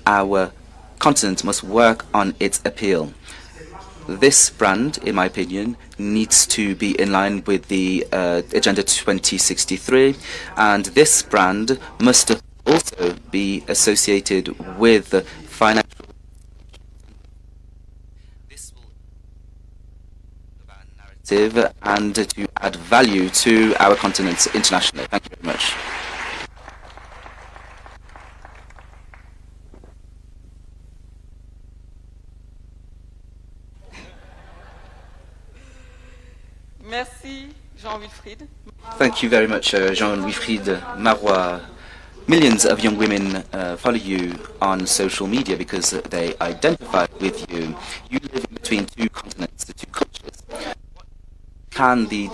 our continent must work on its appeal. This brand, in my opinion, needs to be in line with the Agenda 2063, and this brand must also be associated with financial. This will narrative and to add value to our continent internationally. Thank you very much. Merci, Jean-Wilfried. Thank you very much, Jean-Wilfried Marois. Millions of young women follow you on social media because they identify with you. You live in between two continents, the two cultures. What can the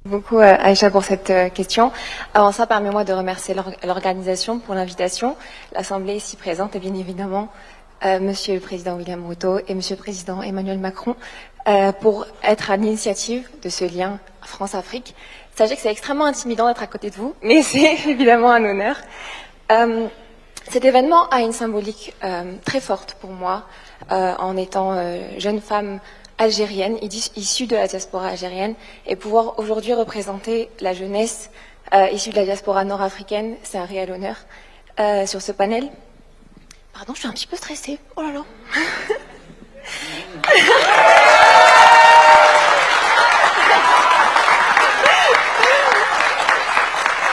Beaucoup Aïcha pour cette question. Avant ça, permets-moi de remercier l'organisation pour l'invitation, l'Assemblée ici présente et bien évidemment Monsieur le Président William Ruto et Monsieur le Président Emmanuel Macron pour être à l'initiative de ce lien France-Afrique. Sachez que c'est extrêmement intimidant d'être à côté de vous, mais c'est évidemment un honneur. Cet événement a une symbolique très forte pour moi en étant jeune femme algérienne, issue de la diaspora algérienne, et pouvoir aujourd'hui représenter la jeunesse issue de la diaspora nord-africaine, c'est un réel honneur sur ce panel. Pardon, je suis un petit peu stressée. Oh là là.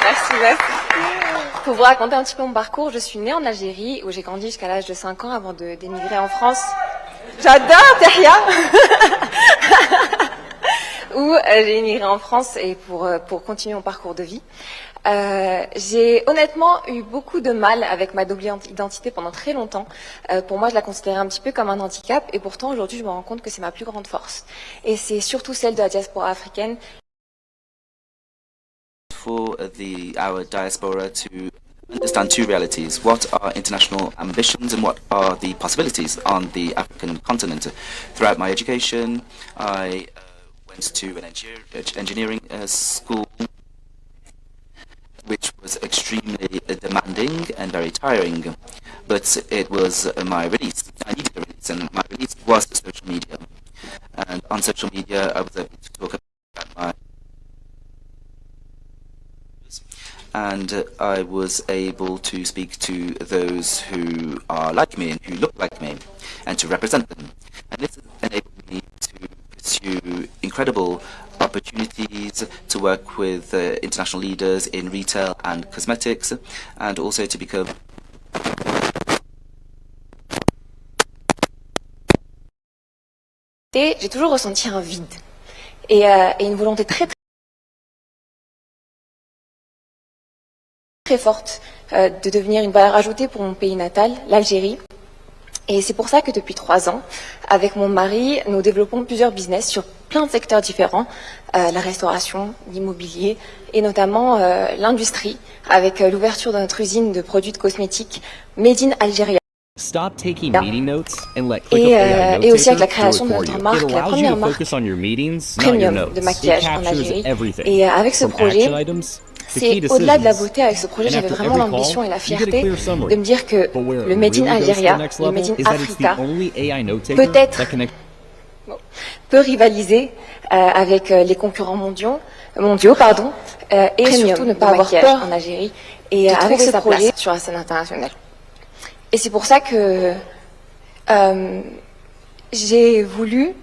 Merci. Pour vous raconter un petit peu mon parcours, je suis née en Algérie, où j'ai grandi jusqu'à l'âge de 5 ans avant d'émigrer en France. J'adore Tahia. Où j'ai immigré en France et pour continuer mon parcours de vie. J'ai honnêtement eu beaucoup de mal avec ma double identité pendant très longtemps. Pour moi, je la considérais un petit peu comme un handicap et pourtant aujourd'hui, je me rends compte que c'est ma plus grande force. Et c'est surtout celle de la diaspora africaine. For our diaspora to understand two realities: what are international ambitions and what are the possibilities on the African continent. Throughout my education, I went to an engineering school, which was extremely demanding and very tiring, but it was my release. I needed a release, and my release was the social media. And on social media, I was able to talk about my and I was able to speak to those who are like me and who look like me, and to represent them. And this enabled me to pursue incredible opportunities to work with international leaders in retail and cosmetics, and also to become j'ai toujours ressenti un vide et une volonté très forte de devenir une valeur ajoutée pour mon pays natal, l'Algérie. Et c'est pour ça que depuis 3 ans, avec mon mari, nous développons plusieurs business sur plein de secteurs différents, la restauration, l'immobilier et notamment l'industrie, avec l'ouverture de notre usine de produits de cosmétiques Made in Algeria. Stop taking meeting notes and let et aussi avec la création de notre marque, la première marque premium de maquillage en Algérie. Et avec ce projet, c'est au-delà de la beauté, avec ce projet, j'avais vraiment l'ambition et la fierté de me dire que le Made in Algeria, le Made in Africa, peut rivaliser avec les concurrents mondiaux, et surtout ne pas avoir peur en Algérie et avec ce projet sur la scène internationale. Et c'est pour ça que j'ai voulu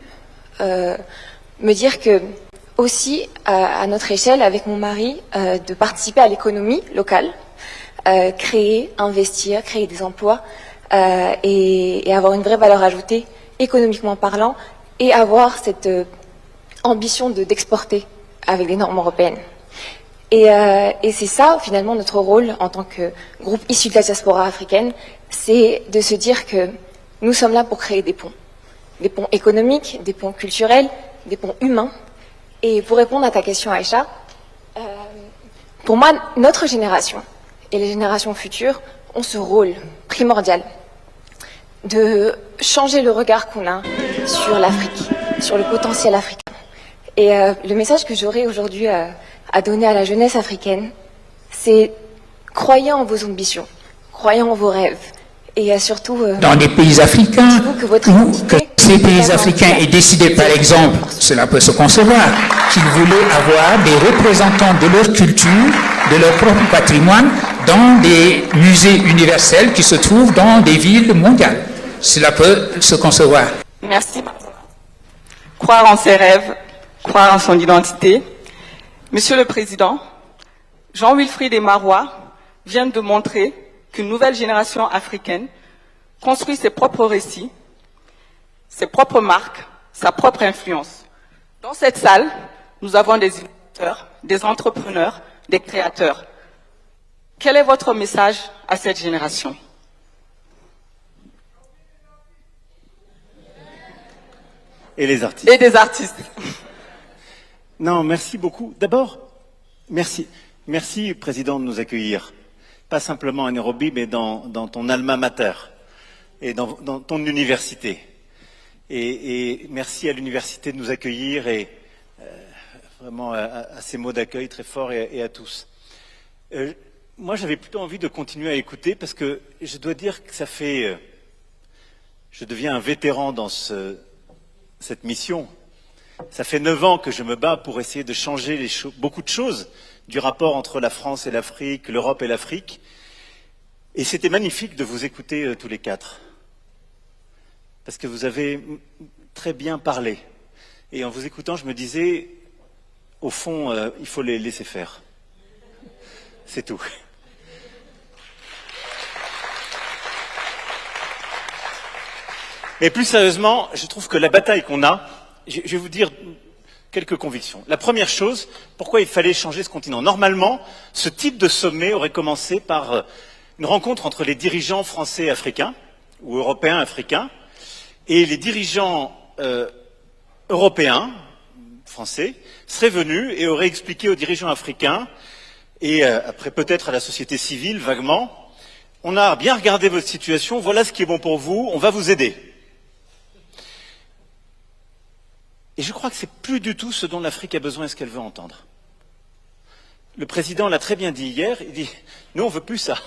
me dire que aussi, à notre échelle, avec mon mari, de participer à l'économie locale, créer, investir, créer des emplois et avoir une vraie valeur ajoutée, économiquement parlant, et avoir cette ambition d'exporter avec les normes européennes. Et c'est ça, finalement, notre rôle en tant que groupe issu de la diaspora africaine, c'est de se dire que nous sommes là pour créer des ponts économiques, des ponts culturels, des ponts humains. Et pour répondre à ta question, Aïcha, pour moi, notre génération et les générations futures ont ce rôle primordial de changer le regard qu'on a sur l'Afrique, sur le potentiel africain. Et le message que j'aurais aujourd'hui à donner à la jeunesse africaine, c'est croyez en vos ambitions, croyez en vos rêves. Et surtout, dans des pays africains, que votre ou que ces pays africains aient décidé, par exemple, cela peut se concevoir, qu'ils voulaient avoir des représentants de leur culture, de leur propre patrimoine, dans des musées universels qui se trouvent dans des villes mondiales. Cela peut se concevoir. Merci. Croire en ses rêves, croire en son identité. Monsieur le Président, Jean-Wilfried et Marois viennent de montrer qu'une nouvelle génération africaine construit ses propres récits, ses propres marques, sa propre influence. Dans cette salle, nous avons des innovateurs, des entrepreneurs, des créateurs. Quel est votre message à cette génération? Et les artistes. Et des artistes. Non, merci beaucoup. D'abord, merci. Merci, Président, de nous accueillir. Pas simplement à Nairobi, mais dans ton alma mater et dans ton université. Et merci à l'université de nous accueillir et vraiment à ces mots d'accueil très forts et à tous. Moi, j'avais plutôt envie de continuer à écouter parce que je dois dire que ça fait... je deviens un vétéran dans cette mission. Ça fait 9 ans que je me bats pour essayer de changer beaucoup de choses du rapport entre la France et l'Afrique, l'Europe et l'Afrique. Et c'était magnifique de vous écouter tous les quatre. Parce que vous avez très bien parlé. Et en vous écoutant, je me disais, au fond, il faut les laisser faire. C'est tout. Mais plus sérieusement, je trouve que la bataille qu'on a, je vais vous dire quelques convictions. La première chose, pourquoi il fallait changer ce continent? Normalement, ce type de sommet aurait commencé par une rencontre entre les dirigeants français et africains, ou européens africains, et les dirigeants européens, français, seraient venus et auraient expliqué aux dirigeants africains, et après peut-être à la société civile, vaguement, on a bien regardé votre situation, voilà ce qui est bon pour vous, on va vous aider. Et je crois que c'est plus du tout ce dont l'Afrique a besoin et ce qu'elle veut entendre. Le président l'a très bien dit hier, il dit « Nous, on ne veut plus ça.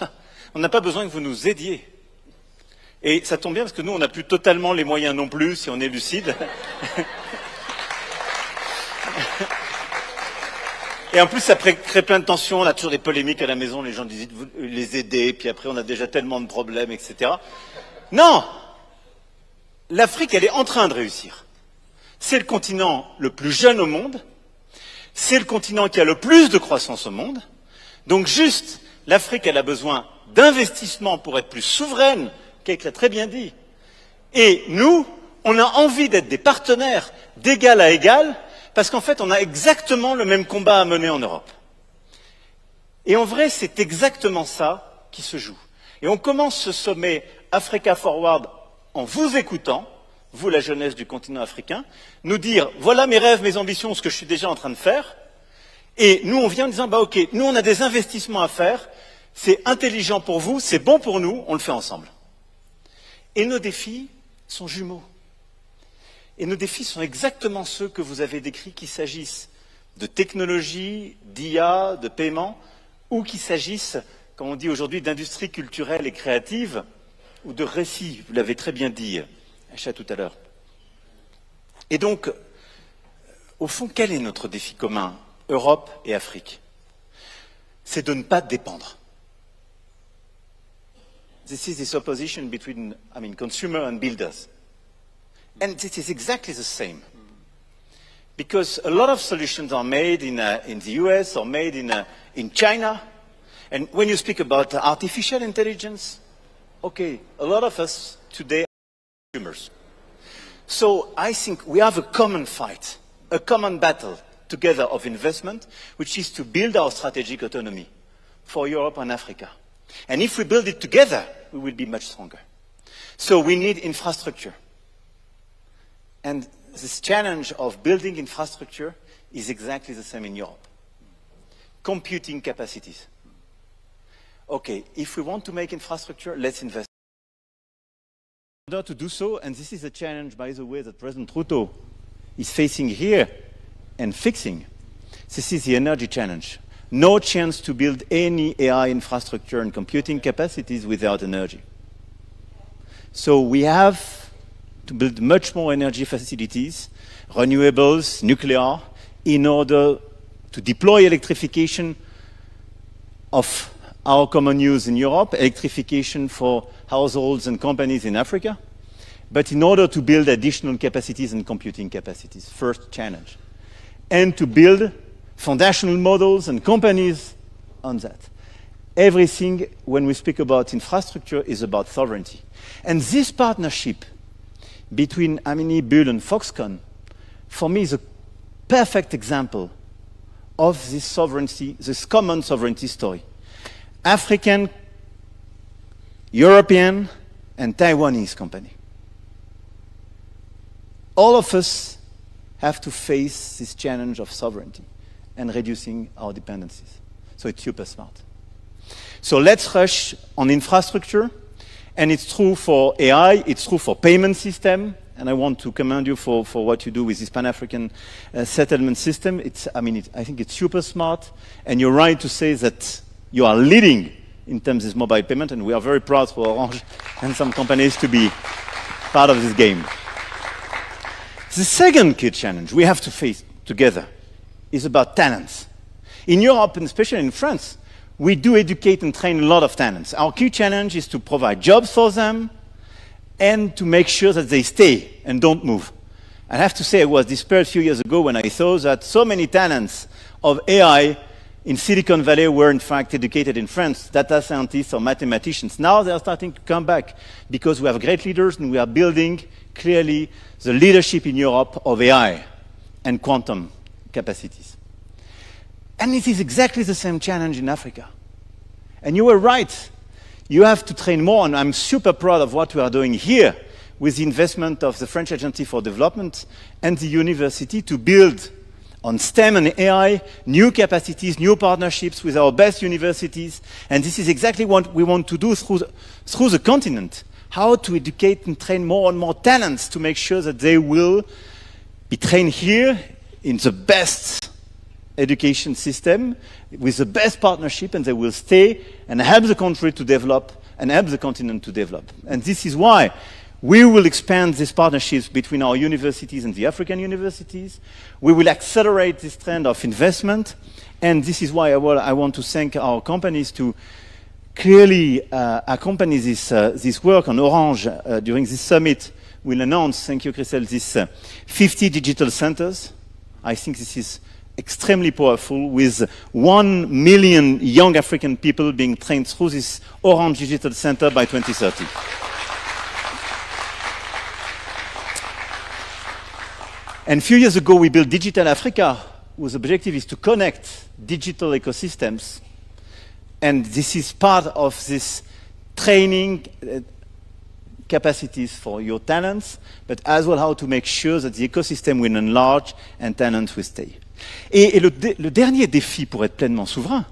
On n'a pas besoin que vous nous aidiez. » Et ça tombe bien parce que nous, on n'a plus totalement les moyens non plus, si on est lucide. Et en plus, ça crée plein de tensions. On a toujours des polémiques à la maison. Les gens disent « les aider », puis après, on a déjà tellement de problèmes, etc. Non! L'Afrique, elle est en train de réussir. C'est le continent le plus jeune au monde, c'est le continent qui a le plus de croissance au monde, donc juste, l'Afrique, elle a besoin d'investissements pour être plus souveraine, Kate l'a très bien dit, et nous, on a envie d'être des partenaires d'égal à égal, parce qu'en fait, on a exactement le même combat à mener en Europe. Et en vrai, c'est exactement ça qui se joue. Et on commence ce sommet Africa Forward en vous écoutant, vous, la jeunesse du continent africain, nous dire « voilà mes rêves, mes ambitions, ce que je suis déjà en train de faire ». Et nous, on vient en disant « bah ok, nous, on a des investissements à faire, c'est intelligent pour vous, c'est bon pour nous, on le fait ensemble ». Et nos défis sont jumeaux. Et nos défis sont exactement ceux que vous avez décrits, qu'il s'agisse de technologie, d'IA, de paiement, ou qu'il s'agisse, comme on dit aujourd'hui, d'industrie culturelle et créative, ou de récits, vous l'avez très bien dit, Acha, tout à l'heure. Et donc, au fond, quel est notre défi commun, Europe et Afrique? C'est de ne pas dépendre. This is this opposition between, consumer and builders. And it is exactly the same. Because a lot of solutions are made in the US or made in China. And when you speak about artificial intelligence, okay, a lot of us today consumers. So I think we have a common fight, a common battle together of investment, which is to build our strategic autonomy for Europe and Africa. And if we build it together, we will be much stronger. So we need infrastructure. And this challenge of building infrastructure is exactly the same in Europe. Computing capacities. Okay, if we want to make infrastructure, let's invest. In order to do so, and this is a challenge, by the way, that President Ruto is facing here and fixing, this is the energy challenge. No chance to build any AI infrastructure and computing capacities without energy. So we have to build much more energy facilities, renewables, nuclear, in order to deploy electrification of our common use in Europe, electrification for households and companies in Africa, but in order to build additional capacities and computing capacities, first challenge, and to build foundational models and companies on that. Everything, when we speak about infrastructure, is about sovereignty. And this partnership between Amini, Bull, and Foxconn, for me, is a perfect example of this sovereignty, this common sovereignty story. African, European, and Taiwanese company. All of us have to face this challenge of sovereignty and reducing our dependencies. So it's super smart. So let's rush on infrastructure, and it's true for AI, it's true for payment system, and I want to commend you for what you do with this Pan-African settlement system. I think it's super smart, and you're right to say that you are leading in terms of mobile payment, and we are very proud for Orange and some companies to be part of this game. The second key challenge we have to face together is about talents. In Europe, and especially in France, we do educate and train a lot of talents. Our key challenge is to provide jobs for them and to make sure that they stay and don't move. I have to say I was despaired a few years ago when I saw that so many talents of AI in Silicon Valley were in fact educated in France, data scientists or mathematicians. Now they are starting to come back because we have great leaders and we are building clearly the leadership in Europe of AI and quantum capacities. And it is exactly the same challenge in Africa. And you were right. You have to train more, and I'm super proud of what we are doing here with the investment of the French Agency for Development and the university to build on STEM and AI, new capacities, new partnerships with our best universities. And this is exactly what we want to do through the continent. How to educate and train more and more talents to make sure that they will be trained here in the best education system, with the best partnership, and they will stay and help the country to develop and help the continent to develop. And this is why we will expand these partnerships between our universities and the African universities. We will accelerate this trend of investment, and this is why I want to thank our companies to clearly accompany this work on Orange during this summit. We'll announce, thank you, Christelle, this 50 digital centers. I think this is extremely powerful, with 1 million young African people being trained through this Orange Digital Center by 2030. And a few years ago, we built Digital Africa, whose objective is to connect digital ecosystems. And this is part of this training capacities for your talents, but as well how to make sure that the ecosystem will enlarge and talents will stay. Et le dernier défi pour être pleinement souverain,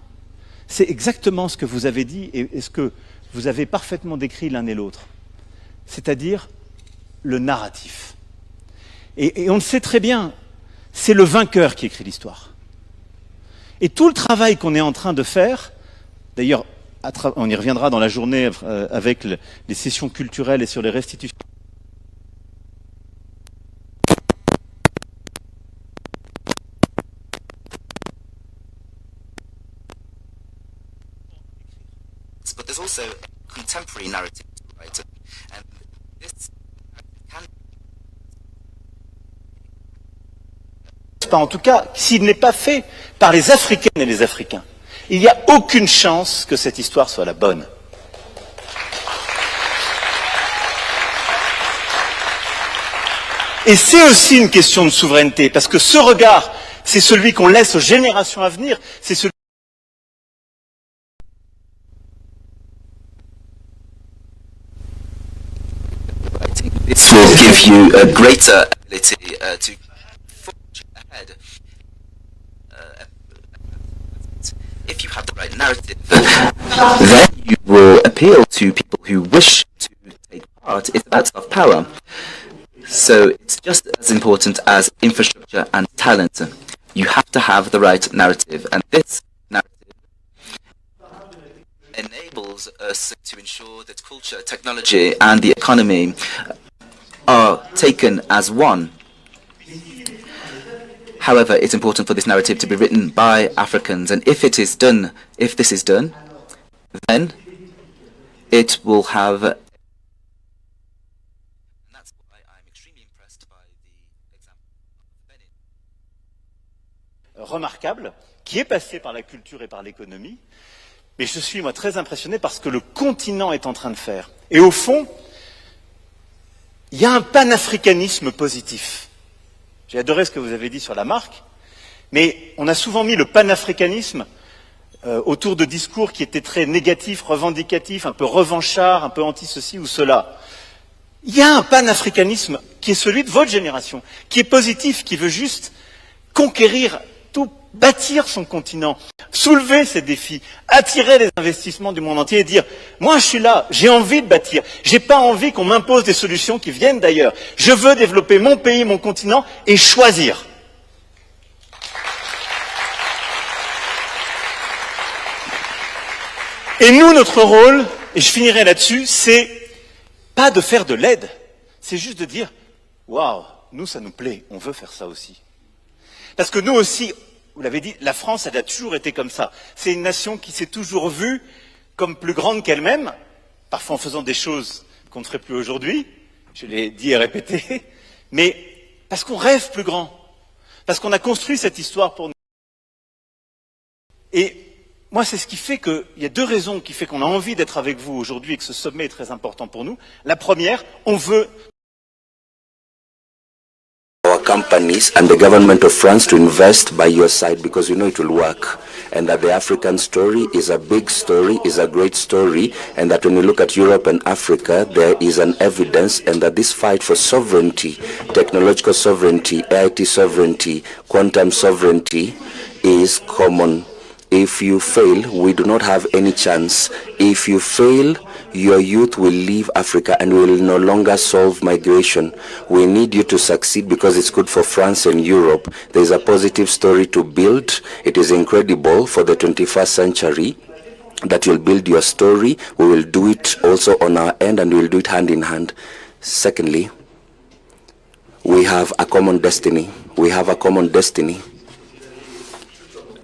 c'est exactement ce que vous avez dit et ce que vous avez parfaitement décrit l'un et l'autre, c'est-à-dire le narratif. Et on le sait très bien, c'est le vainqueur qui écrit l'histoire. Et tout le travail qu'on est en train de faire, d'ailleurs, on y reviendra dans la journée avec les sessions culturelles et sur les restitutions. But there's also a contemporary narrative to write, and this can... En tout cas, s'il n'est pas fait par les Africaines et les Africains, il n'y a aucune chance que cette histoire soit la bonne. Et c'est aussi une question de souveraineté, parce que ce regard, c'est celui qu'on laisse aux générations à venir, c'est celui... This will give you a greater ability to forge ahead. If you have the right narrative, then you will appeal to people who wish to take part. It's about self-power. So it's just as important as infrastructure and talent. You have to have the right narrative, and this narrative enables us to ensure that culture, technology, and the economy are taken as one. However, it's important for this narrative to be written by Africans, and if this is done, then it will have. And that's why I'm extremely impressed by the example of Benin. Remarquable, qui est passé par la culture et par l'économie, mais je suis moi très impressionné par ce que le continent est en train de faire. Et au fond, il y a un panafricanisme positif. J'ai adoré ce que vous avez dit sur la marque, mais on a souvent mis le panafricanisme autour de discours qui étaient très négatifs, revendicatifs, un peu revanchards, un peu anti-ceci ou cela. Il y a un panafricanisme qui est celui de votre génération, qui est positif, qui veut juste conquérir tout, bâtir son continent, soulever ses défis, attirer les investissements du monde entier et dire « Moi, je suis là, j'ai envie de bâtir, j'ai pas envie qu'on m'impose des solutions qui viennent d'ailleurs. Je veux développer mon pays, mon continent et choisir. » Et nous, notre rôle, et je finirai là-dessus, c'est pas de faire de l'aide, c'est juste de dire « Waouh, nous, ça nous plaît, on veut faire ça aussi. » Parce que nous aussi, vous l'avez dit, la France, elle a toujours été comme ça. C'est une nation qui s'est toujours vue comme plus grande qu'elle-même, parfois en faisant des choses qu'on ne ferait plus aujourd'hui, je l'ai dit et répété, mais parce qu'on rêve plus grand, parce qu'on a construit cette histoire pour nous. Et moi, c'est ce qui fait il y a deux raisons qui font qu'on a envie d'être avec vous aujourd'hui et que ce sommet est très important pour nous. La première, on veut our companies and the government of France to invest by your side because you know it will work, and that the African story is a big story, is a great story, and that when you look at Europe and Africa, there is an evidence, and that this fight for sovereignty, technological sovereignty, IT sovereignty, quantum sovereignty is common. If you fail, we do not have any chance. If you fail, your youth will leave Africa and will no longer solve migration. We need you to succeed because it's good for France and Europe. There's a positive story to build. It is incredible for the 21st century that you'll build your story. We will do it also on our end, and we'll do it hand in hand. Secondly, we have a common destiny. We have a common destiny.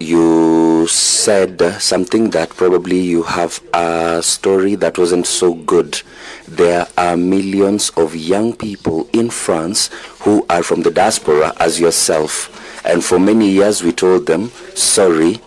You said something that probably you have a story that wasn't so good. There are millions of young people in France who are from the diaspora as yourself. And for many years we told them, sorry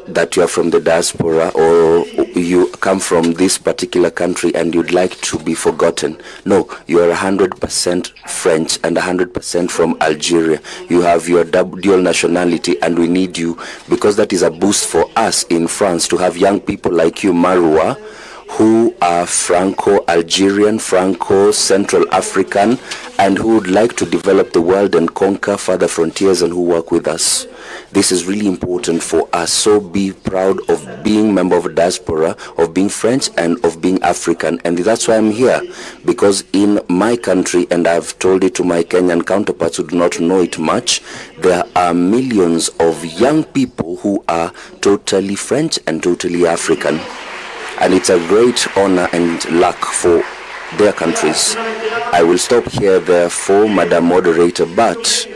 that you are from the diaspora or you come from this particular country and you'd like to be forgotten. No, you are 100% French and 100% from Algeria. You have your dual nationality and we need you because that is a boost for us in France to have young people like you, Marwa, who are Franco-Algerian, Franco-Central African, and who would like to develop the world and conquer further frontiers and who work with us. This is really important for us, so be proud of being member of diaspora, of being French and of being African. And that's why I'm here, because in my country, and I've told it to my Kenyan counterparts who do not know it much, there are millions of young people who are totally French and totally African. And it's a great honor and luck for their countries. I will stop here, therefore, Madam Moderator, but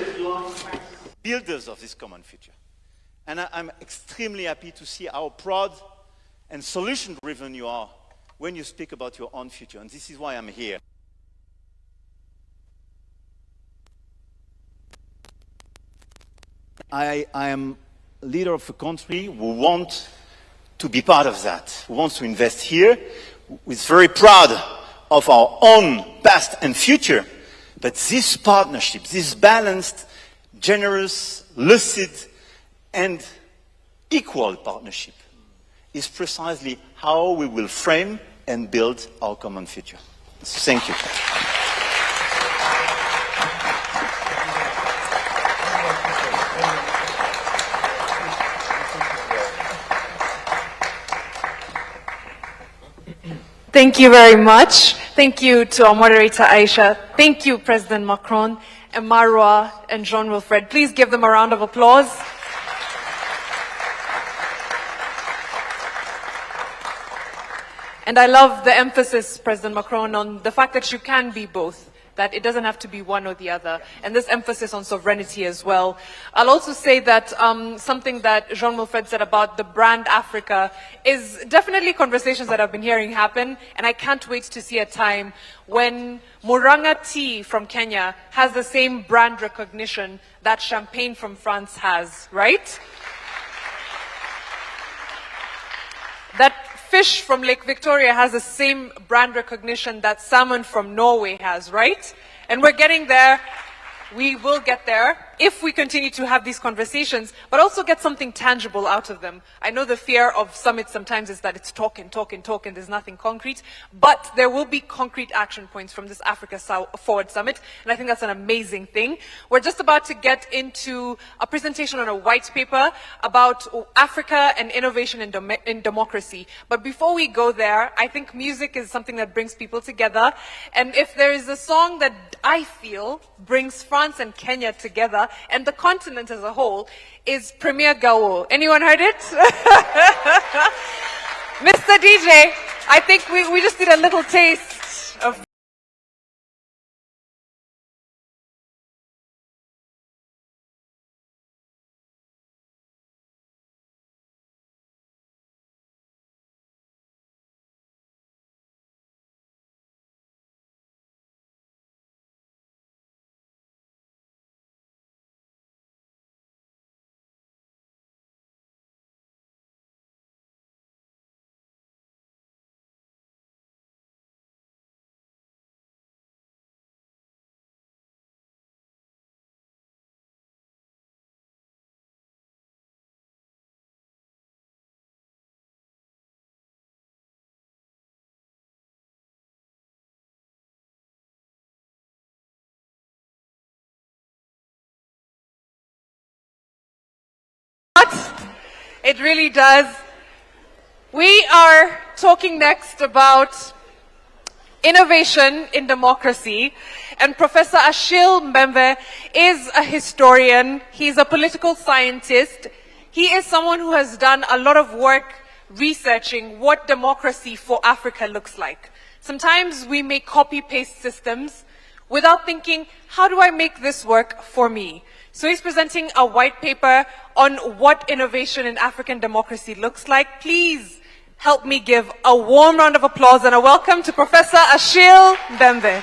builders of this common future. And I'm extremely happy to see how proud and solution-driven you are when you speak about your own future. And this is why I'm here. I am leader of a country who wants to be part of that, who wants to invest here, who is very proud of our own past and future. But this partnership, this balanced, generous, lucid, and equal partnership is precisely how we will frame and build our common future. So thank you. Thank you very much. Thank you to our moderator, Aisha. Thank you, President Macron, and Marwa, and Jean-Wilfred. Please give them a round of applause. And I love the emphasis, President Macron, on the fact that you can be both, that it doesn't have to be one or the other, and this emphasis on sovereignty as well. I'll also say that something that Jean-Wilfred said about the brand Africa is definitely conversations that I've been hearing happen, and I can't wait to see a time when Muranga tea from Kenya has the same brand recognition that champagne from France has, right? That fish from Lake Victoria has the same brand recognition that salmon from Norway has, right? And we're getting there. We will get there if we continue to have these conversations, but also get something tangible out of them. I know the fear of summits sometimes is that it's talk and there's nothing concrete, but there will be concrete action points from this Africa Forward Summit, and I think that's an amazing thing. We're just about to get into a presentation on a white paper about Africa and innovation in democracy. But before we go there, I think music is something that brings people together, and if there is a song that I feel brings France and Kenya together, and the continent as a whole, is Premier Gao. Anyone heard it? Mr. DJ, I think we just did a little taste of it really does. We are talking next about innovation in democracy, and Professor Achille Mbembe is a historian. He's a political scientist. He is someone who has done a lot of work researching what democracy for Africa looks like. Sometimes we make copy-paste systems without thinking, how do I make this work for me? So he's presenting a white paper on what innovation in African democracy looks like. Please help me give a warm round of applause and a welcome to Professor Achille Mbembe.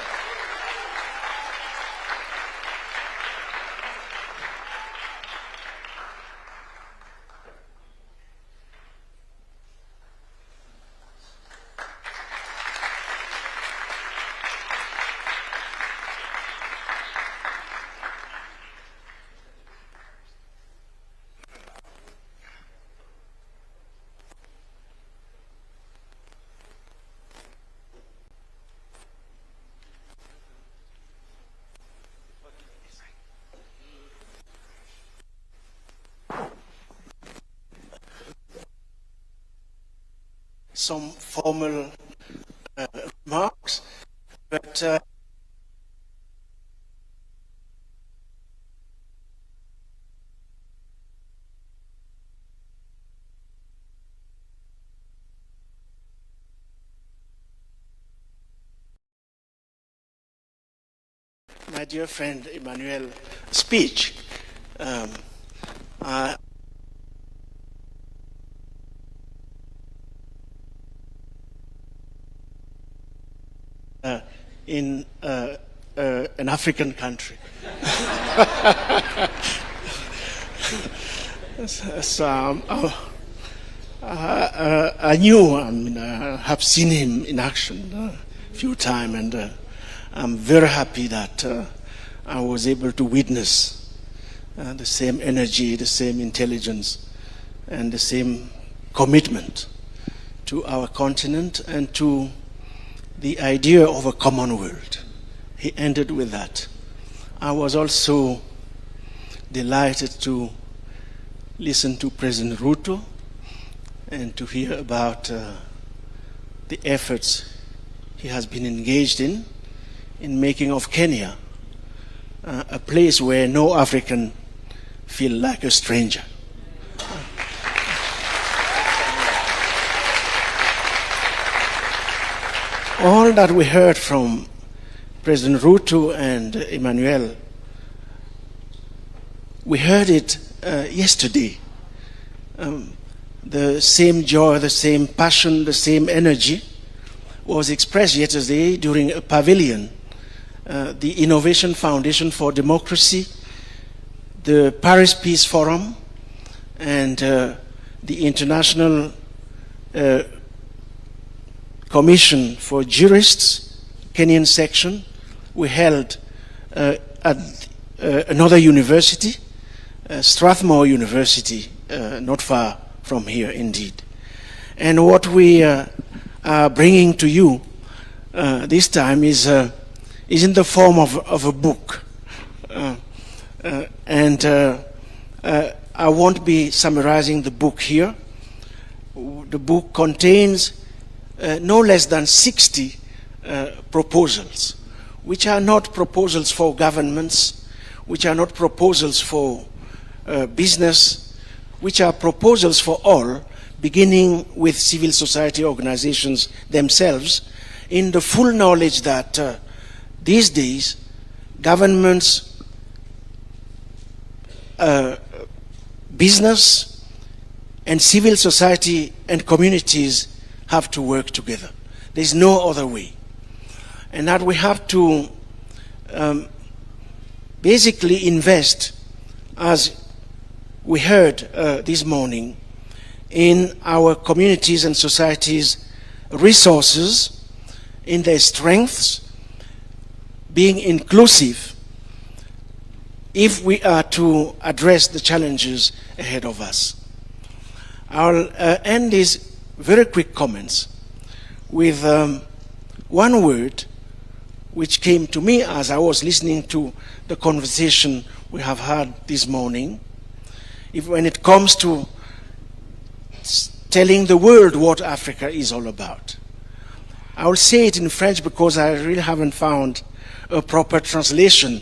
Some formal remarks, but my dear friend Emmanuel's speech, in an African country. So I knew, I have seen him in action a few times, and I'm very happy that I was able to witness the same energy, the same intelligence, and the same commitment to our continent and to the idea of a common world. He ended with that. I was also delighted to listen to President Ruto and to hear about the efforts he has been engaged in making of Kenya a place where no African feel like a stranger. All that we heard from President Ruto and Emmanuel, we heard it yesterday. The same joy, the same passion, the same energy was expressed yesterday during a pavilion. The Innovation Foundation for Democracy, the Paris Peace Forum, and the International Commission for Jurists, Kenyan section, we held at another university, Strathmore University, not far from here indeed. And what we are bringing to you this time is in the form of a book. I won't be summarizing the book here. The book contains no less than 60 proposals, which are not proposals for governments, which are not proposals for business, which are proposals for all, beginning with civil society organizations themselves, in the full knowledge that these days governments, business, and civil society and communities have to work together. There's no other way. And that we have to basically invest, as we heard this morning, in our communities and societies' resources, in their strengths, being inclusive, if we are to address the challenges ahead of us. I'll end these very quick comments with one word which came to me as I was listening to the conversation we have had this morning. When it comes to telling the world what Africa is all about, I will say it in French because I really haven't found a proper translation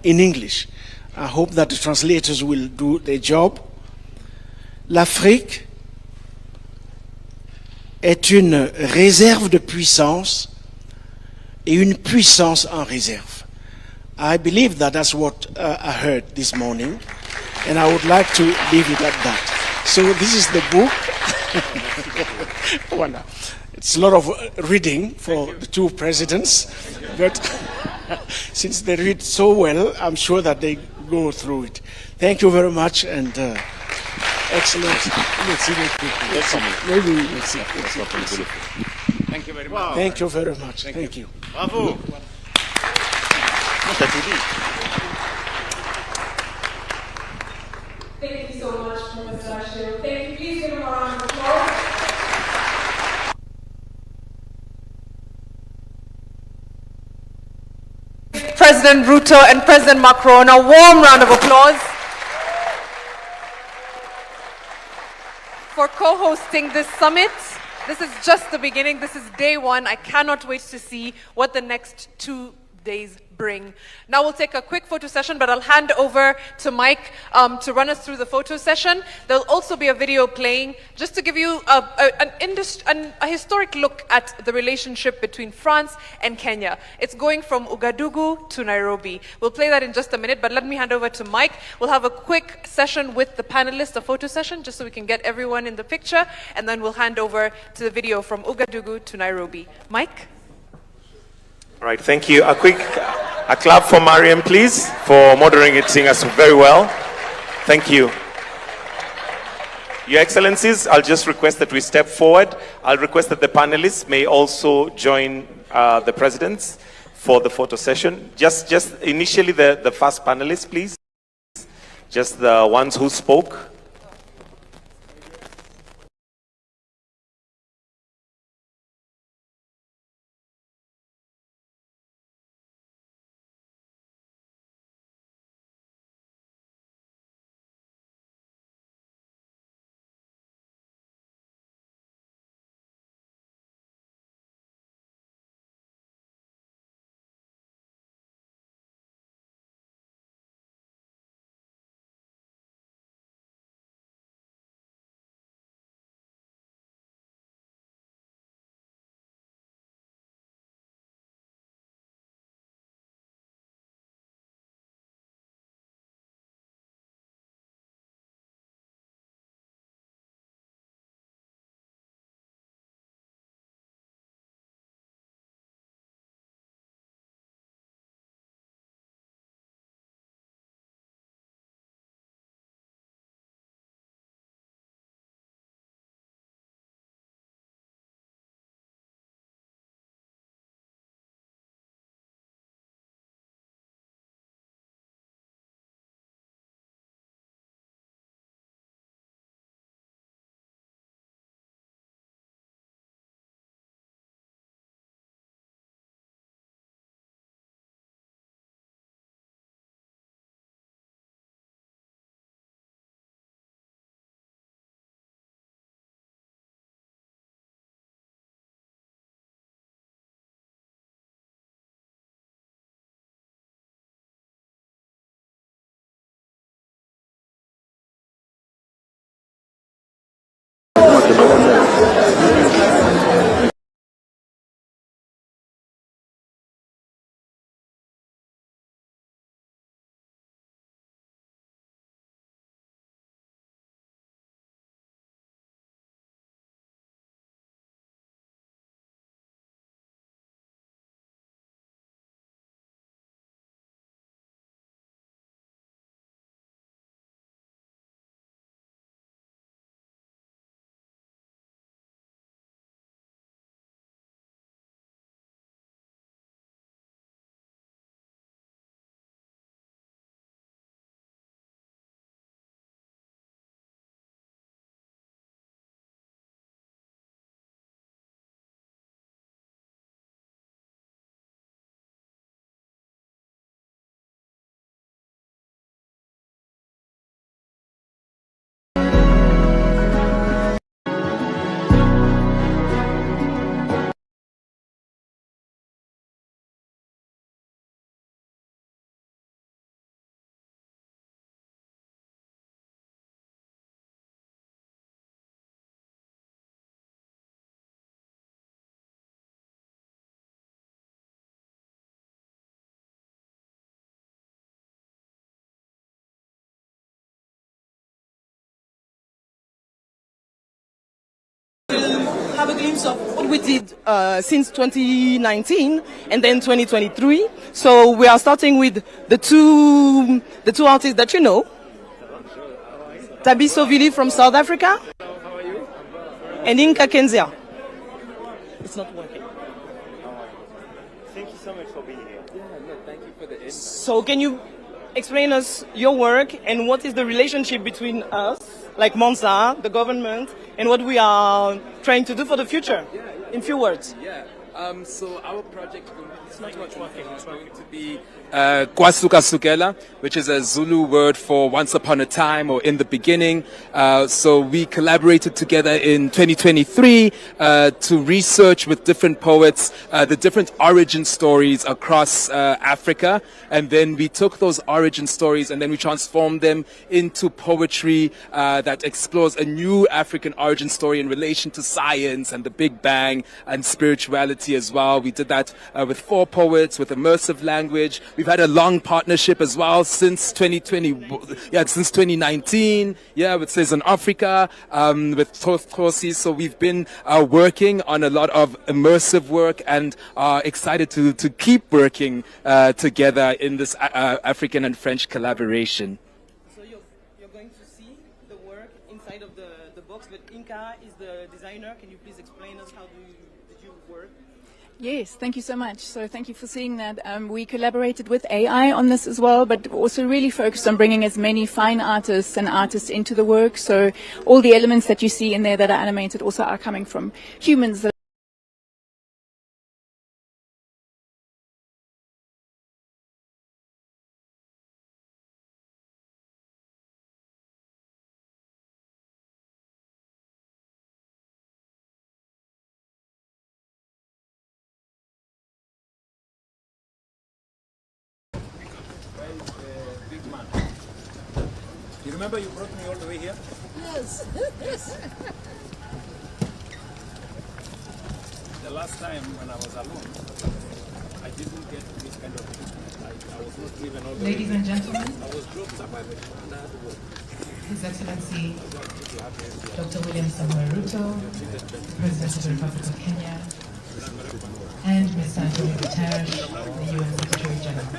in English. I hope that the translators will do their job. L'Afrique est une réserve de puissance et une puissance en réserve. I believe that that's what I heard this morning, and I would like to leave it at that. So this is the book. Voilà. It's a lot of reading for the two presidents, but since they read so well, I'm sure that they go through it. Thank you very much, and excellent. Maybe let's see. Thank you very much. Thank you very much. Thank you. Bravo. T'as tout dit. Thank you so much, Professor Ashiru. Thank you. Please give him a round of applause. President Ruto and President Macron, a warm round of applause for co-hosting this summit. This is just the beginning. This is day one. I cannot wait to see what the next 2 days bring. Now we'll take a quick photo session, but I'll hand over to Mike to run us through the photo session. There'll also be a video playing just to give you a historic look at the relationship between France and Kenya. It's going from Ouagadougou to Nairobi. We'll play that in just a minute, but let me hand over to Mike. We'll have a quick session with the panelists, a photo session, just so we can get everyone in the picture, and then we'll hand over to the video from Ouagadougou to Nairobi. Mike? All right, thank you. A clap for Mariam, please, for moderating us very well. Thank you. Your Excellencies, I'll just request that we step forward. I'll request that the panelists may also join the presidents for the photo session. Just initially the first panelist, please. Just the ones who spoke. have a glimpse of what we did since 2019 and then 2023. So we are starting with the two artists that you know. Tabiso Vili from South Africa and Inka Kenzia. It's not working. Thank you so much for being here. Yeah, no, thank you for the invite. So can you explain us your work and what is the relationship between us, like Monza, the government, and what we are trying to do for the future? In few words. Yeah. So our project is going to be Kwasuka Sukela, which is a Zulu word for once upon a time or in the beginning. So we collaborated together in 2023 to research with different poets the different origin stories across Africa. And then we took those origin stories and then we transformed them into poetry that explores a new African origin story in relation to science and the Big Bang and spirituality as well. We did that with 4 poets with immersive language. We've had a long partnership as well since 2019, with Citizen Africa, with Tosi. So we've been working on a lot of immersive work and are excited to keep working together in this African and French collaboration. So you're going to see the work inside of the box, but Inka is the designer. Can you please explain us how did you work? Yes, thank you so much. So thank you for seeing that. We collaborated with AI on this as well, but also really focused on bringing as many fine artists and artists into the work. So all the elements that you see in there that are animated also are coming from humans. You remember you brought me all the way here? Yes. The last time when I was alone, I didn't get this kind of thing. I was not even all the way. Ladies and gentlemen, I was dropped by the and I had to work. His Excellency Dr. William Samoei Ruto, President of the Republic of Kenya, and Mr. Antonio Guterres, the UN Secretary General.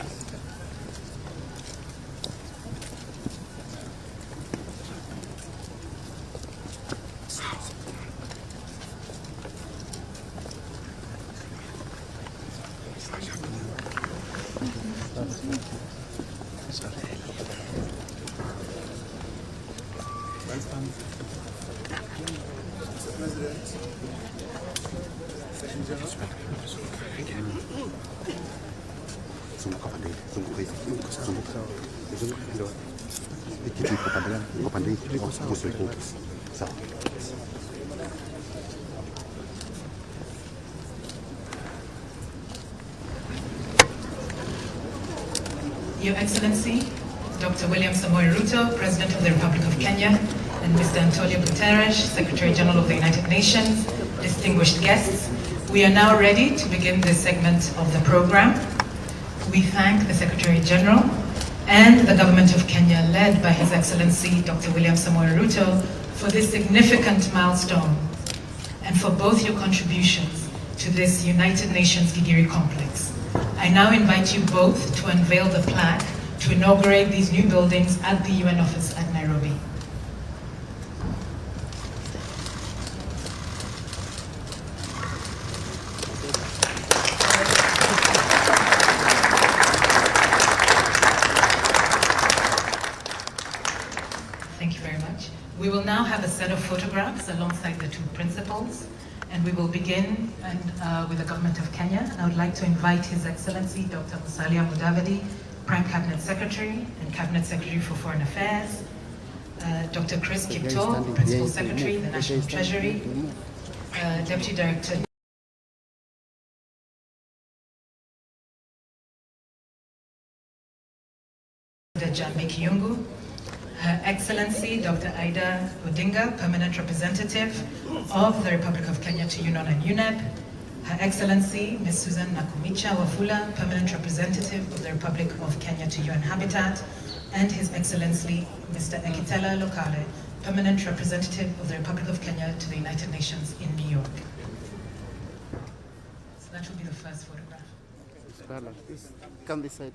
Your Excellency, Dr. William Samoei Ruto, President of the Republic of Kenya, and Mr. Antonio Guterres, Secretary General of the United Nations, distinguished guests, we are now ready to begin this segment of the program. We thank the Secretary General and the Government of Kenya, led by His Excellency Dr. William Samoei Ruto, for this significant milestone and for both your contributions to this United Nations Gigiri complex. I now invite you both to unveil the plaque to inaugurate these new buildings at the UN office at Nairobi. Thank you very much. We will now have a set of photographs alongside the two principals. And we will begin with the Government of Kenya. I would like to invite His Excellency Dr. Musalia Mudavadi, Prime Cabinet Secretary and Cabinet Secretary for Foreign Affairs, Dr. Chris Kipto, Principal Secretary, the National Treasury, Deputy Director Jambi Kiyungu, Her Excellency Dr. Ida Odinga, Permanent Representative of the Republic of Kenya to UNON and UNEP, Her Excellency Ms. Susan Nakumicha Wafula, Permanent Representative of the Republic of Kenya to UN Habitat, and His Excellency Mr. Ekitela Lokale, Permanent Representative of the Republic of Kenya to the United Nations in New York. So that will be the first photograph. Come this side.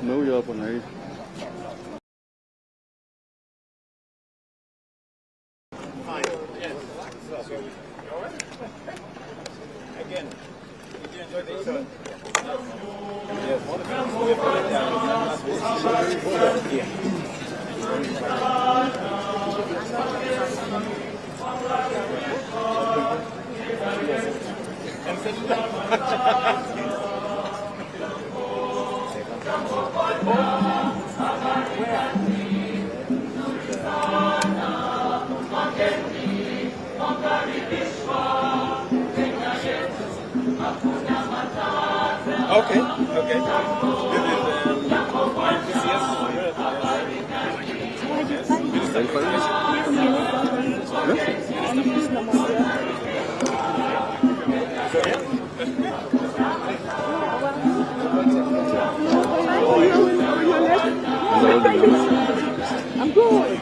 Huyo hapo na hii. Again, did you enjoy the event? Okay, okay. I'm good.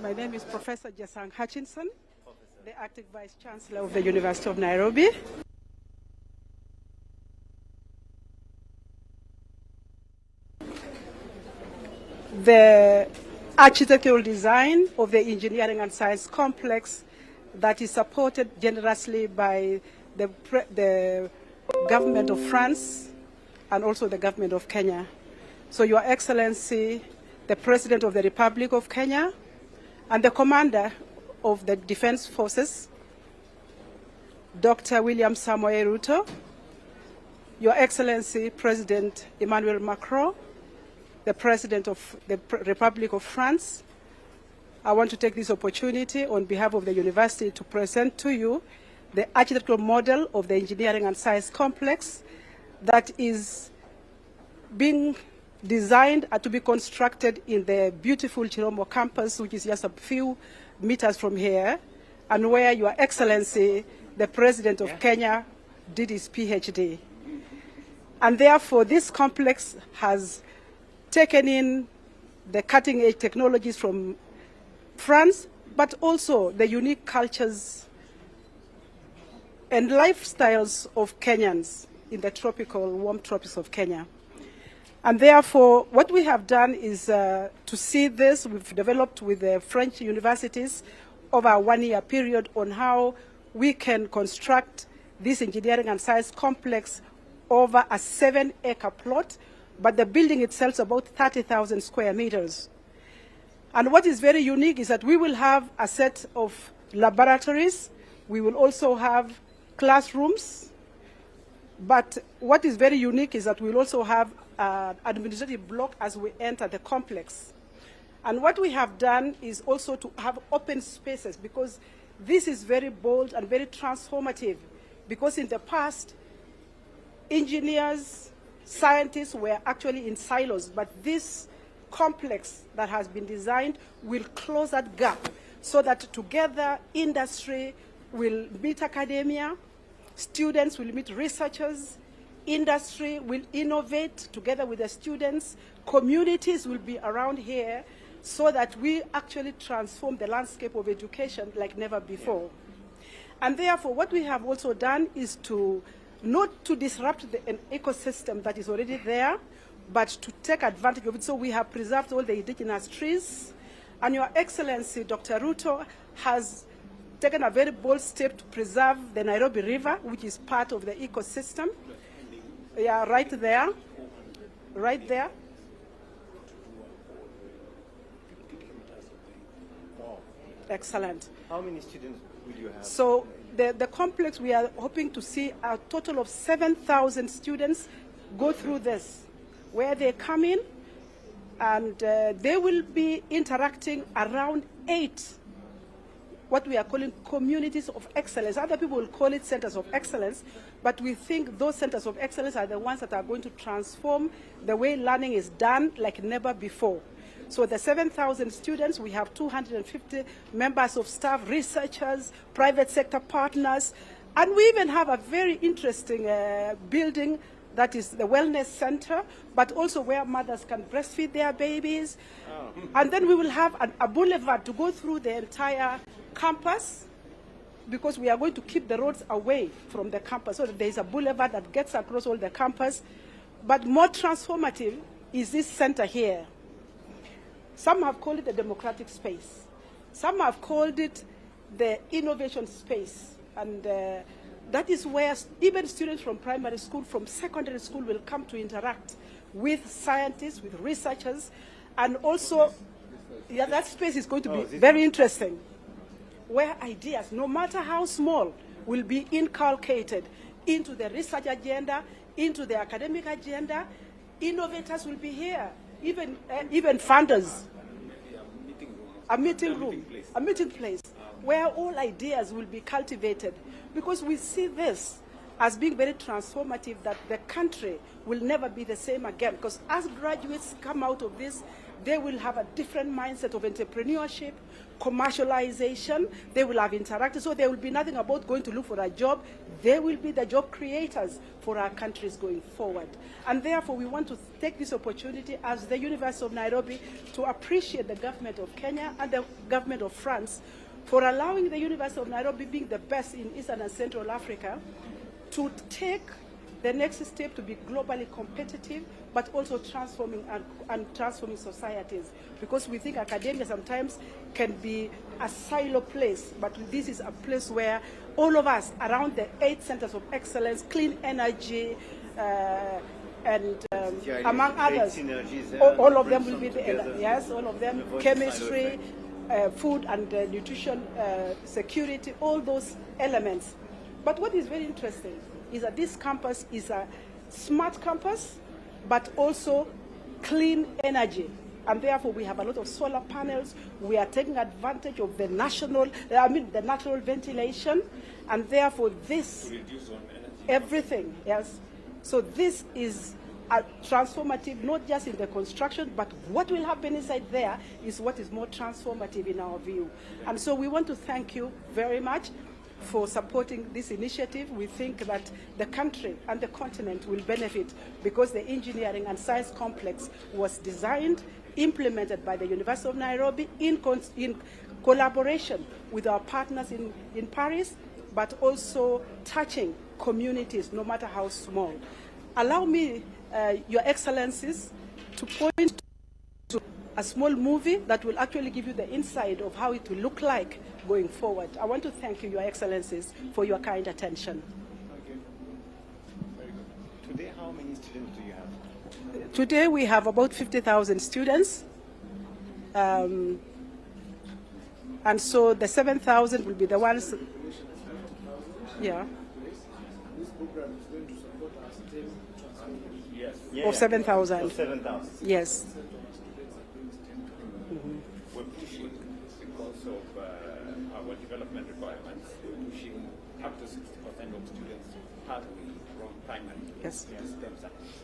My name is Professor Jasang Hutchinson. the acting Vice Chancellor of the University of Nairobi. The architectural design of the engineering and science complex that is supported generously by the government of France and also the government of Kenya. So Your Excellency, the President of the Republic of Kenya and the Commander of the Defense Forces, Dr. William Samoei Ruto, Your Excellency, President Emmanuel Macron, the President of the Republic of France, I want to take this opportunity on behalf of the university to present to you the architectural model of the engineering and science complex that is being designed to be constructed in the beautiful Chirombo campus, which is just a few meters from here, and where Your Excellency, the President of Kenya, did his PhD. And therefore, this complex has taken in the cutting-edge technologies from France, but also the unique cultures and lifestyles of Kenyans in the warm tropics of Kenya. And therefore, what we have done is to see this, we've developed with the French universities over a one-year period on how we can construct this engineering and science complex over a 7-acre plot, but the building itself is about 30,000 square meters. And what is very unique is that we will have a set of laboratories. We will also have classrooms. But what is very unique is that we will also have an administrative block as we enter the complex. And what we have done is also to have open spaces, because this is very bold and very transformative, because in the past, engineers, scientists were actually in silos, but this complex that has been designed will close that gap so that together industry will meet academia, students will meet researchers, industry will innovate together with the students, communities will be around here so that we actually transform the landscape of education like never before. And therefore, what we have also done is to not to disrupt an ecosystem that is already there, but to take advantage of it. So we have preserved all the indigenous trees. And Your Excellency, Dr. Ruto, has taken a very bold step to preserve the Nairobi River, which is part of the ecosystem. Yeah, right there. Right there. Excellent. How many students will you have? So the complex, we are hoping to see a total of 7,000 students go through this, where they come in and they will be interacting around 8, what we are calling communities of excellence. Other people will call it centers of excellence, but we think those centers of excellence are the ones that are going to transform the way learning is done like never before. So the 7,000 students, we have 250 members of staff, researchers, private sector partners, and we even have a very interesting building that is the wellness center, but also where mothers can breastfeed their babies. Oh. And then we will have a boulevard to go through the entire campus, because we are going to keep the roads away from the campus, so that there is a boulevard that gets across all the campus. But more transformative is this center here. Some have called it the democratic space. Some have called it the innovation space. And that is where even students from primary school, from secondary school will come to interact with scientists, with researchers. And also, yeah, that space is going to be very interesting, where ideas, no matter how small, will be inculcated into the research agenda, into the academic agenda. Innovators will be here, even funders. A meeting room, a meeting place, where all ideas will be cultivated, because we see this as being very transformative, that the country will never be the same again, because as graduates come out of this, they will have a different mindset of entrepreneurship, commercialization, they will have interacted, so there will be nothing about going to look for a job. They will be the job creators for our countries going forward. And therefore, we want to take this opportunity as the University of Nairobi to appreciate the government of Kenya and the government of France for allowing the University of Nairobi, being the best in Eastern and Central Africa, to take the next step to be globally competitive, but also transforming and transforming societies. Because we think academia sometimes can be a silo place, but this is a place where all of us around the 8 centers of excellence, clean energy, and among others, all of them will be there. Yes, all of them, chemistry, food and nutrition, security, all those elements. But what is very interesting is that this campus is a smart campus, but also clean energy. And therefore, we have a lot of solar panels. We are taking advantage of the the natural ventilation. And therefore, this, everything, yes. So this is a transformative, not just in the construction, but what will happen inside there is what is more transformative in our view. And so we want to thank you very much for supporting this initiative. We think that the country and the continent will benefit because the engineering and science complex was designed, implemented by the University of Nairobi in collaboration with our partners in Paris, but also touching communities, no matter how small. Allow me, Your Excellencies, to point to a small movie that will actually give you the insight of how it will look like going forward. I want to thank you, Your Excellencies, for your kind attention. Okay. Very good. Today, how many students do you have? Today, we have about 50,000 students. And so the 7,000 will be the ones. Yeah. This program is going to support our STEM transformation. Yes. Of 7,000. Of 7,000. Yes. We're pushing because of our development requirements. We're pushing up to 60% of students partly from primary. Yes. STEM subjects.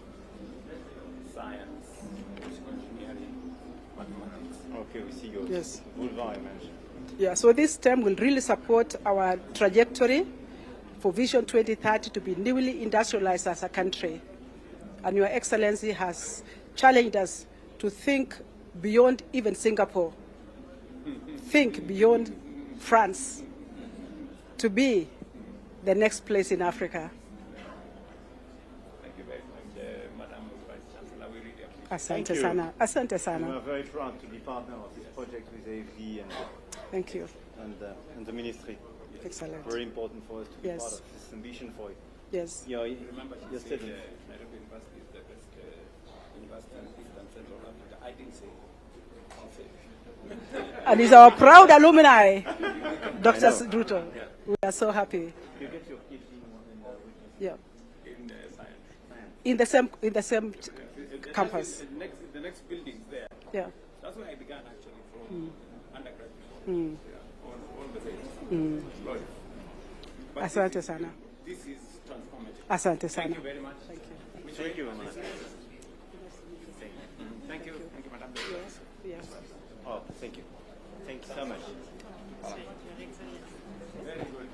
Science, engineering, mathematics. Okay, we see your Yes. boulevard I mentioned. Yeah, so this term will really support our trajectory for Vision 2030 to be newly industrialized as a country. And Your Excellency has challenged us to think beyond even Singapore, think beyond France, to be the next place in Africa. Thank you very much, Madam Vice Chancellor. We really appreciate it. Asante Thank you. sana. Asante We sana. are very proud to be partner of this project with AFD Thank you. and the ministry. Excellent. Very important for us to be Yes. part of this ambition for it. Yes. Yeah, Remember, she your said statement. Nairobi University is the best university in Eastern Central Africa. I didn't say. And he's our proud alumni, Dr. know. Ruto. We are so happy. You get your PhD Yeah. in science. In the same campus. The next building there. Yeah. That's where I began actually from undergraduate. Mm. Yeah, on the base. Mm. But Asante sana. This is transformative. Asante sana. Thank you very much. Thank you. Thank you, Mama. Thank you. Thank you, Madam. Yes. Yes. Oh, thank you. Thank you so much. Very good.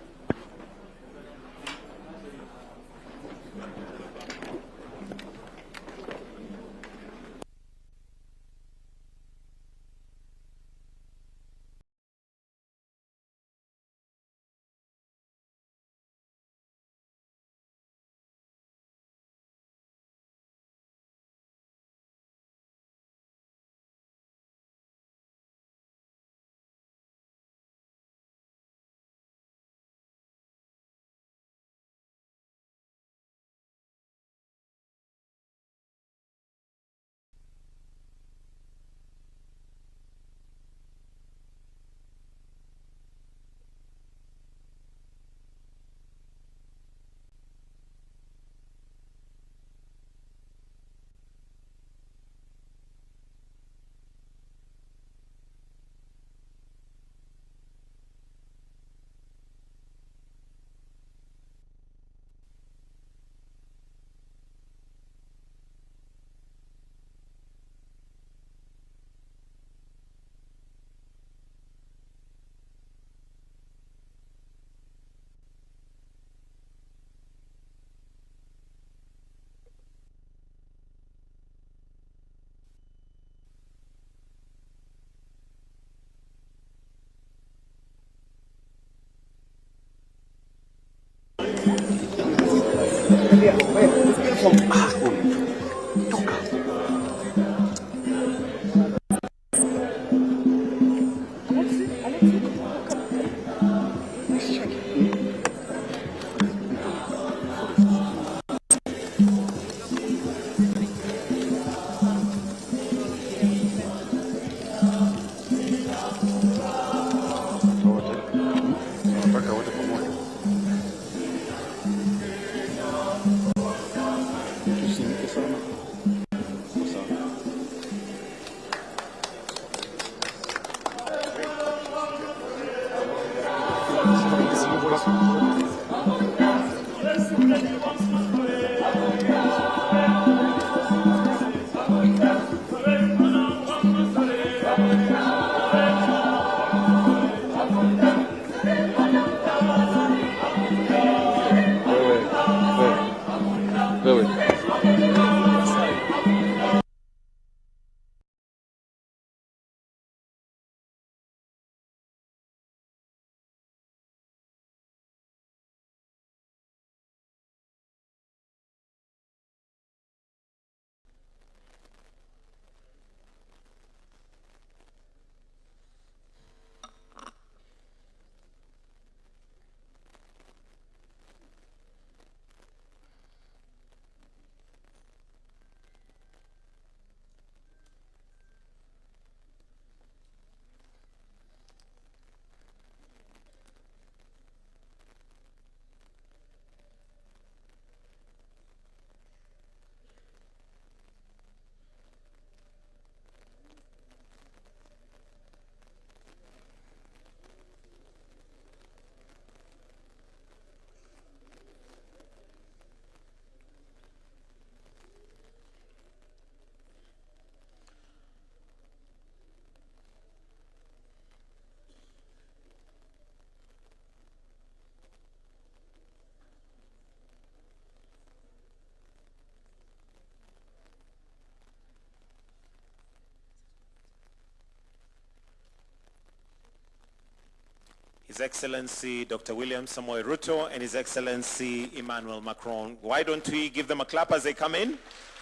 His Excellency Dr. William Samoei Ruto and His Excellency Emmanuel Macron. Why don't we give them a clap as they come in,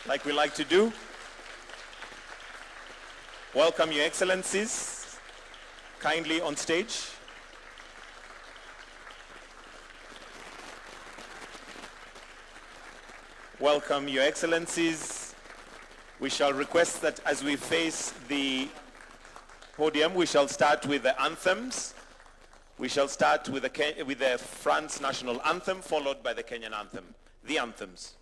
like we like to do? Welcome, Your Excellencies. Kindly on stage. Welcome, Your Excellencies. We shall request that as we face the podium, we shall start with the anthems. We shall start with the France national anthem, followed by the Kenyan anthem. The anthems.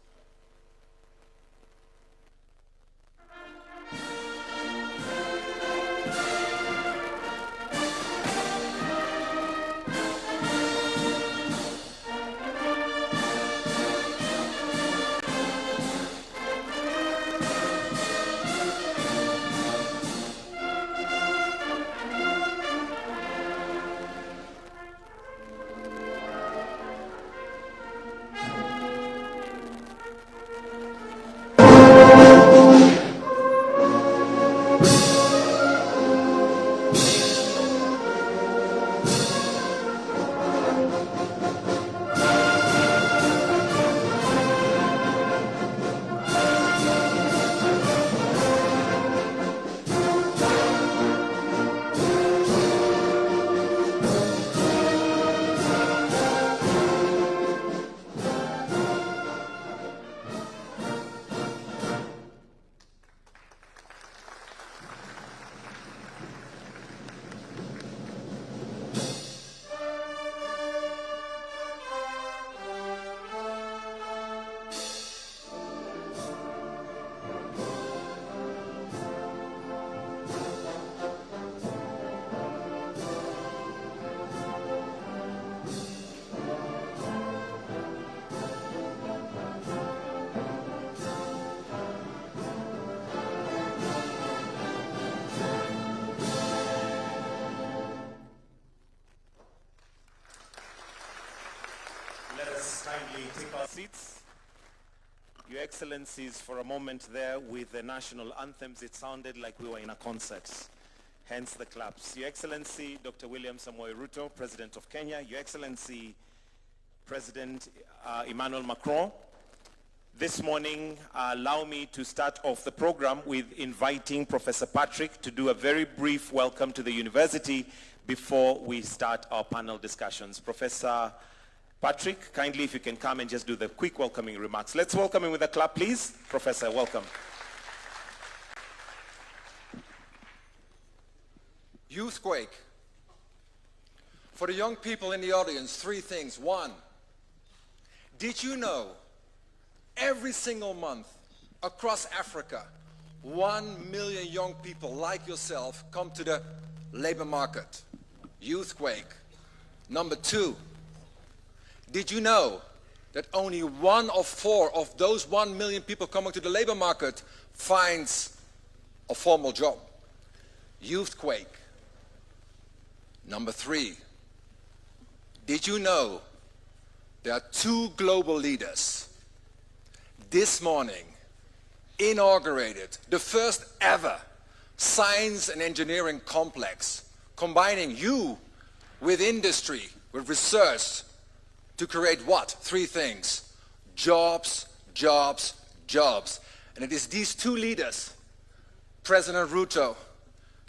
Seats. Your Excellencies, for a moment there with the national anthems, it sounded like we were in a concert, hence the claps. Your Excellency, Dr. William Samoei Ruto, President of Kenya, Your Excellency, President Emmanuel Macron. This morning, allow me to start off the program with inviting Professor Patrick to do a very brief welcome to the university before we start our panel discussions. Professor Patrick, kindly if you can come and just do the quick welcoming remarks. Let's welcome him with a clap, please. Professor, welcome. Youthquake. For the young people in the audience, 3 things. 1, did you know every single month across Africa, 1 million young people like yourself come to the labor market? Youthquake. Number 2, did you know that only 1 of 4 of those 1 million people coming to the labor market finds a formal job? Youthquake. Number 3, did you know there are 2 global leaders this morning inaugurated the first ever science and engineering complex, combining you with industry, with research, to create what? 3 things. Jobs, jobs, jobs. And it is these 2 leaders, President Ruto,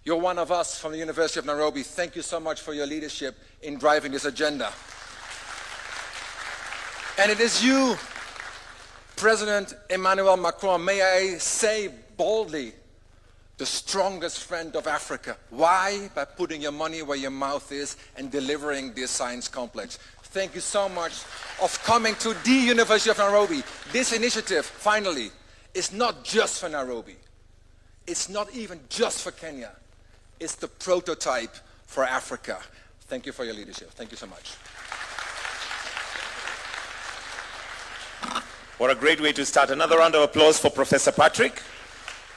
you're one of us from the University of Nairobi. Thank you so much for your leadership in driving this agenda. And it is you, President Emmanuel Macron, may I say boldly, the strongest friend of Africa. Why? By putting your money where your mouth is and delivering this science complex. Thank you so much of coming to the University of Nairobi. This initiative, finally, is not just for Nairobi. It's not even just for Kenya. It's the prototype for Africa. Thank you for your leadership. Thank you so much. What a great way to start. Another round of applause for Professor Patrick.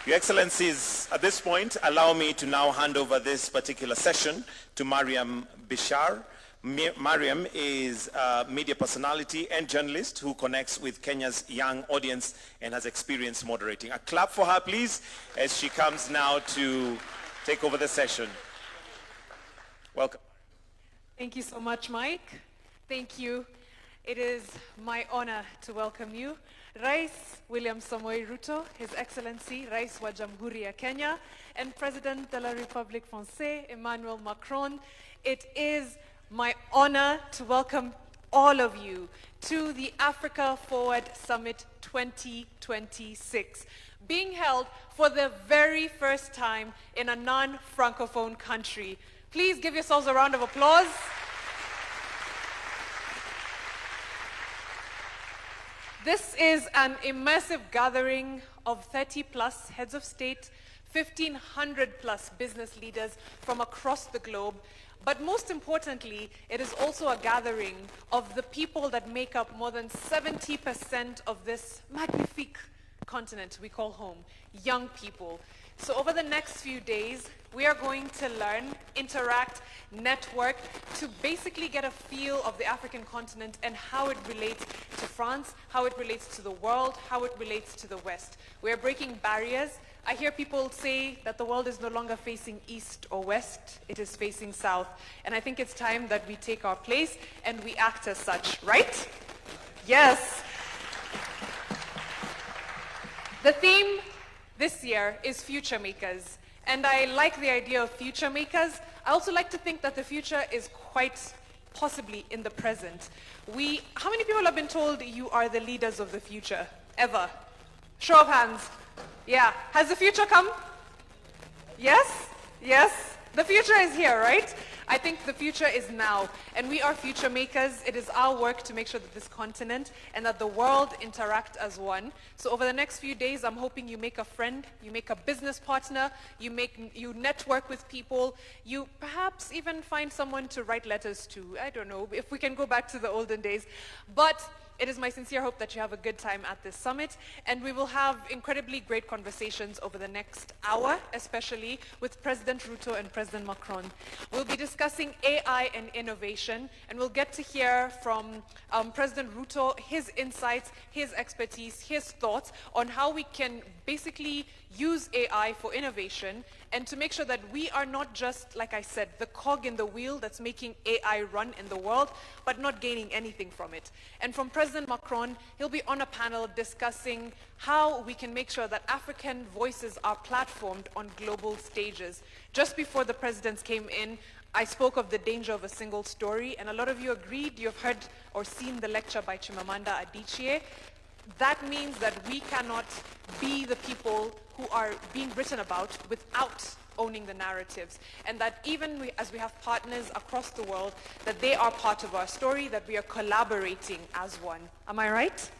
Your Excellencies, at this point, allow me to now hand over this particular session to Mariam Bishar. Mariam is a media personality and journalist who connects with Kenya's young audience and has experience moderating. A clap for her, please, as she comes now to take over the session. Welcome. Thank you so much, Mike. Thank you. It is my honor to welcome you, Rais William Samoei Ruto, His Excellency Rais wa Jamhuri ya Kenya, and President de la République Française, Emmanuel Macron. It is my honor to welcome all of you to the Africa Forward Summit 2026, being held for the very first time in a non-Francophone country. Please give yourselves a round of applause. This is an immersive gathering of 30+ heads of state, 1,500+ business leaders from across the globe. But most importantly, it is also a gathering of the people that make up more than 70% of this magnifique continent we call home, young people. So over the next few days, we are going to learn, interact, network, to basically get a feel of the African continent and how it relates to France, how it relates to the world, how it relates to the West. We are breaking barriers. I hear people say that the world is no longer facing east or west, it is facing south. And I think it's time that we take our place and we act as such, right? Yes. The theme this year is Future Makers. And I like the idea of future makers. I also like to think that the future is quite possibly in the present. How many people have been told you are the leaders of the future? Ever? Show of hands. Yeah. Has the future come? Yes? Yes? The future is here, right? I think the future is now, and we are future makers. It is our work to make sure that this continent and that the world interact as one. So over the next few days, I'm hoping you make a friend, you make a business partner, you network with people, you perhaps even find someone to write letters to. I don't know if we can go back to the olden days. But It is my sincere hope that you have a good time at this summit, and we will have incredibly great conversations over the next hour, especially with President Ruto and President Macron. We'll be discussing AI and innovation, and we'll get to hear from President Ruto his insights, his expertise, his thoughts on how we can basically use AI for innovation and to make sure that we are not just, like I said, the cog in the wheel that's making AI run in the world, but not gaining anything from it. And from President Macron, he'll be on a panel discussing how we can make sure that African voices are platformed on global stages. Just before the presidents came in, I spoke of the danger of a single story, and a lot of you agreed. You've heard or seen the lecture by Chimamanda Adichie. That means that we cannot be the people who are being written about without owning the narratives, and that even as we have partners across the world, that they are part of our story, that we are collaborating as one. Am I right?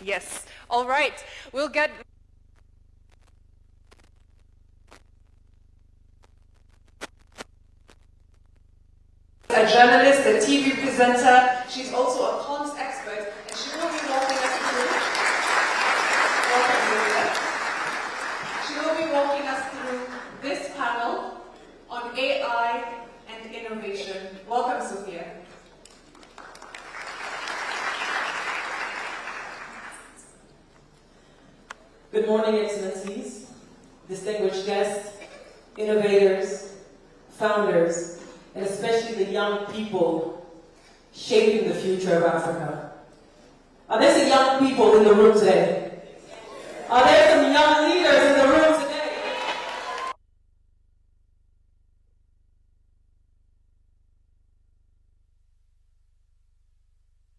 Yes. All right. We'll get... A journalist, a TV presenter. She's also a comms expert, and she will be walking us through. She will be walking us through this panel on AI and innovation. Welcome, Sophia. Good morning, Excellencies, distinguished guests, innovators, founders, and especially the young people shaping the future of Africa. Are there some young people in the room today? Are there some young leaders in the room today?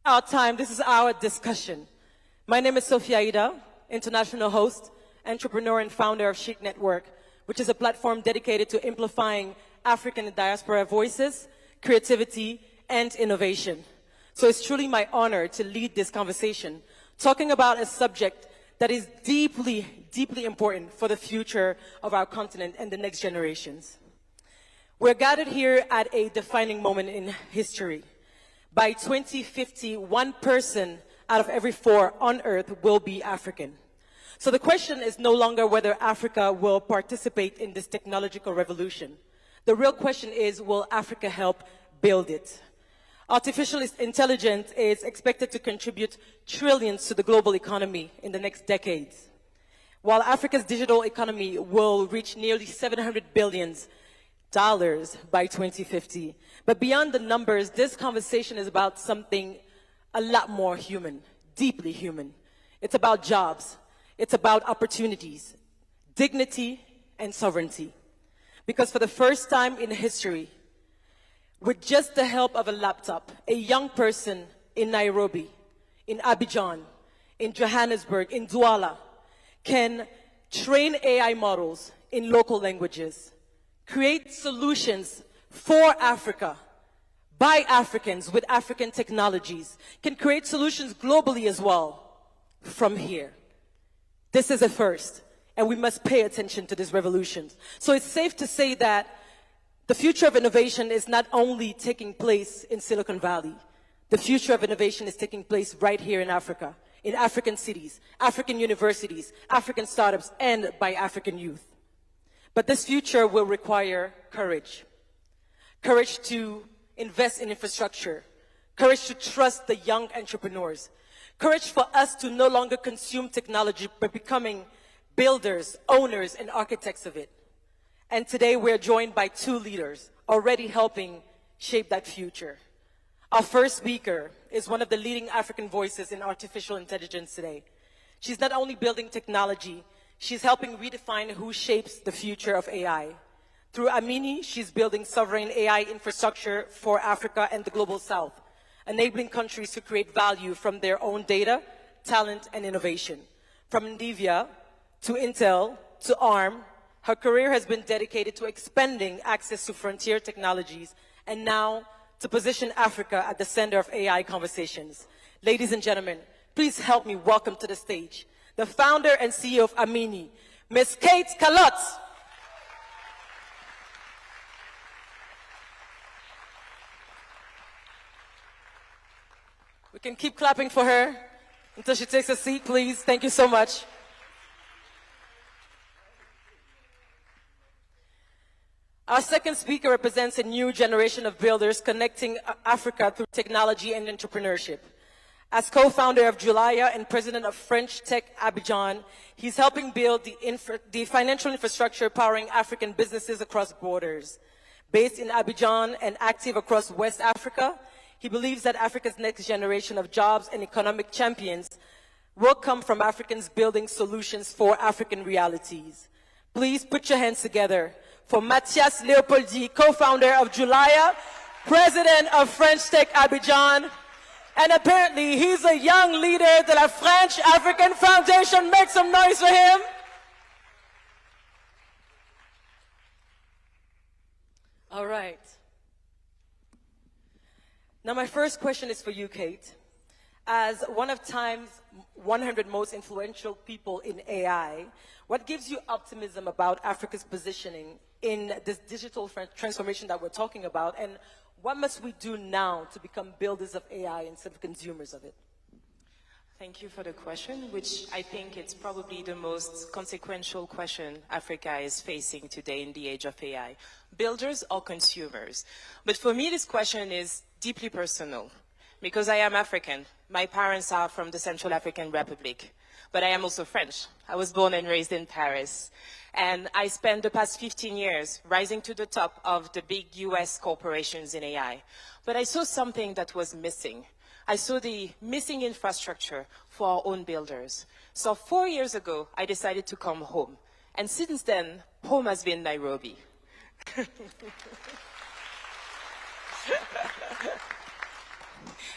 Our time, this is our discussion. My name is Sophia Ida, international host, entrepreneur and founder of Chic Network, which is a platform dedicated to amplifying African and diaspora voices, creativity, and innovation. So it's truly my honor to lead this conversation, talking about a subject that is deeply, deeply important for the future of our continent and the next generations. We're gathered here at a defining moment in history. By 2050, 1 person out of every 4 on Earth will be African. So the question is no longer whether Africa will participate in this technological revolution. The real question is, will Africa help build it? Artificial intelligence is expected to contribute trillions to the global economy in the next decades, while Africa's digital economy will reach nearly $700 billion by 2050. But beyond the numbers, this conversation is about something a lot more human, deeply human. It's about jobs. It's about opportunities, dignity, and sovereignty. Because for the first time in history, with just the help of a laptop, a young person in Nairobi, in Abidjan, in Johannesburg, in Douala, can train AI models in local languages, create solutions for Africa, by Africans, with African technologies, can create solutions globally as well from here. This is a first, and we must pay attention to this revolution. So it's safe to say that the future of innovation is not only taking place in Silicon Valley. The future of innovation is taking place right here in Africa, in African cities, African universities, African startups, and by African youth. But this future will require courage. Courage to invest in infrastructure. Courage to trust the young entrepreneurs. Courage for us to no longer consume technology, but becoming builders, owners, and architects of it. And today we're joined by 2 leaders already helping shape that future. Our first speaker is one of the leading African voices in artificial intelligence today. She's not only building technology, she's helping redefine who shapes the future of AI. Through Amini, she's building sovereign AI infrastructure for Africa and the global South, enabling countries to create value from their own data, talent, and innovation. From Ndivya to Intel to ARM, her career has been dedicated to expanding access to frontier technologies and now to position Africa at the center of AI conversations. Ladies and gentlemen, please help me welcome to the stage the founder and CEO of Amini, Ms. Kate Kalot. We can keep clapping for her until she takes a seat, please. Thank you so much. Our second speaker represents a new generation of builders connecting Africa through technology and entrepreneurship. As co-founder of Julaya and president of French Tech Abidjan, he's helping build the financial infrastructure powering African businesses across borders. Based in Abidjan and active across West Africa, he believes that Africa's next generation of jobs and economic champions will come from Africans building solutions for African realities. Please put your hands together for Mathias Leopoldi, co-founder of Julaya, president of French Tech Abidjan, and apparently he's a young leader de la French African Foundation. Make some noise for him. All right. Now my first question is for you, Kate. As one of Time's 100 most influential people in AI, what gives you optimism about Africa's positioning in this digital transformation that we're talking about, and what must we do now to become builders of AI instead of consumers of it? Thank you for the question, which I think it's probably the most consequential question Africa is facing today in the age of AI. Builders or consumers? But for me, this question is deeply personal, because I am African. My parents are from the Central African Republic, but I am also French. I was born and raised in Paris. And I spent the past 15 years rising to the top of the big US corporations in AI. But I saw something that was missing. I saw the missing infrastructure for our own builders. So 4 years ago, I decided to come home. And since then, home has been Nairobi.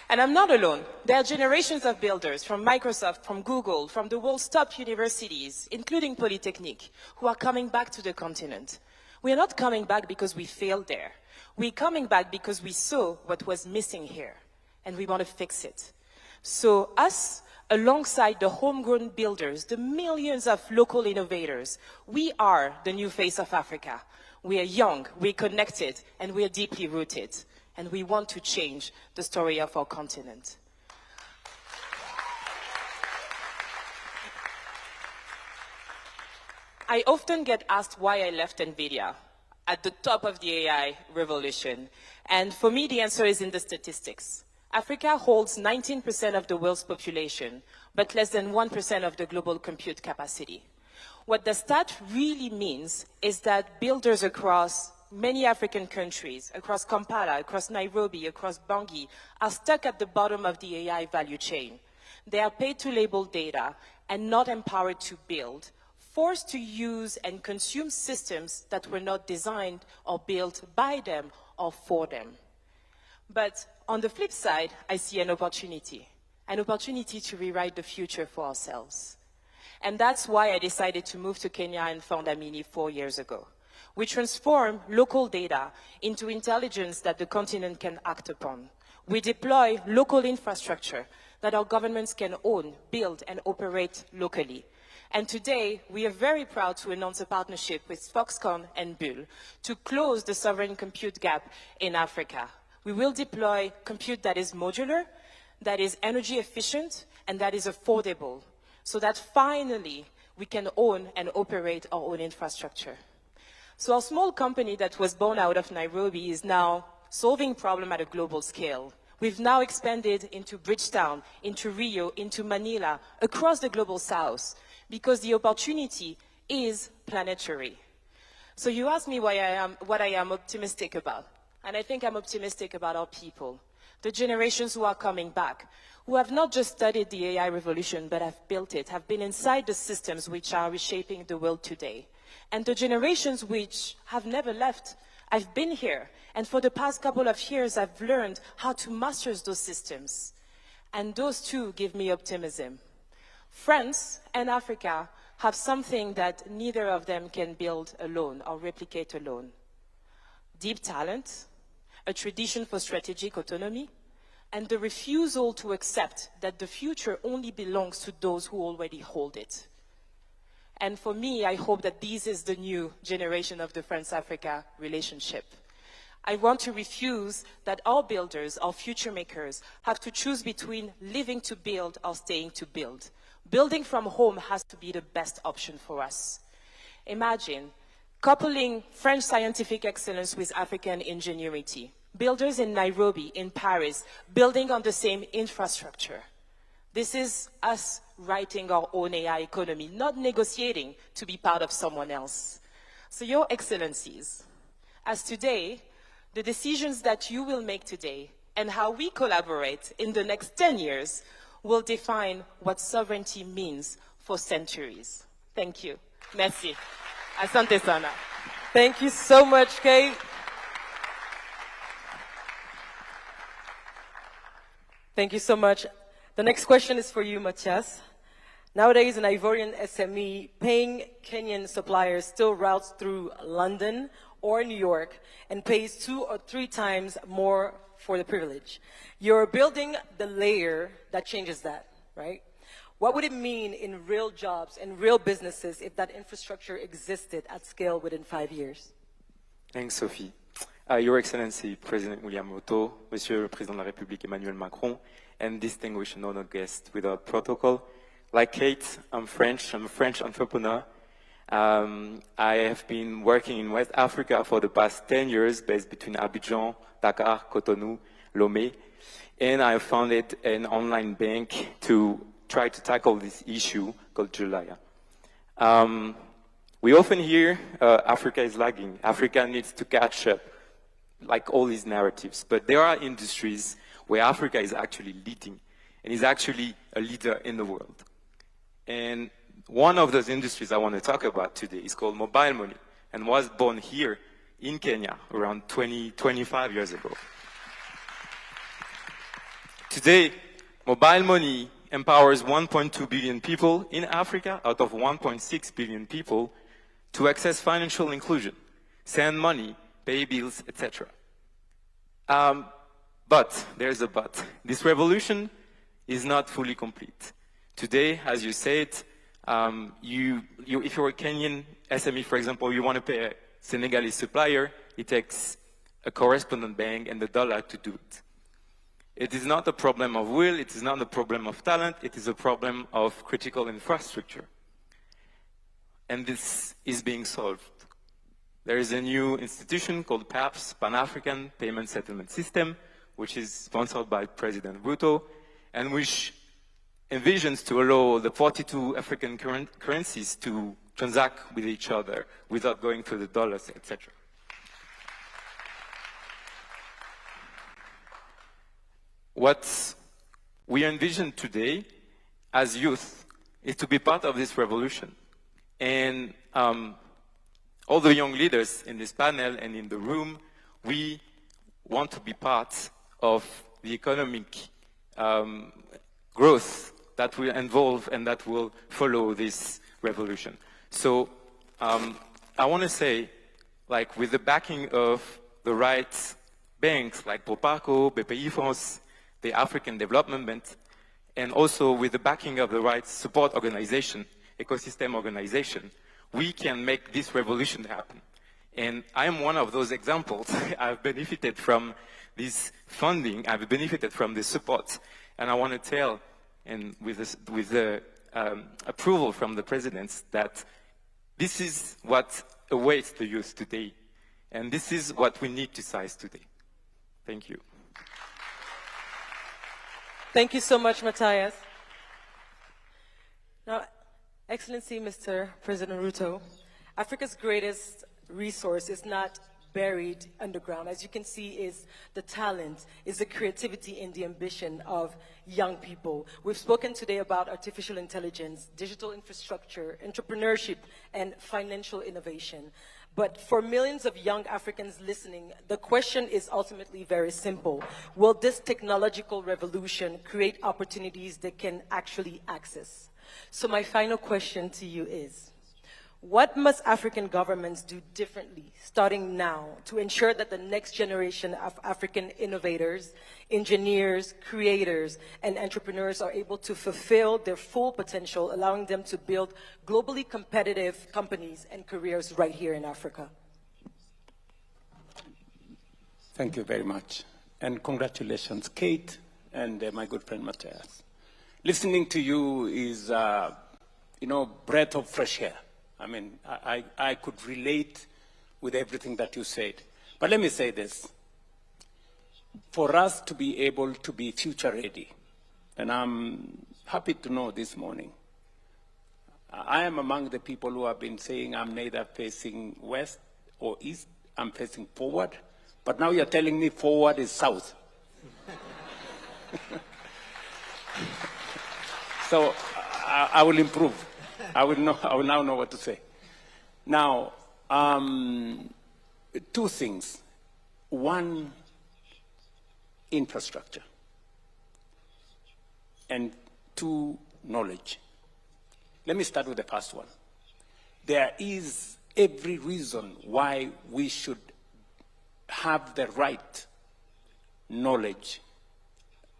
And I'm not alone. There are generations of builders from Microsoft, from Google, from the world's top universities, including Polytechnique, who are coming back to the continent. We are not coming back because we failed there. We're coming back because we saw what was missing here, and we want to fix it. So us, alongside the homegrown builders, the millions of local innovators, we are the new face of Africa. We are young, we're connected, and we are deeply rooted. And we want to change the story of our continent. I often get asked why I left NVIDIA at the top of the AI revolution. And for me, the answer is in the statistics. Africa holds 19% of the world's population, but less than 1% of the global compute capacity. What the stat really means is that builders across many African countries, across Kampala, across Nairobi, across Bangui, are stuck at the bottom of the AI value chain. They are paid to label data and not empowered to build, forced to use and consume systems that were not designed or built by them or for them. But on the flip side, I see an opportunity to rewrite the future for ourselves. And that's why I decided to move to Kenya and found Amini 4 years ago. We transform local data into intelligence that the continent can act upon. We deploy local infrastructure that our governments can own, build, and operate locally. And today, we are very proud to announce a partnership with Foxconn and Bull to close the sovereign compute gap in Africa. We will deploy compute that is modular, that is energy efficient, and that is affordable, so that finally we can own and operate our own infrastructure. So our small company that was born out of Nairobi is now solving problems at a global scale. We've now expanded into Bridgetown, into Rio, into Manila, across the global south, because the opportunity is planetary. So you asked me what I am optimistic about. And I think I'm optimistic about our people, the generations who are coming back, who have not just studied the AI revolution, but have built it, have been inside the systems which are reshaping the world today. And the generations which have never left. I've been here, and for the past couple of years, I've learned how to master those systems. And those two give me optimism. France and Africa have something that neither of them can build alone or replicate alone. Deep talent, a tradition for strategic autonomy, and the refusal to accept that the future only belongs to those who already hold it. And for me, I hope that this is the new generation of the France-Africa relationship. I want to refuse that our builders, our future makers, have to choose between living to build or staying to build. Building from home has to be the best option for us. Imagine coupling French scientific excellence with African ingenuity. Builders in Nairobi, in Paris, building on the same infrastructure. This is us writing our own AI economy, not negotiating to be part of someone else. So, Your Excellencies, as today, the decisions that you will make today and how we collaborate in the next 10 years will define what sovereignty means for centuries. Thank you. Merci. Asante sana. Thank you so much, Kate. Thank you so much. The next question is for you, Matthias. Nowadays, an Ivorian SME paying Kenyan suppliers still routes through London or New York and pays 2 or 3 times more for the privilege. You're building the layer that changes that, right? What would it mean in real jobs and real businesses if that infrastructure existed at scale within 5 years? Thanks, Sophie. Your Excellency, President William Ruto, Monsieur le Président de la République Emmanuel Macron, and distinguished and honored guests without protocol. Like Kate, I'm French. I'm a French entrepreneur. I have been working in West Africa for the past 10 years, based between Abidjan, Dakar, Cotonou, Lomé, and I founded an online bank to try to tackle this issue called Julaya. We often hear Africa is lagging. Africa needs to catch up, like all these narratives. But there are industries where Africa is actually leading and is actually a leader in the world. And one of those industries I want to talk about today is called mobile money and was born here in Kenya around 25 years ago. Today, mobile money empowers 1.2 billion people in Africa out of 1.6 billion people to access financial inclusion, send money, pay bills, etc. But there's a but. This revolution is not fully complete. Today, as you said, if you're a Kenyan SME, for example, you want to pay a Senegalese supplier, it takes a correspondent bank and the dollar to do it. It is not a problem of will, it is not a problem of talent, it is a problem of critical infrastructure. And this is being solved. There is a new institution called PAPS, Pan-African Payment Settlement System, which is sponsored by President Ruto, and which envisions to allow the 42 African currencies to transact with each other without going through the dollars, etc. What we envision today as youth is to be part of this revolution. And all the young leaders in this panel and in the room, we want to be part of the economic growth that will involve and that will follow this revolution. So I want to say, like, with the backing of the right banks like Proparco, BPI France, the African Development Bank, and also with the backing of the right support organization, ecosystem organization, we can make this revolution happen. And I am one of those examples. I've benefited from this funding, I've benefited from this support, and I want to tell, and with the approval from the presidents, that this is what awaits the youth today, and this is what we need to seize today. Thank you. Thank you so much, Matthias. Now, Excellency Mr. President Ruto, Africa's greatest resource is not buried underground. As you can see, is the talent, is the creativity and the ambition of young people. We've spoken today about artificial intelligence, digital infrastructure, entrepreneurship, and financial innovation. But for millions of young Africans listening, the question is ultimately very simple. Will this technological revolution create opportunities they can actually access? So my final question to you is, what must African governments do differently, starting now, to ensure that the next generation of African innovators, engineers, creators, and entrepreneurs are able to fulfill their full potential, allowing them to build globally competitive companies and careers right here in Africa? Thank you very much. And congratulations, Kate, and my good friend Matthias. Listening to you is, breath of fresh air. I mean, I could relate with everything that you said. But let me say this. For us to be able to be future ready, and I'm happy to know this morning, I am among the people who have been saying I'm neither facing west or east, I'm facing forward. But now you're telling me forward is south. So I will improve. I will now know what to say. Now, two things. One, infrastructure. And two, knowledge. Let me start with the first one. There is every reason why we should have the right knowledge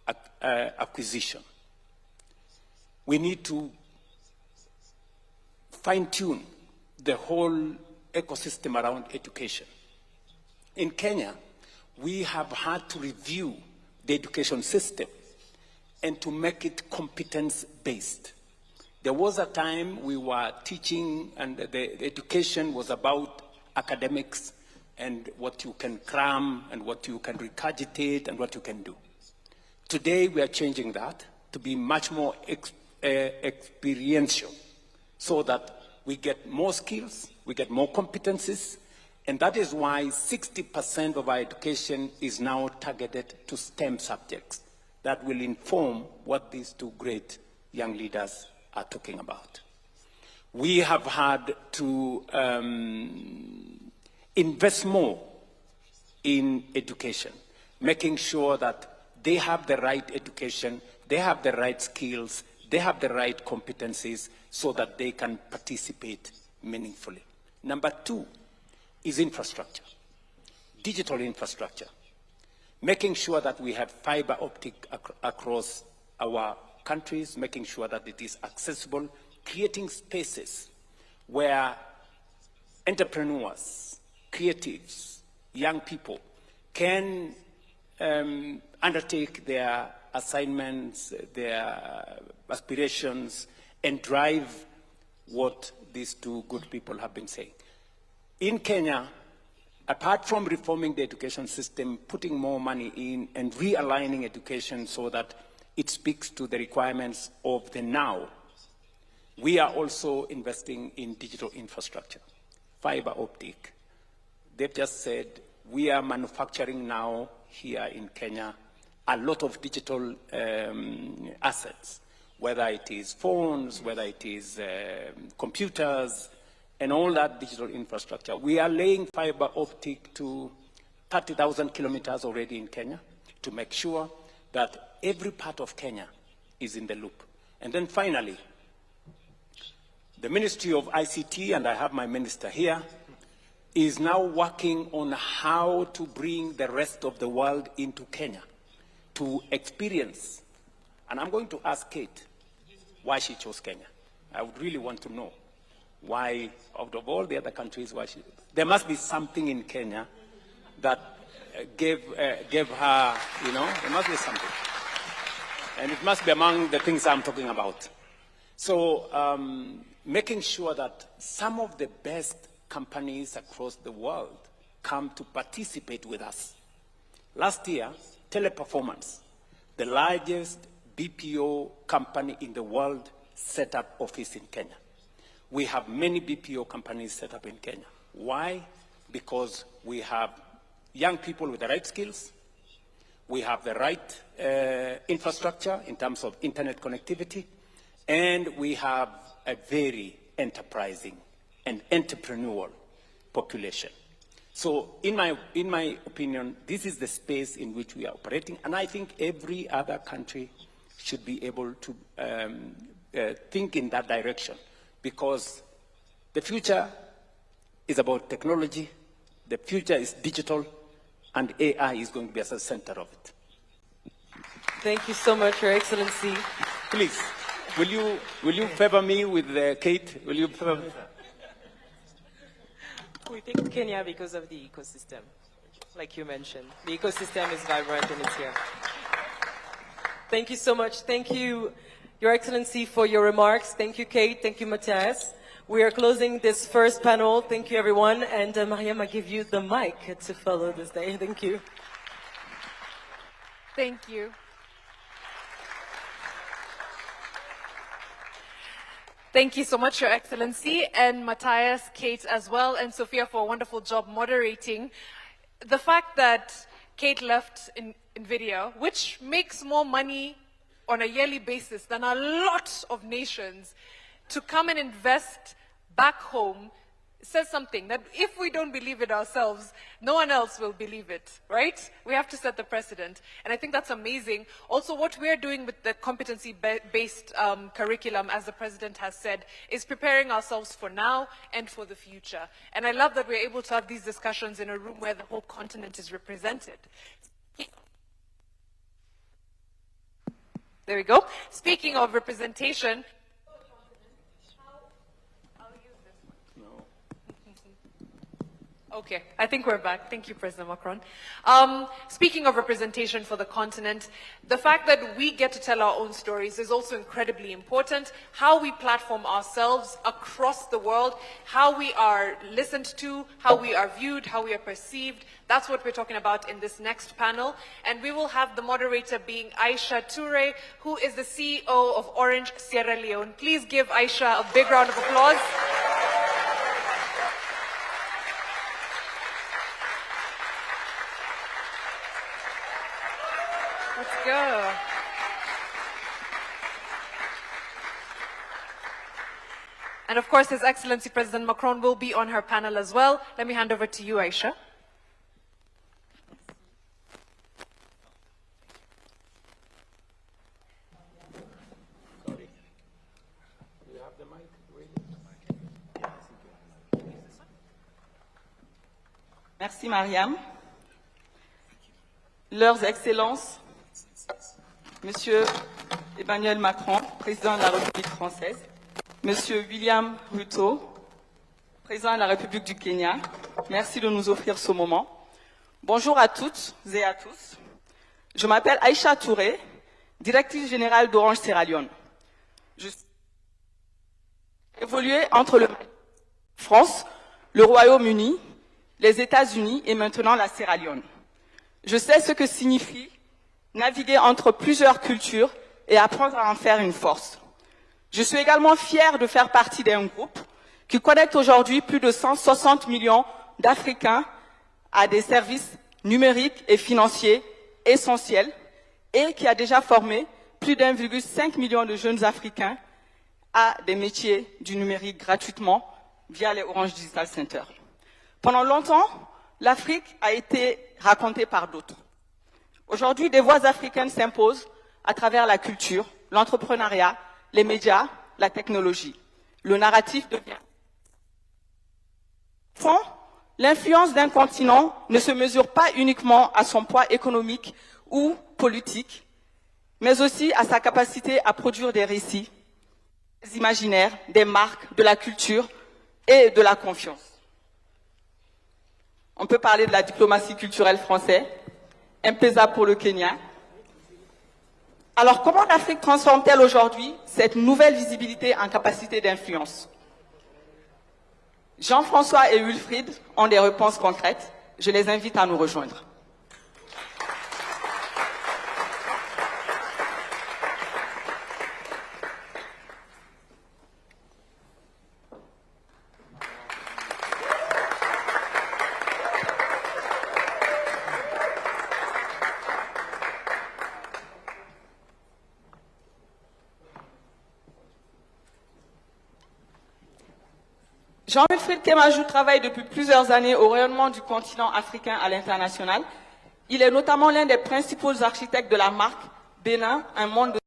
acquisition. We need to fine-tune the whole ecosystem around education. In Kenya, we have had to review the education system and to make it competence-based. There was a time we were teaching and the education was about academics and what you can cram and what you can regurgitate and what you can do. Today we are changing that to be much more experiential so that we get more skills, we get more competencies, and that is why 60% of our education is now targeted to STEM subjects that will inform what these two great young leaders are talking about. We have had to invest more in education, making sure that they have the right education, they have the right skills, they have the right competencies so that they can participate meaningfully. Number two is infrastructure, digital infrastructure, making sure that we have fiber optic across our countries, making sure that it is accessible, creating spaces where entrepreneurs, creatives, young people can undertake their assignments, their aspirations, and drive what these two good people have been saying. In Kenya, apart from reforming the education system, putting more money in and realigning education so that it speaks to the requirements of the now, we are also investing in digital infrastructure, fiber optic. They've just said we are manufacturing now here in Kenya a lot of digital assets, whether it is phones, whether it is computers, and all that digital infrastructure. We are laying fiber optic to 30,000 kilometers already in Kenya to make sure that every part of Kenya is in the loop. And then finally, the Ministry of ICT, and I have my minister here, is now working on how to bring the rest of the world into Kenya to experience. And I'm going to ask Kate why she chose Kenya. I would really want to know why, out of all the other countries, why she... There must be something in Kenya that gave her, there must be something. And it must be among the things I'm talking about. So making sure that some of the best companies across the world come to participate with us. Last year, Teleperformance, the largest BPO company in the world, set up office in Kenya. We have many BPO companies set up in Kenya. Why? Because we have young people with the right skills, we have the right infrastructure in terms of internet connectivity, and we have a very enterprising and entrepreneurial population. So in my opinion, this is the space in which we are operating, and I think every other country should be able to think in that direction, because the future is about technology, the future is digital, and AI is going to be at the center of it. Thank you so much, Your Excellency. Please, will you favor me with Kate? Will you favor me? We picked Kenya because of the ecosystem. like you mentioned. The ecosystem is vibrant and it's here. Thank you so much. Thank you, Your Excellency, for your remarks. Thank you, Kate. Thank you, Matthias. We are closing this first panel. Thank you, everyone. And Mariam, I give you the mic to follow this day. Thank you. Thank you. Thank you so much, Your Excellency, and Matthias, Kate as well, and Sophia for a wonderful job moderating. The fact that Kate left in video, which makes more money on a yearly basis than a lot of nations, to come and invest back home, says something that if we don't believe it ourselves, no one else will believe it, right? We have to set the precedent. And I think that's amazing. Also, what we're doing with the competency-based curriculum, as the President has said, is preparing ourselves for now and for the future. And I love that we're able to have these discussions in a room where the whole continent is represented. There we go. Speaking of representation, okay, I think we're back. Thank you, President Macron. Speaking of representation for the continent, the fact that we get to tell our own stories is also incredibly important. How we platform ourselves across the world, how we are listened to, how we are viewed, how we are perceived, that's what we're talking about in this next panel. And we will have the moderator being Aisha Toure, who is the CEO of Orange Sierra Leone. Please give Aisha a big round of applause. Let's go. And of course, His Excellency President Macron will be on her panel as well. Let me hand over to you, Aisha. Merci, Mariam. Leurs Excellences, Monsieur Emmanuel Macron, Président de la République française, Monsieur William Ruto, Président de la République du Kenya, merci de nous offrir ce moment. Bonjour à toutes et à tous. Je m'appelle Aisha Touré, directrice générale d'Orange Sierra Leone. Je suis évolué entre la France, le Royaume-Uni, les États-Unis et maintenant la Sierra Leone. Je sais ce que signifie naviguer entre plusieurs cultures et apprendre à en faire une force. Je suis également fière de faire partie d'un groupe qui connecte aujourd'hui plus de 160 millions d'Africains à des services numériques et financiers essentiels et qui a déjà formé plus d'1,5 million de jeunes Africains à des métiers du numérique gratuitement via les Orange Digital Centers. Pendant longtemps, l'Afrique a été racontée par d'autres. Aujourd'hui, des voix africaines s'imposent à travers la culture, l'entrepreneuriat, les médias, la technologie. Le narratif devient... Au fond, l'influence d'un continent ne se mesure pas uniquement à son poids économique ou politique, mais aussi à sa capacité à produire des récits, des imaginaires, des marques, de la culture et de la confiance. On peut parler de la diplomatie culturelle française, M-Pesa pour le Kenya. Alors, comment l'Afrique transforme-t-elle aujourd'hui cette nouvelle visibilité en capacité d'influence? Jean-François et Wilfried ont des réponses concrètes. Je les invite à nous rejoindre. Jean-Wilfried Kemajou travaille depuis plusieurs années au rayonnement du continent africain à l'international. Il est notamment l'un des principaux architectes de la marque Bénin, un monde de...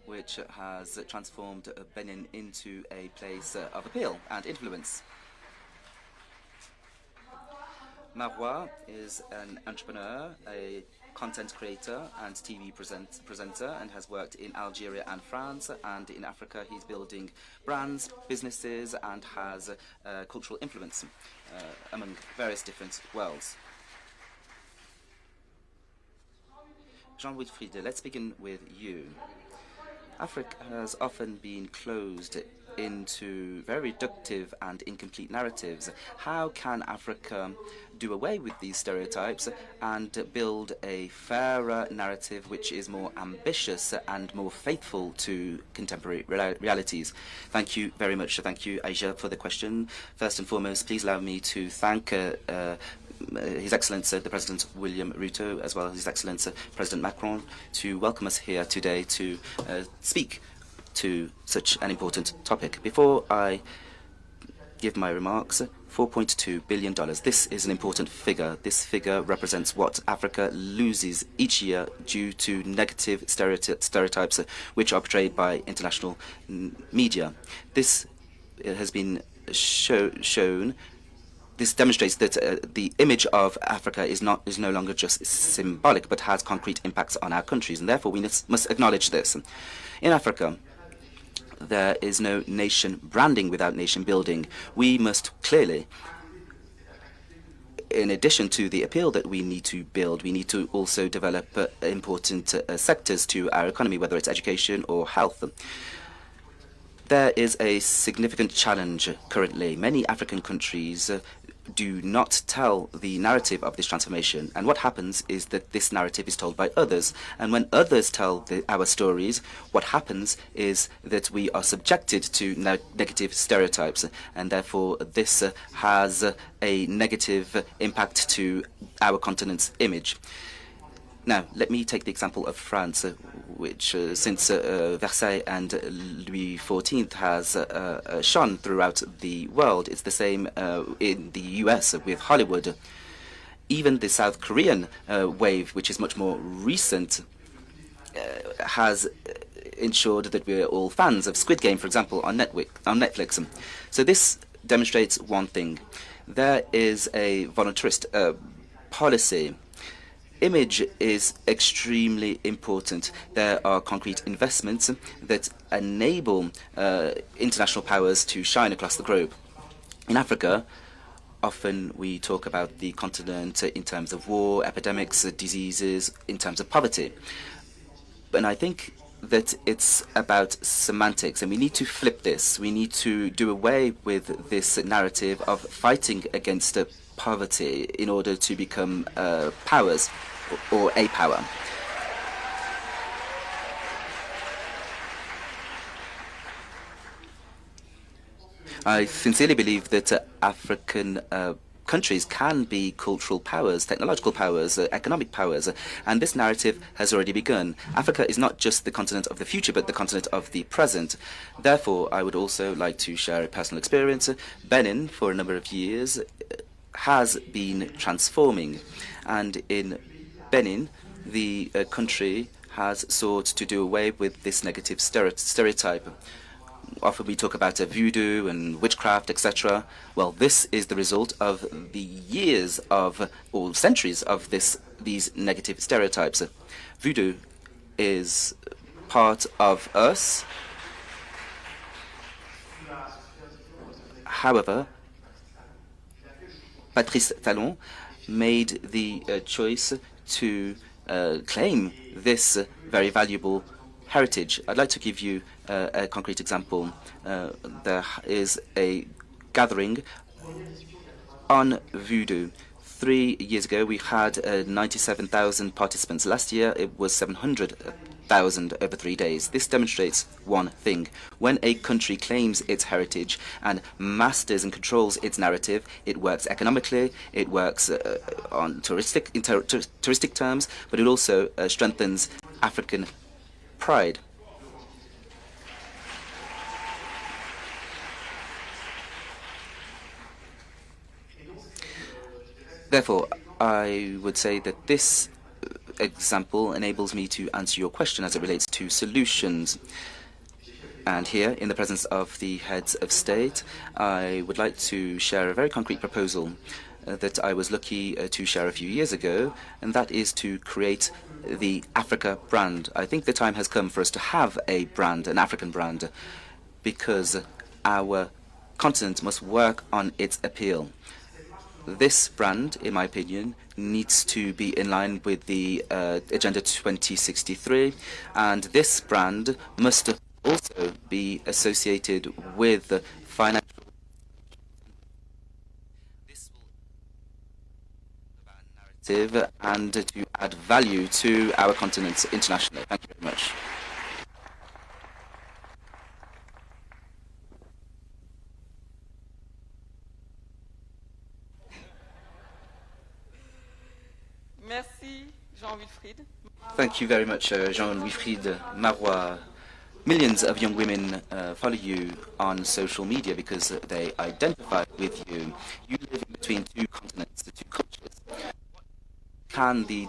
which has transformed Benin into a place of appeal and influence. Marois is an entrepreneur, a content creator and TV presenter, and has worked in Algeria and France, and in Africa he's building brands, businesses, and has cultural influence among various different worlds. Jean-Wilfried, let's begin with you. Africa has often been closed into very reductive and incomplete narratives. How can Africa do away with these stereotypes and build a fairer narrative which is more ambitious and more faithful to contemporary realities? Thank you very much. Thank you, Aisha, for the question. First and foremost, please allow me to thank His Excellency the President William Ruto, as well as His Excellency President Macron, to welcome us here today to speak to such an important topic. Before I give my remarks, $4.2 billion. This is an important figure. This figure represents what Africa loses each year due to negative stereotypes which are portrayed by international media. This has been shown. This demonstrates that the image of Africa is no longer just symbolic, but has concrete impacts on our countries, and therefore we must acknowledge this. In Africa, there is no nation branding without nation building. We must clearly, in addition to the appeal that we need to build, we need to also develop important sectors to our economy, whether it's education or health. There is a significant challenge currently. Many African countries do not tell the narrative of this transformation. And what happens is that this narrative is told by others. And when others tell our stories, what happens is that we are subjected to negative stereotypes. And therefore, this has a negative impact to our continent's image. Now, let me take the example of France, which since Versailles and Louis XIV has shone throughout the world. It's the same in the US with Hollywood. Even the South Korean wave, which is much more recent, has ensured that we're all fans of Squid Game, for example, on Netflix. So this demonstrates one thing. There is a voluntarist policy. Image is extremely important. There are concrete investments that enable international powers to shine across the globe. In Africa, often we talk about the continent in terms of war, epidemics, diseases, in terms of poverty. And I think that it's about semantics, and we need to flip this. We need to do away with this narrative of fighting against poverty in order to become powers or a power. I sincerely believe that African countries can be cultural powers, technological powers, economic powers, and this narrative has already begun. Africa is not just the continent of the future, but the continent of the present. Therefore, I would also like to share a personal experience. Benin, for a number of years, has been transforming, and in Benin, the country has sought to do away with this negative stereotype. Often we talk about voodoo and witchcraft, etc. Well, this is the result of the years of, or centuries of these negative stereotypes. Voodoo is part of us. However, Patrice Talon made the choice to claim this very valuable heritage. I'd like to give you a concrete example. There is a gathering on voodoo. 3 years ago, we had 97,000 participants. Last year, it was 700,000 over 3 days. This demonstrates one thing. When a country claims its heritage and masters and controls its narrative, it works economically, it works on touristic terms, but it also strengthens African pride. Therefore, I would say that this example enables me to answer your question as it relates to solutions. And here, in the presence of the heads of state, I would like to share a very concrete proposal. that I was lucky to share a few years ago, and that is to create the Africa brand. I think the time has come for us to have a brand, an African brand, because our continent must work on its appeal. This brand, in my opinion, needs to be in line with the Agenda 2063, and this brand must also be associated with financial. This will narrative and to add value to our continent internationally. Thank you very much. Merci, Jean-Wilfried. Thank you very much, Jean-Wilfried Marois. Millions of young women follow you on social media because they identify with you. You live in between two continents, the two cultures. What can the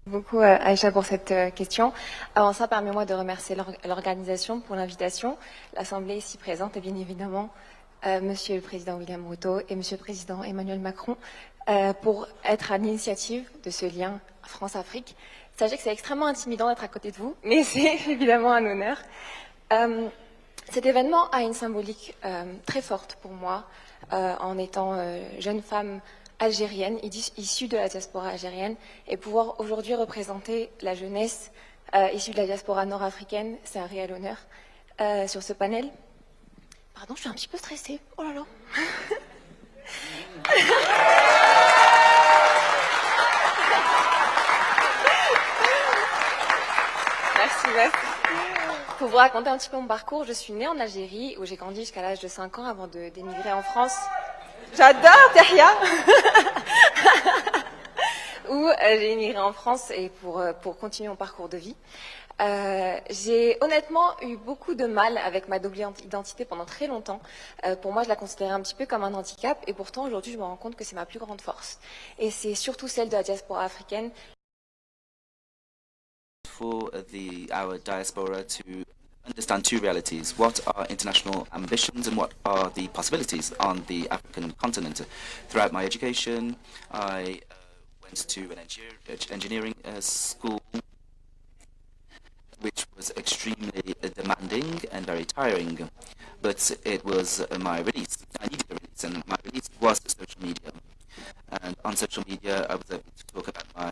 Beaucoup Aïcha pour cette question. Avant ça, permettez-moi de remercier l'organisation pour l'invitation, l'Assemblée ici présente et bien évidemment Monsieur le Président William Ruto et Monsieur le Président Emmanuel Macron pour être à l'initiative de ce lien France-Afrique. Sachez que c'est extrêmement intimidant d'être à côté de vous, mais c'est évidemment un honneur. Cet événement a une symbolique très forte pour moi en étant jeune femme algérienne, issue de la diaspora algérienne, et pouvoir aujourd'hui représenter la jeunesse issue de la diaspora nord-africaine, c'est un réel honneur sur ce panel. Pardon, je suis un petit peu stressée. Oh là là. Merci. Pour vous raconter un petit peu mon parcours, je suis née en Algérie, où j'ai grandi jusqu'à l'âge de 5 ans avant d'émigrer en France. J'adore Tahia. Où j'ai immigré en France et pour continuer mon parcours de vie. J'ai honnêtement eu beaucoup de mal avec ma double identité pendant très longtemps. Pour moi, je la considérais un petit peu comme un handicap et pourtant aujourd'hui, je me rends compte que c'est ma plus grande force. Et c'est surtout celle de la diaspora africaine. For our diaspora to understand two realities: what are international ambitions and what are the possibilities on the African continent. Throughout my education, I went to an engineering school, which was extremely demanding and very tiring, but it was my release. I needed a release, and my release was social media. And on social media, I was able to talk about my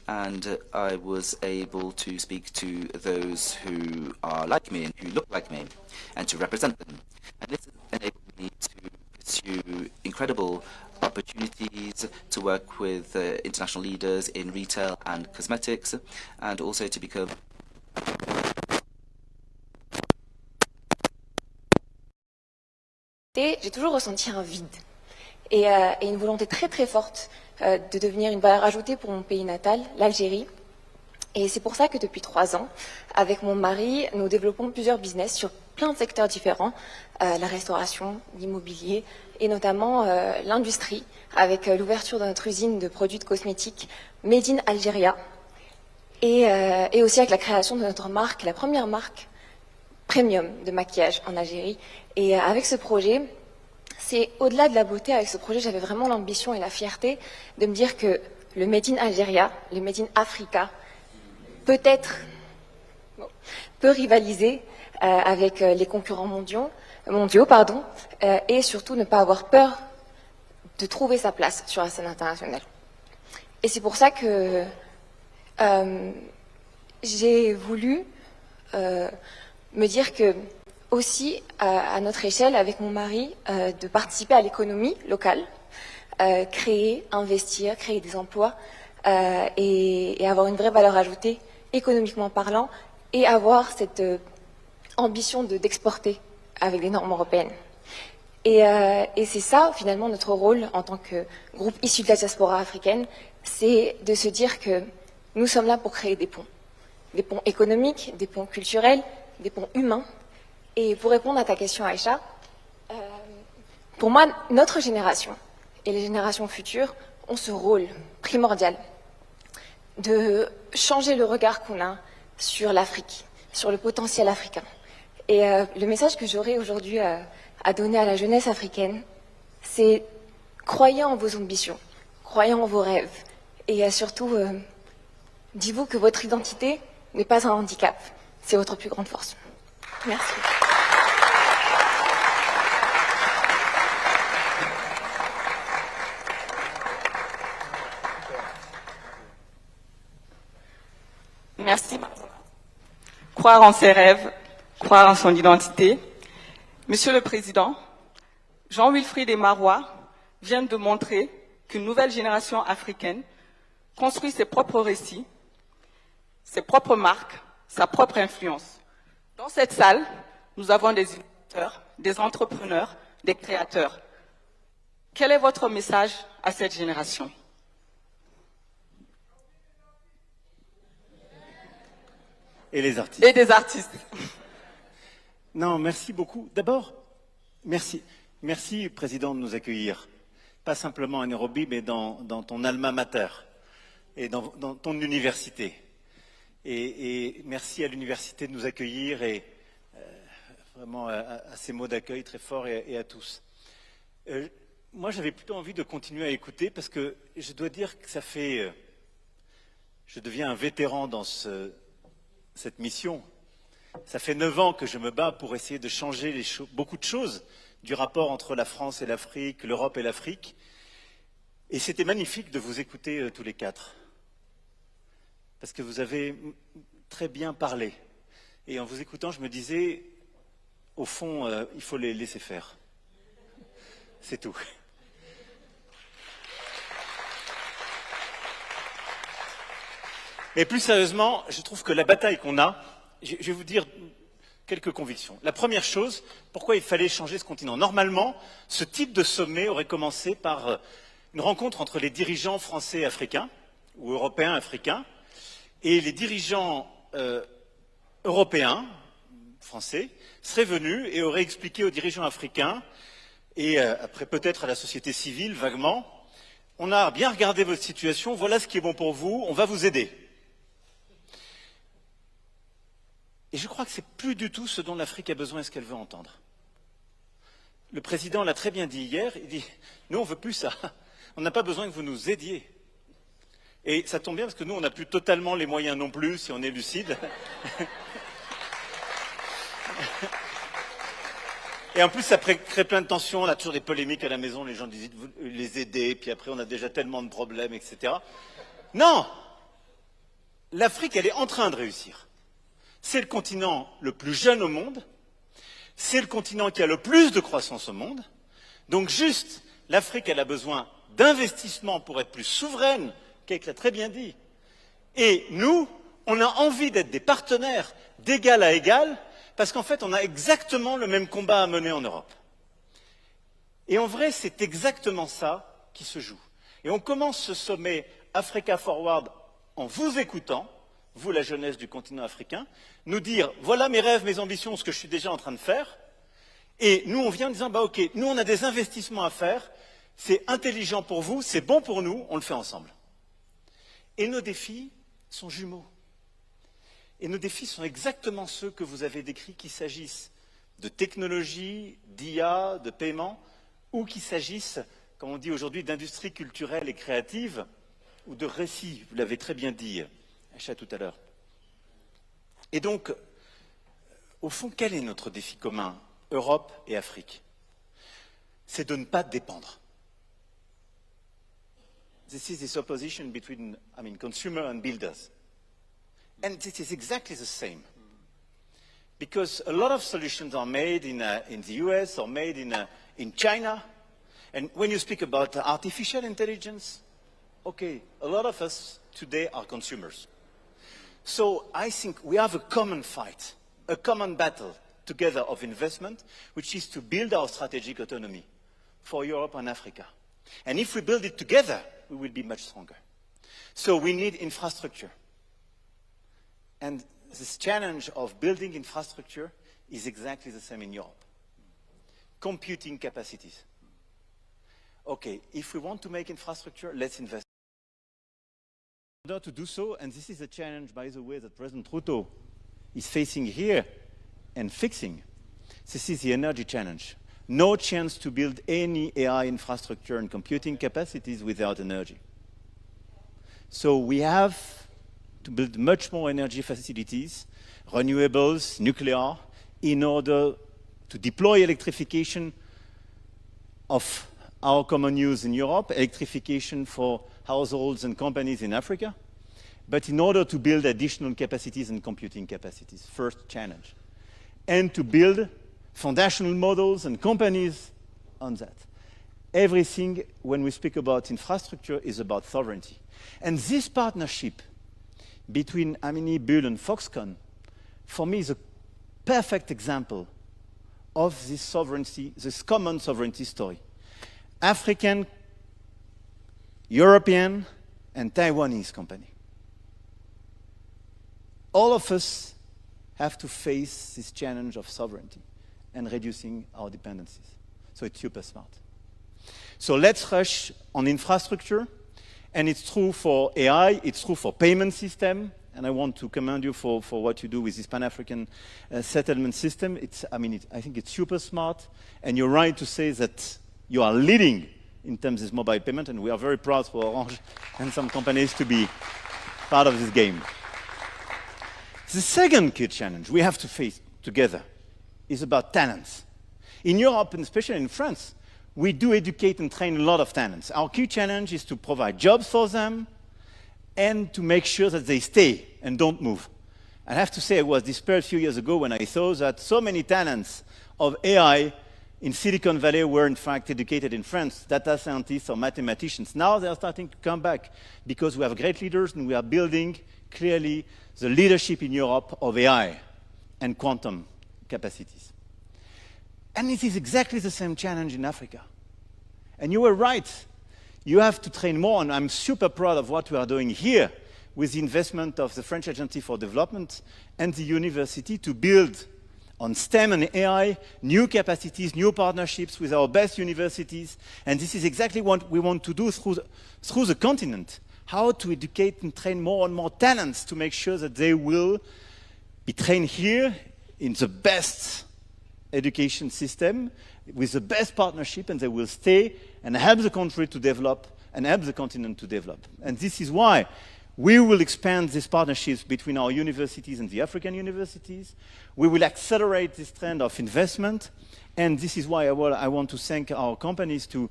and I was able to speak to those who are like me and who look like me, and to represent them. And this enabled me to pursue incredible opportunities to work with international leaders in retail and cosmetics, and also to become J'ai toujours ressenti un vide et une volonté très très forte de devenir une valeur ajoutée pour mon pays natal, l'Algérie. Et c'est pour ça que depuis 3 ans, avec mon mari, nous développons plusieurs business sur plein de secteurs différents, la restauration, l'immobilier et notamment l'industrie, avec l'ouverture de notre usine de produits de cosmétiques Made in Algeria et aussi avec la création de notre marque, la première marque premium de maquillage en Algérie. Et avec ce projet, c'est au-delà de la beauté, avec ce projet, j'avais vraiment l'ambition et la fierté de me dire que le Made in Algeria, le Made in Africa, peut rivaliser avec les concurrents mondiaux, et surtout ne pas avoir peur de trouver sa place sur la scène internationale. Et c'est pour ça que j'ai voulu me dire que aussi, à notre échelle, avec mon mari, de participer à l'économie locale, créer, investir, créer des emplois et avoir une vraie valeur ajoutée, économiquement parlant, et avoir cette ambition d'exporter avec les normes européennes. Et c'est ça, finalement, notre rôle en tant que groupe issu de la diaspora africaine, c'est de se dire que nous sommes là pour créer des ponts économiques, des ponts culturels, des ponts humains. Et pour répondre à ta question, Aïcha, pour moi, notre génération et les générations futures ont ce rôle primordial de changer le regard qu'on a sur l'Afrique, sur le potentiel africain. Et le message que j'aurais aujourd'hui à donner à la jeunesse africaine, c'est croyez en vos ambitions, croyez en vos rêves, et surtout, dites-vous que votre identité n'est pas un handicap, c'est votre plus grande force. Merci. Merci. Croire en ses rêves, croire en son identité. Monsieur le Président, Jean-Wilfried et Marois viennent de montrer qu'une nouvelle génération africaine construit ses propres récits, ses propres marques, sa propre influence. Dans cette salle, nous avons des innovateurs, des entrepreneurs, des créateurs. Quel est votre message à cette génération? Et les artistes. Et des artistes. Non, merci beaucoup. D'abord, merci. Merci, Président, de nous accueillir. Pas simplement à Nairobi, mais dans ton alma mater et dans ton université. Et merci à l'université de nous accueillir et vraiment à ces mots d'accueil très forts et à tous. Moi, j'avais plutôt envie de continuer à écouter parce que je dois dire que ça fait... je deviens un vétéran dans cette mission. Ça fait 9 ans que je me bats pour essayer de changer beaucoup de choses du rapport entre la France et l'Afrique, l'Europe et l'Afrique. Et c'était magnifique de vous écouter tous les quatre. Parce que vous avez très bien parlé. Et en vous écoutant, je me disais, au fond, il faut les laisser faire. C'est tout. Mais plus sérieusement, je trouve que la bataille qu'on a, je vais vous dire quelques convictions. La première chose, pourquoi il fallait changer ce continent? Normalement, ce type de sommet aurait commencé par une rencontre entre les dirigeants français et africains, ou européens africains, et les dirigeants européens, français, seraient venus et auraient expliqué aux dirigeants africains, et après peut-être à la société civile, vaguement, on a bien regardé votre situation, voilà ce qui est bon pour vous, on va vous aider. Et je crois que c'est plus du tout ce dont l'Afrique a besoin et ce qu'elle veut entendre. Le président l'a très bien dit hier, il dit « Nous, on ne veut plus ça. On n'a pas besoin que vous nous aidiez. » Et ça tombe bien parce que nous, on n'a plus totalement les moyens non plus, si on est lucide. Et en plus, ça crée plein de tensions. On a toujours des polémiques à la maison, les gens disent « Vous les aider », puis après, on a déjà tellement de problèmes, etc. Non! L'Afrique, elle est en train de réussir. C'est le continent le plus jeune au monde, c'est le continent qui a le plus de croissance au monde, donc juste, l'Afrique, elle a besoin d'investissements pour être plus souveraine, Kate l'a très bien dit, et nous, on a envie d'être des partenaires d'égal à égal, parce qu'en fait, on a exactement le même combat à mener en Europe. Et en vrai, c'est exactement ça qui se joue. Et on commence ce sommet Africa Forward en vous écoutant, vous, la jeunesse du continent africain, nous dire « Voilà mes rêves, mes ambitions, ce que je suis déjà en train de faire. » Et nous, on vient en disant « Bah ok, nous, on a des investissements à faire, c'est intelligent pour vous, c'est bon pour nous, on le fait ensemble. » Et nos défis sont jumeaux. Et nos défis sont exactement ceux que vous avez décrits, qu'il s'agisse de technologie, d'IA, de paiement, ou qu'il s'agisse, comme on dit aujourd'hui, d'industrie culturelle et créative, ou de récits, vous l'avez très bien dit, Aïcha, tout à l'heure. Et donc, au fond, quel est notre défi commun, Europe et Afrique? C'est de ne pas dépendre. This is this opposition between, consumer and builders. And this is exactly the same. Because a lot of solutions are made in the US or made in China. And when you speak about artificial intelligence, okay, a lot of us today are consumers. So I think we have a common fight, a common battle together of investment, which is to build our strategic autonomy for Europe and Africa. And if we build it together, we will be much stronger. So we need infrastructure. And this challenge of building infrastructure is exactly the same in Europe. Computing capacities. okay, if we want to make infrastructure, let's invest. In order to do so, and this is a challenge, by the way, that President Ruto is facing here and fixing, this is the energy challenge. No chance to build any AI infrastructure and computing capacities without energy. So we have to build much more energy facilities, renewables, nuclear, in order to deploy electrification of our common use in Europe, electrification for households and companies in Africa, but in order to build additional capacities and computing capacities, first challenge. And to build foundational models and companies on that. Everything, when we speak about infrastructure, is about sovereignty. And this partnership between Amini Bull and Foxconn, for me, is a perfect example of this sovereignty, this common sovereignty story. African, European, and Taiwanese company. All of us have to face this challenge of sovereignty and reducing our dependencies. So it's super smart. So let's rush on infrastructure, and it's true for AI, it's true for payment system, and I want to commend you for what you do with this Pan-African settlement system. I think it's super smart, and you're right to say that you are leading in terms of mobile payment, and we are very proud for Orange and some companies to be part of this game. The second key challenge we have to face together is about talents. In Europe, and especially in France, we do educate and train a lot of talents. Our key challenge is to provide jobs for them and to make sure that they stay and don't move. I have to say I was despaired a few years ago when I saw that so many talents of AI in Silicon Valley were in fact educated in France, data scientists or mathematicians. Now they are starting to come back because we have great leaders and we are building clearly the leadership in Europe of AI and quantum capacities. And it is exactly the same challenge in Africa. And you were right. You have to train more, and I'm super proud of what we are doing here with the investment of the French Agency for Development and the university to build on STEM and AI, new capacities, new partnerships with our best universities. And this is exactly what we want to do through the continent. How to educate and train more and more talents to make sure that they will be trained here in the best education system, with the best partnership, and they will stay and help the country to develop and help the continent to develop. And this is why we will expand these partnerships between our universities and the African universities. We will accelerate this trend of investment. And this is why I want to thank our companies to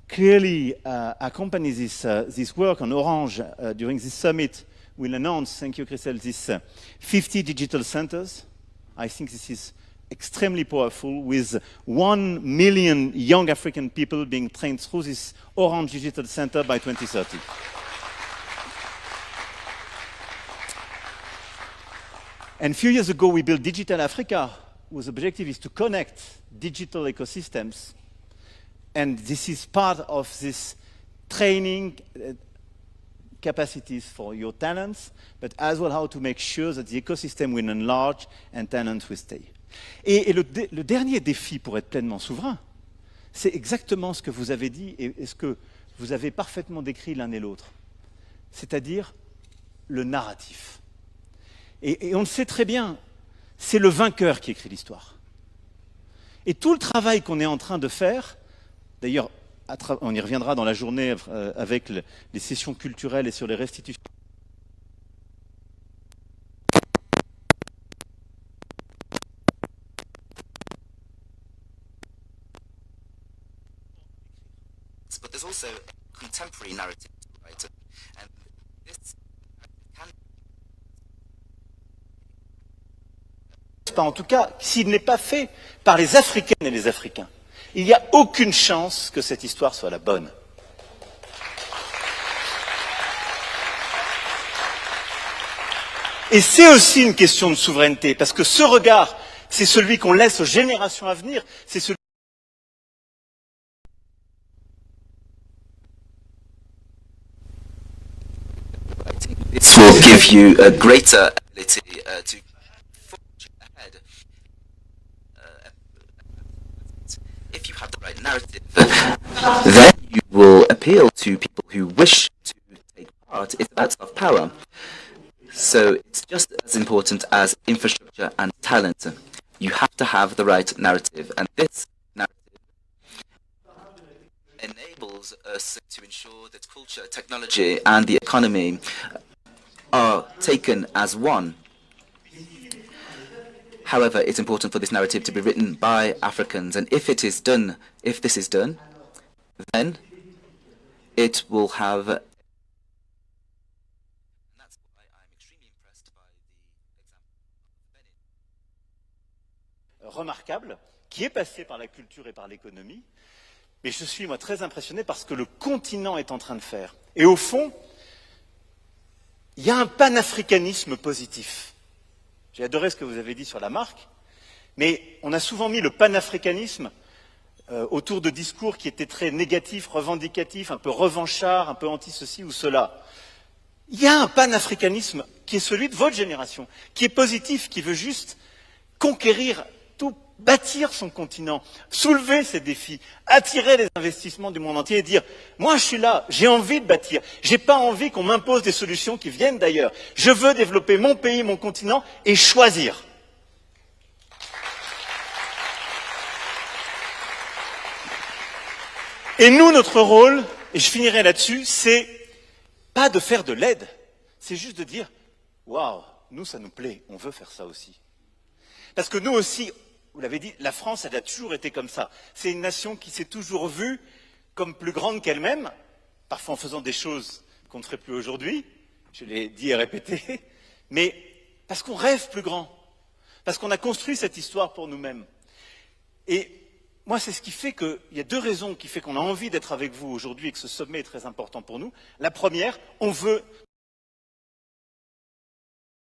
clearly accompany this work on Orange during this summit. We'll announce, thank you, Christelle, this 50 digital centers. I think this is extremely powerful, with 1 million young African people being trained through this Orange Digital Center by 2030. And a few years ago, we built Digital Africa, whose objective is to connect digital ecosystems. And this is part of this training capacities for your talents, but as well how to make sure that the ecosystem will enlarge and talents will stay. Et le dernier défi pour être pleinement souverain, c'est exactement ce que vous avez dit et ce que vous avez parfaitement décrit l'un et l'autre, c'est-à-dire le narratif. Et on le sait très bien, c'est le vainqueur qui écrit l'histoire. Et tout le travail qu'on est en train de faire, d'ailleurs, on y reviendra dans la journée avec les sessions culturelles et sur les restitutions. But there's also a contemporary narrative, right? And this can... En tout cas, s'il n'est pas fait par les Africaines et les Africains, il n'y a aucune chance que cette histoire soit la bonne. Et c'est aussi une question de souveraineté, parce que ce regard, c'est celui qu'on laisse aux générations à venir, c'est celui... This will give you a greater ability to forge ahead. If you have the right narrative, then will appeal to people who wish to take part. It's about soft power. So it's just as important as infrastructure and talent. You have to have the right narrative, and this narrative enables us to ensure that culture, technology, and the economy are taken as one. However, it's important for this narrative to be written by Africans, and if this is done, then it will have. And that's why I'm extremely impressed by the example. Remarquable, qui est passé par la culture et par l'économie, mais je suis moi très impressionné par ce que le continent est en train de faire. Et au fond, il y a un panafricanisme positif. J'ai adoré ce que vous avez dit sur la marque, mais on a souvent mis le panafricanisme autour de discours qui étaient très négatifs, revendicatifs, un peu revanchards, un peu anti-ceci ou cela. Il y a un panafricanisme qui est celui de votre génération, qui est positif, qui veut juste conquérir tout, bâtir son continent, soulever ses défis, attirer les investissements du monde entier et dire « Moi, je suis là, j'ai envie de bâtir, j'ai pas envie qu'on m'impose des solutions qui viennent d'ailleurs. Je veux développer mon pays, mon continent et choisir. » Et nous, notre rôle, et je finirai là-dessus, c'est pas de faire de l'aide, c'est juste de dire « Waouh, nous, ça nous plaît, on veut faire ça aussi. » Parce que nous aussi, vous l'avez dit, la France, elle a toujours été comme ça. C'est une nation qui s'est toujours vue comme plus grande qu'elle-même, parfois en faisant des choses qu'on ne ferait plus aujourd'hui, je l'ai dit et répété, mais parce qu'on rêve plus grand, parce qu'on a construit cette histoire pour nous-mêmes. Et moi, c'est ce qui fait qu'il y a deux raisons qui font qu'on a envie d'être avec vous aujourd'hui et que ce sommet est très important pour nous. La première, on veut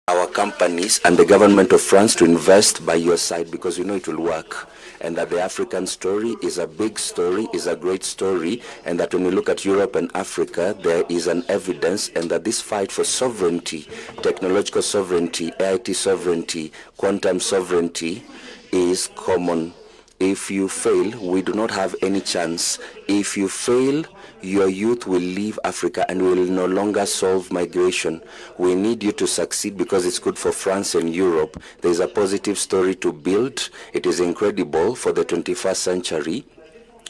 our companies and the government of France to invest by your side because you know it will work, and that the African story is a big story, is a great story, and that when you look at Europe and Africa, there is an evidence, and that this fight for sovereignty, technological sovereignty, IT sovereignty, quantum sovereignty is common. If you fail, we do not have any chance. If you fail, your youth will leave Africa and will no longer solve migration. We need you to succeed because it's good for France and Europe. There's a positive story to build. It is incredible for the 21st century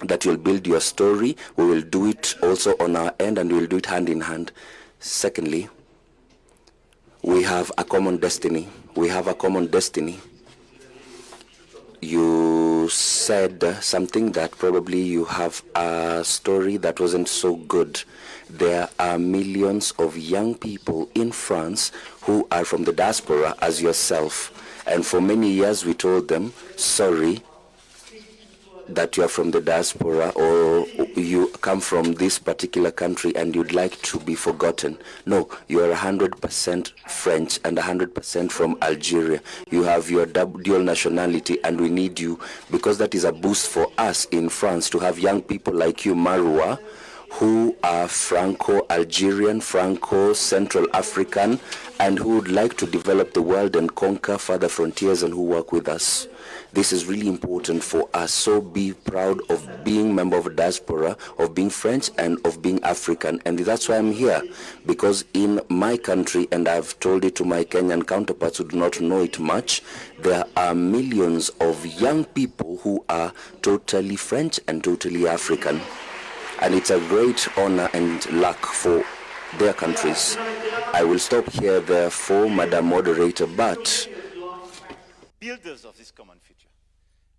that you'll build your story. We will do it also on our end, and we'll do it hand in hand. Secondly, we have a common destiny. We have a common destiny. You said something that probably you have a story that wasn't so good. There are millions of young people in France who are from the diaspora as yourself. And for many years we told them, sorry that you are from the diaspora or you come from this particular country and you'd like to be forgotten. No, you are 100% French and 100% from Algeria. You have your dual nationality, and we need you because that is a boost for us in France to have young people like you, Marwa, who are Franco-Algerian, Franco-Central African, and who would like to develop the world and conquer further frontiers, and who work with us. This is really important for us, so be proud of being member of diaspora, of being French and of being African. And that's why I'm here, because in my country, and I've told it to my Kenyan counterparts who do not know it much, there are millions of young people who are totally French and totally African. And it's a great honor and luck for their countries. I will stop here, therefore, Madam Moderator, but builders of this common future.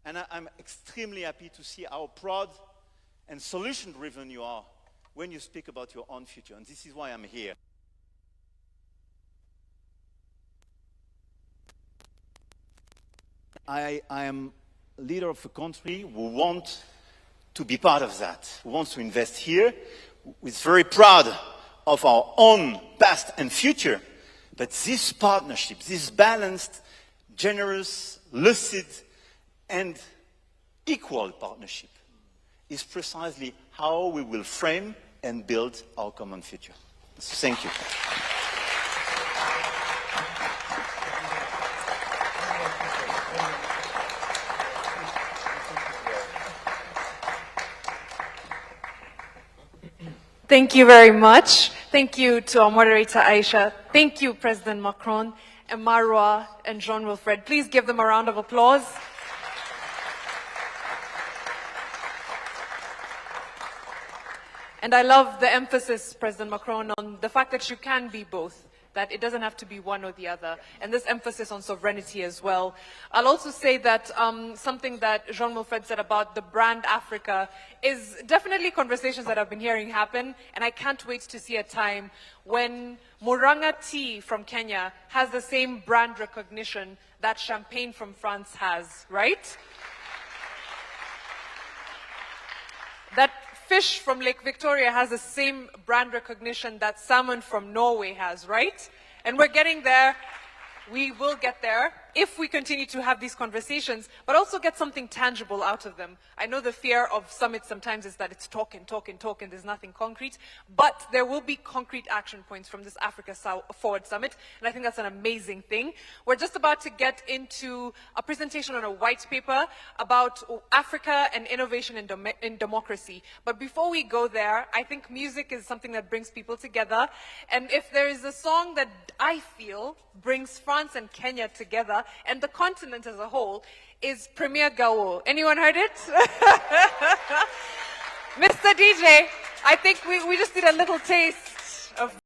And I'm extremely happy to see how proud and solution-driven you are when you speak about your own future. And this is why I'm here. I am leader of a country who wants to be part of that, who wants to invest here, who is very proud of our own past and future. But this partnership, this balanced, generous, lucid, and equal partnership is precisely how we will frame and build our common future. So thank you. Thank you very much. Thank you to our moderator, Aisha. Thank you, President Macron, and Marwa, and Jean-Wilfred. Please give them a round of applause. And I love the emphasis, President Macron, on the fact that you can be both, that it doesn't have to be one or the other, and this emphasis on sovereignty as well. I'll also say that something that Jean-Wilfred said about the brand Africa is definitely conversations that I've been hearing happen, and I can't wait to see a time when Muranga tea from Kenya has the same brand recognition that champagne from France has, right? That fish from Lake Victoria has the same brand recognition that salmon from Norway has, right? And we're getting there. We will get there if we continue to have these conversations, but also get something tangible out of them. I know the fear of summits sometimes is that it's talk and talk and talk and there's nothing concrete, but there will be concrete action points from this Africa Forward Summit, and I think that's an amazing thing. We're just about to get into a presentation on a white paper about Africa and innovation in democracy. But before we go there, I think music is something that brings people together, and if there is a song that I feel brings France and Kenya together, and the continent as a whole, is Premier Gawo. Anyone heard it? Mr. DJ, I think we just need a little taste of...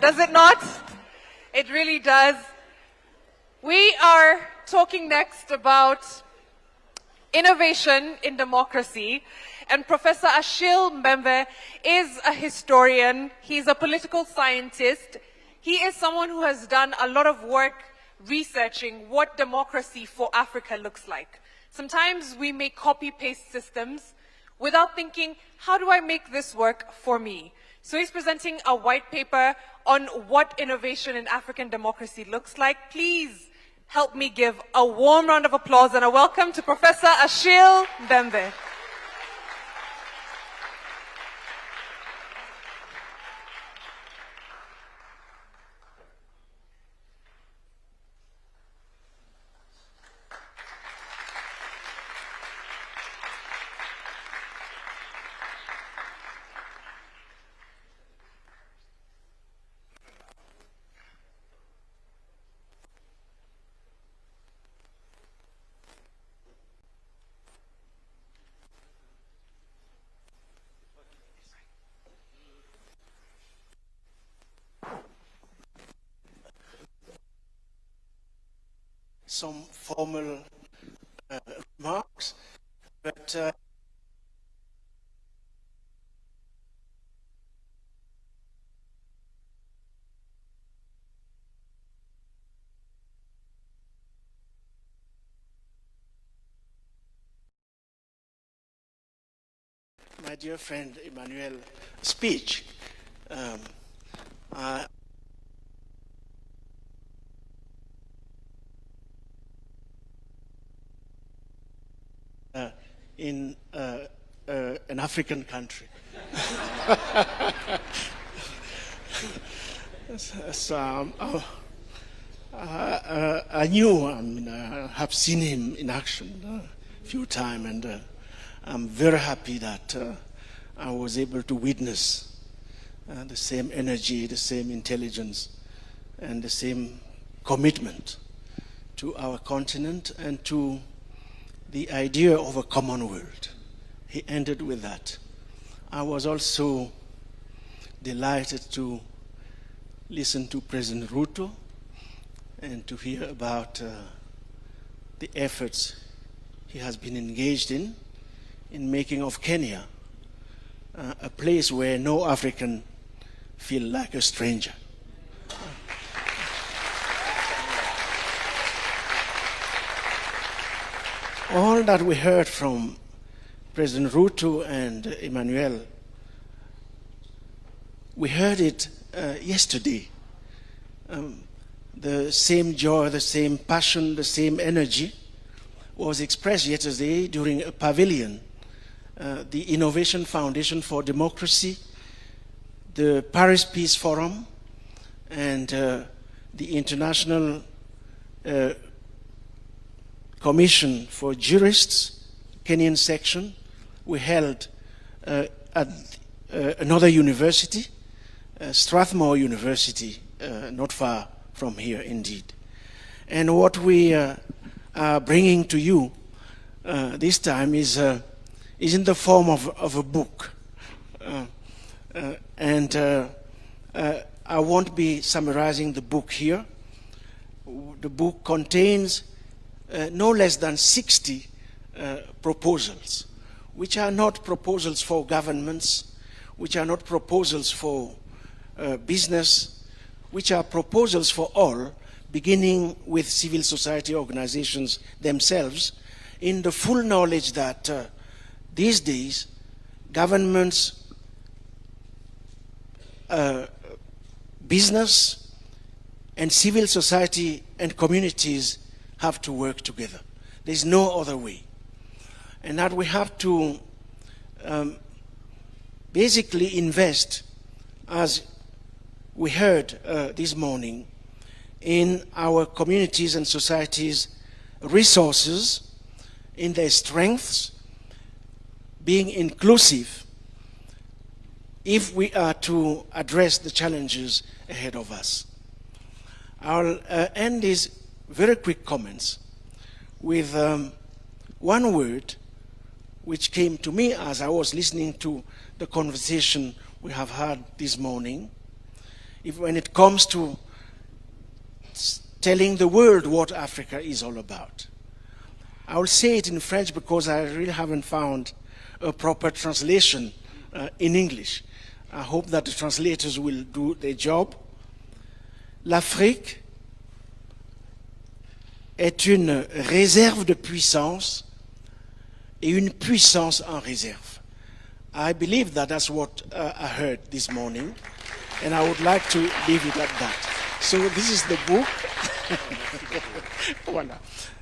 Does it not? It really does. We are talking next about innovation in democracy, and Professor Achille Mbembe is a historian. He's a political scientist. He is someone who has done a lot of work researching what democracy for Africa looks like. Sometimes we make copy-paste systems without thinking, how do I make this work for me? So he's presenting a white paper on what innovation in African democracy looks like. Please help me give a warm round of applause and a welcome to Professor Achille Mbembe. Some formal remarks, but my dear friend Emmanuel's speech, in an African country. So, I knew, I have seen him in action a few times, and I'm very happy that I was able to witness the same energy, the same intelligence, and the same commitment to our continent and to the idea of a common world. He ended with that. I was also delighted to listen to President Ruto and to hear about the efforts he has been engaged in making of Kenya a place where no African feel like a stranger. All that we heard from President Ruto and Emmanuel, we heard it yesterday. The same joy, the same passion, the same energy was expressed yesterday during a pavilion. The Innovation Foundation for Democracy, the Paris Peace Forum, and the International Commission for Jurists, Kenyan section, we held at another university, Strathmore University, not far from here indeed. And what we are bringing to you this time is in the form of a book. I won't be summarizing the book here. The book contains no less than 60 proposals, which are not proposals for governments, which are not proposals for business, which are proposals for all, beginning with civil society organizations themselves, in the full knowledge that these days governments, business, and civil society and communities have to work together. There's no other way. And that we have to basically invest, as we heard this morning, in our communities and societies' resources, in their strengths, being inclusive, if we are to address the challenges ahead of us. I'll end these very quick comments with one word which came to me as I was listening to the conversation we have had this morning. When it comes to telling the world what Africa is all about. I will say it in French because I really haven't found a proper translation in English. I hope that the translators will do their job. L'Afrique est une réserve de puissance et une puissance en réserve. I believe that that's what I heard this morning, and I would like to leave it at that. So this is the book. Voilà.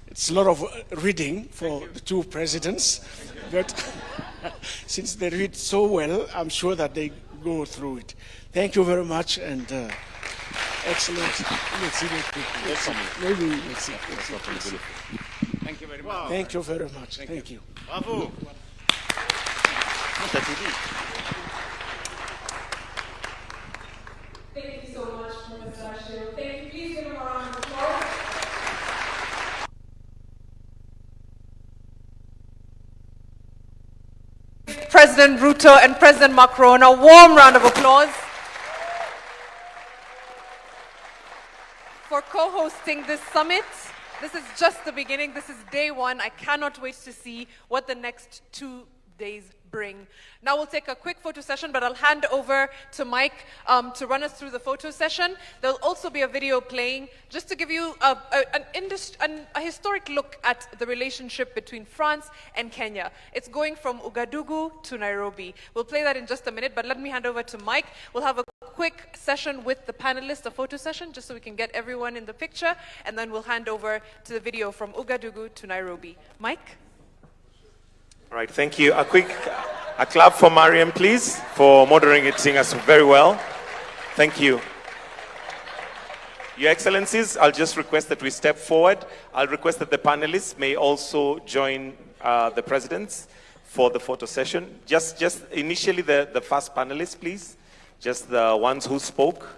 It's a lot of reading for the two presidents, but since they read so well, I'm sure that they go through it. Thank you very much, and excellent. Let's see maybe let's see. Thank you very much. Thank you very much. Thank you. Bravo. Thank you so much, Professor Ashil. Thank you. Please give him a round of applause. President Ruto and President Macron a warm round of applause for co-hosting this summit. This is just the beginning. This is day one. I cannot wait to see what the next 2 days bring. Now we'll take a quick photo session, but I'll hand over to Mike to run us through the photo session. There'll also be a video playing just to give you a historic look at the relationship between France and Kenya. It's going from Ouagadougou to Nairobi. We'll play that in just a minute, but let me hand over to Mike. We'll have a quick session with the panelists, a photo session, just so we can get everyone in the picture, and then we'll hand over to the video from Ouagadougou to Nairobi. Mike? All right, thank you. A clap for Mariam, please, for moderating us very well. Thank you. Your Excellencies, I'll just request that we step forward. I'll request that the panelists may also join the presidents for the photo session. Just initially the first panelist, please. Just the ones who spoke.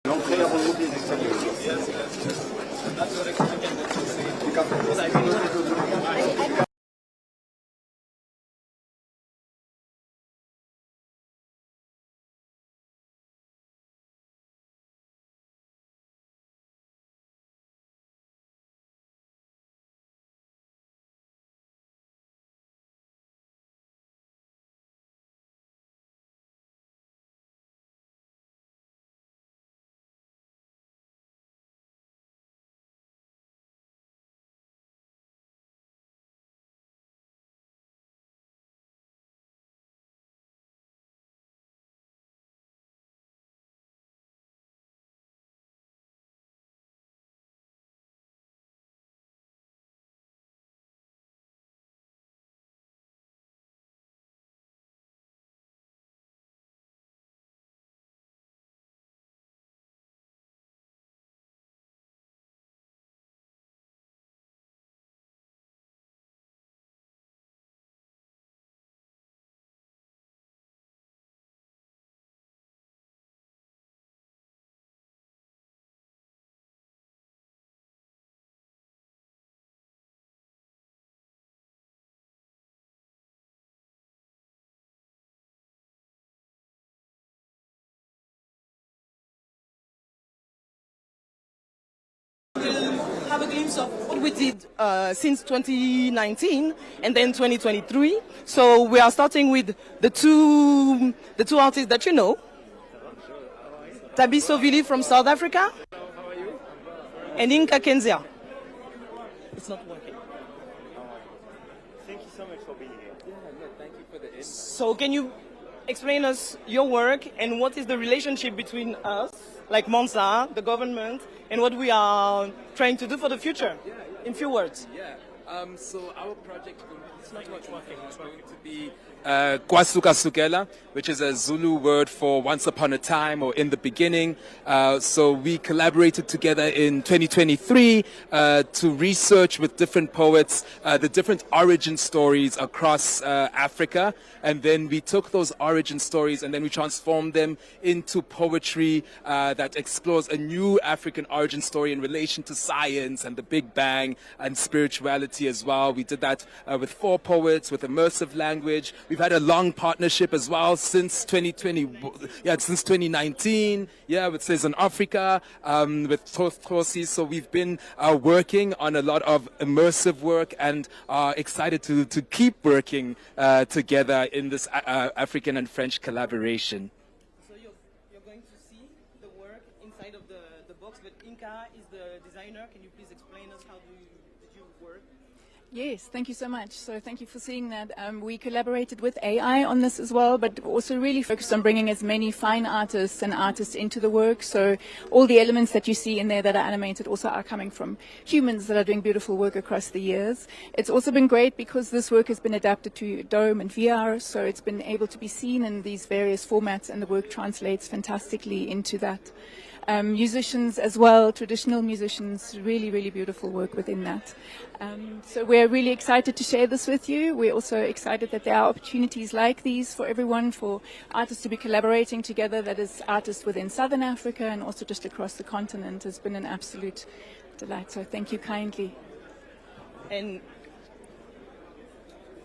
L'entrée avant le des examens. have a glimpse of what we did since 2019 and then 2023. So we are starting with the two artists that you know. Tabiso Vili from South Africa and Inka Kenzia. It's not working. Thank you so much for being here. Thank you for the invite. So can you explain us your work and what is the relationship between us, like Monza, the government, and what we are trying to do for the future, in few words? Yeah. So our project is not much working. It's going to be Kwasuka Sukela, which is a Zulu word for once upon a time or in the beginning. So we collaborated together in 2023 to research with different poets the different origin stories across Africa. And then we took those origin stories and then we transformed them into poetry that explores a new African origin story in relation to science and the Big Bang and spirituality as well. We did that with 4 poets, with immersive language. We've had a long partnership as well since 2019, with Citizen Africa, with Tosi. So we've been working on a lot of immersive work and are excited to keep working together in this African and French collaboration. So you're going to see the work inside of the box, but Inka is the designer. Can you please explain us how did you work? Yes, thank you so much. So thank you for seeing that. We collaborated with AI on this as well, but also really focused on bringing as many fine artists and artists into the work. So all the elements that you see in there that are animated also are coming from humans that are doing beautiful work across the years. It's also been great because this work has been adapted to Dome and VR, so it's been able to be seen in these various formats, and the work translates fantastically into that. Musicians as well, traditional musicians, really, really beautiful work within that. So we're really excited to share this with you. We're also excited that there are opportunities like these for everyone, for artists to be collaborating together, that is artists within Southern Africa and also just across the continent. It's been an absolute delight, so thank you kindly. And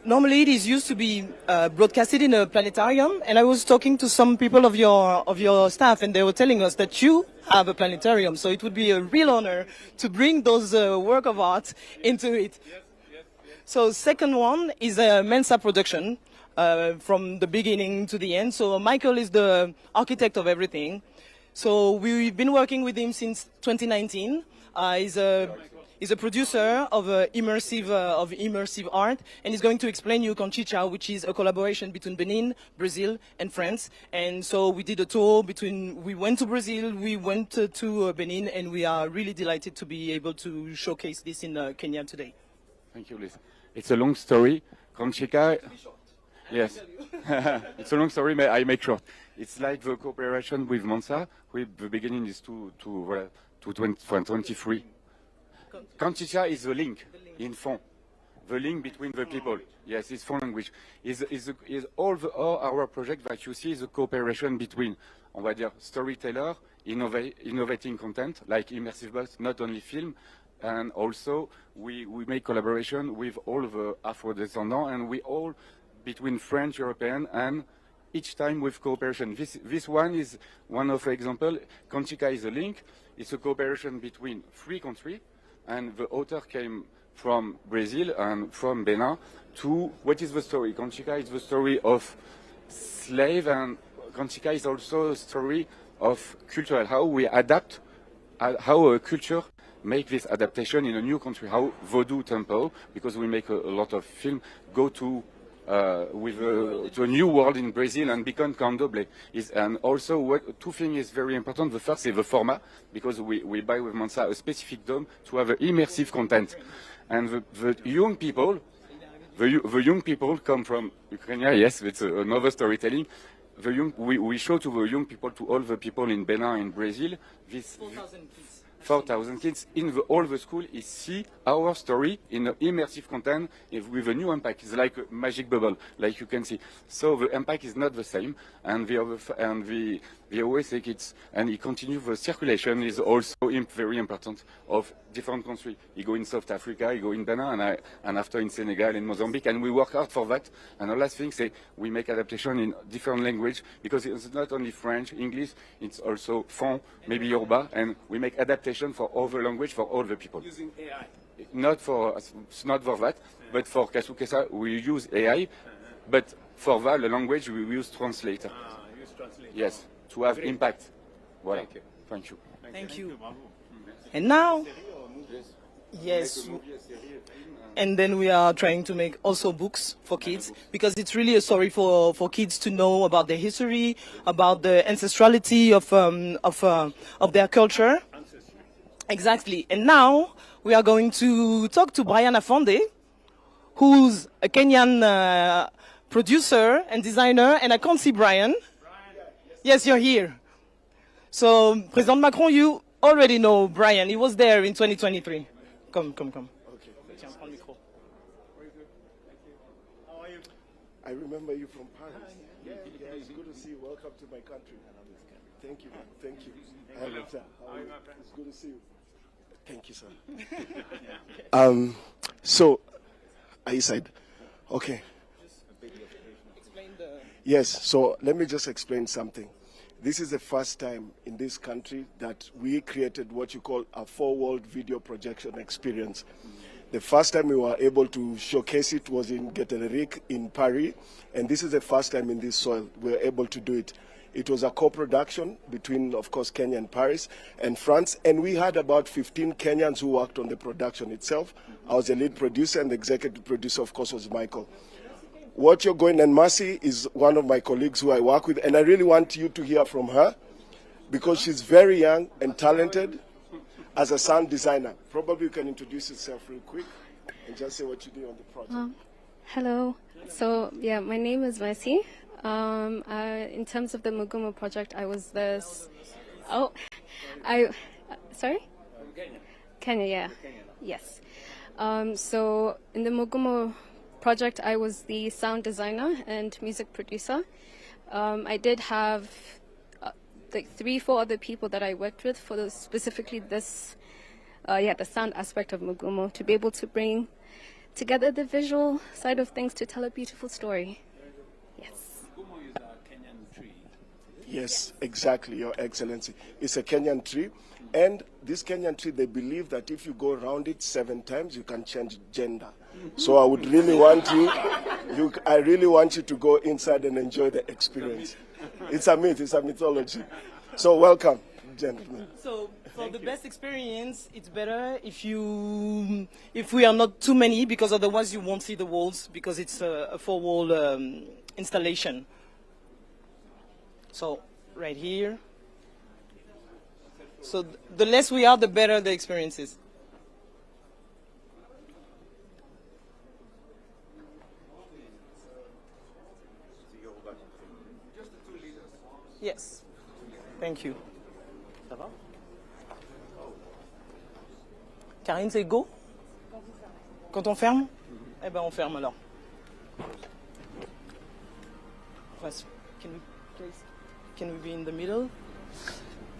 normally it is used to be broadcasted in a planetarium, and I was talking to some people of your staff, and they were telling us that you have a planetarium, so it would be a real honor to bring those work of art into it. So second one is a Mensa production from the beginning to the end. So Michael is the architect of everything. So we've been working with him since 2019. He's a producer of immersive art, and he's going to explain you Conchicha, which is a collaboration between Benin, Brazil, and France. And so we did a tour we went to Brazil, we went to Benin, and we are really delighted to be able to showcase this in Kenya today. Thank you, Liz. It's a long story. Conchicha, yes, it's a long story, but I make short. It's like the cooperation with Monza. The beginning is to 23. Conchicha is the link in fond, the link between the people. Yes, it's fond language. Is all our project that you see is a cooperation between, on va dire, storyteller, innovating content like immersive box, not only film, and also we make collaboration with all the Afro-descendants, and we all between French, European, and each time with cooperation. This one is one of the example. Conchicha is a link. It's a cooperation between 3 countries. And the author came from Brazil and from Benin to, what is the story? Conchicha is the story of slave, and Conchicha is also a story of cultural, how we adapt, how a culture make this adaptation in a new country, how Vodou Temple, because we make a lot of film, go to to a new world in Brazil and become candomblé. And also, 2 things is very important. The first is the format, because we buy with Monza a specific dome to have immersive content. And the young people, the young people come from Ukraine. Yes, it's another storytelling. We show to the young people, to all the people in Benin, in Brazil, this 4,000 kids in all the school is see our story in immersive content with a new impact. It's like a magic bubble, like you can see. So the impact is not the same, and we always take it, and it continue. The circulation is also very important of different countries. You go in South Africa, you go in Benin, and after in Senegal and Mozambique, and we work hard for that. And the last thing, we make adaptation in different language, because it's not only French, English, it's also Fon, maybe Yoruba, and we make adaptation adaptation for all the language for all the people. Using AI. Not for that, but for Kasukesa we use AI, but for that the language we use translator. Use translator. Yes, to have impact. Voilà. Thank you. Thank you. Thank you. And now, yes, and then we are trying to make also books for kids, because it's really a story for kids to know about their history, about the ancestrality of their culture. Exactly. And now we are going to talk to Brian Afonde, who's a Kenyan producer and designer, and I can't see Brian. Yes, you're here. So, President Macron, you already know Brian. He was there in 2023. Come. Okay. I remember you from Paris. Yeah, it's good to see you. Welcome to my country. Thank you, man. Thank you. It's good to see you. Thank you, sir. So, I said, okay. Yes, so let me just explain something. This is the first time in this country that we created what you call a 4-world video projection experience. The first time we were able to showcase it was in Guételleric in Paris, and this is the first time in this soil we were able to do it. It was a co-production between, of course, Kenya and Paris and France, and we had about 15 Kenyans who worked on the production itself. I was the lead producer, and the executive producer, of course, was Michael. What you're going, and Mercy is one of my colleagues who I work with, and I really want you to hear from her because she's very young and talented as a sound designer. Probably you can introduce yourself real quick and just say what you do on the project. Hello. So, yeah, my name is Mercy. In terms of the Mugumo project, I was this. Sorry? Kenya, yeah. Yes. So, in the Mugumo project, I was the sound designer and music producer. I did have like 3-4 other people that I worked with for specifically this, the sound aspect of Mugumo, to be able to bring together the visual side of things to tell a beautiful story. Yes. Mugumo is a Kenyan tree. Yes, exactly, Your Excellency. It's a Kenyan tree, and this Kenyan tree, they believe that if you go around it 7 times, you can change gender. So I would really want I really want you to go inside and enjoy the experience. It's a myth, it's a mythology. So welcome, gentlemen. So for the best experience, it's better if we are not too many, because otherwise you won't see the walls, because it's a 4-wall installation. So right here. So the less we are, the better the experience is. Yes. Thank you. Ça va? Karine, c'est go? Quand on ferme? Eh ben on ferme alors. Can we be in the middle?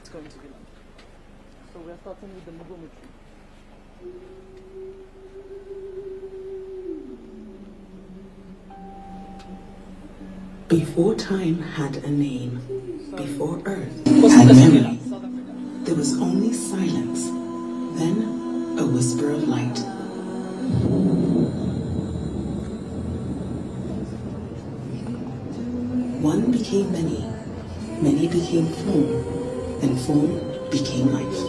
It's going to be long. So we're starting with the Mugumo tree. Before time had a name, before earth had memory, there was only silence, then a whisper of light. One became many, many became form, and form became life.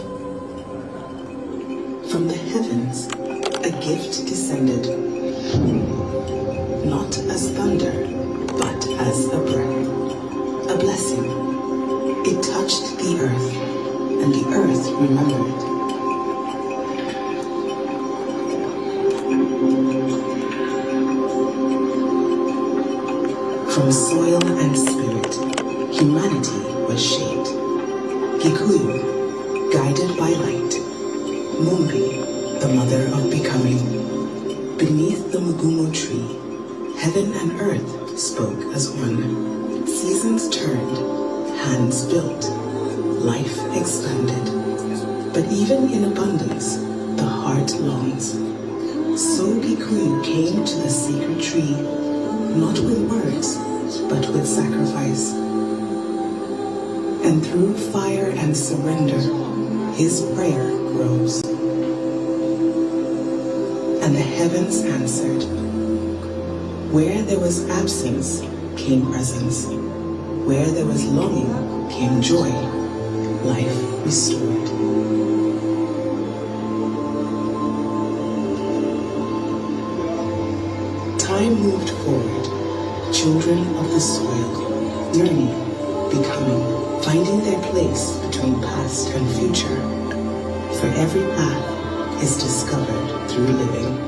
From the heavens, a gift descended, not as thunder, but as a breath, a blessing. It touched the earth, and the earth remembered. From soil and spirit, humanity was shaped. Gikuyu, guided by light. Mumbi, the mother of becoming. Beneath the Mugumo tree, heaven and earth spoke as one. Seasons turned, hands built, life expanded. But even in abundance, the heart longs. So Gikuyu came to the sacred tree, not with words, but with sacrifice. And through fire and surrender, his prayer grows. And the heavens answered. Where there was absence came presence. Where there was longing came joy, life restored. Time moved forward, children of the soil, learning, becoming, finding their place between past and future. For every path is discovered through living.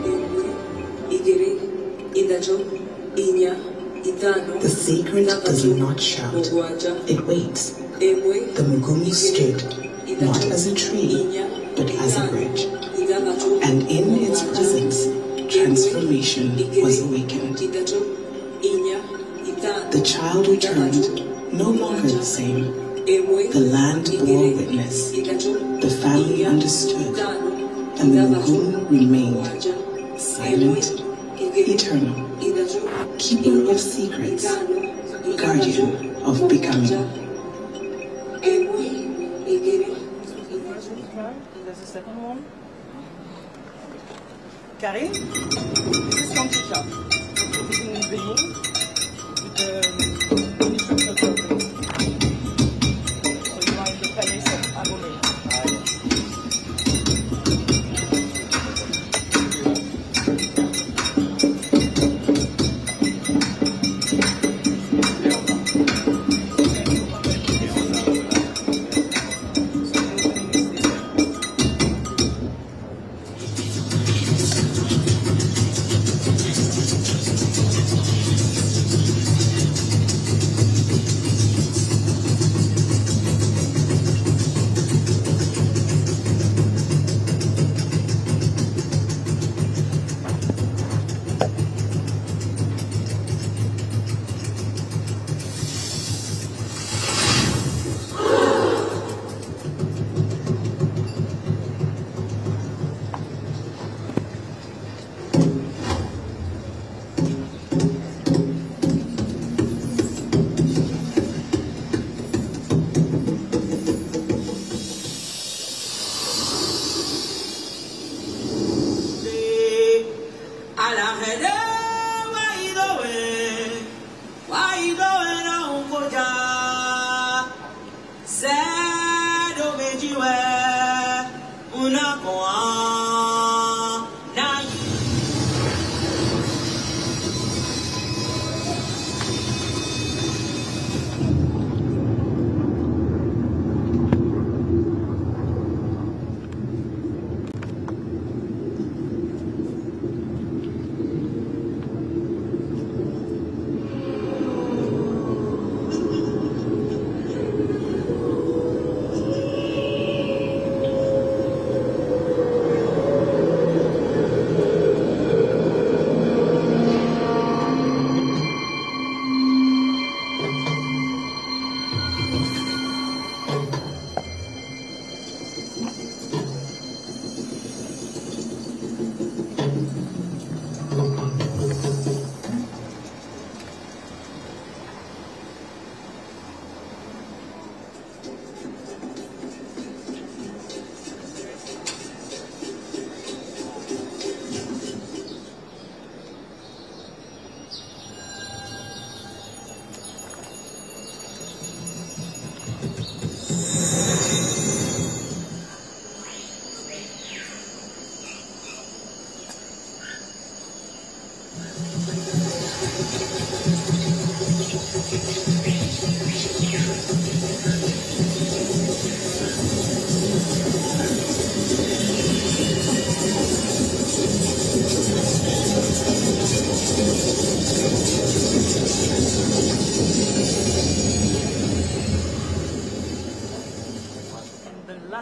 The sacred does not shout, it waits. The Mugumu stood, not as a tree, but as a bridge. And in its presence, transformation was awakened. The child returned, no longer the same. The land bore witness, the family understood, and the Mugumu remained silent, eternal, keeper of secrets, guardian of becoming. There's a second one. Karim, this is from Tisha. This is in Benin with the Ministry of Culture. So you are in the Palace of Abomey.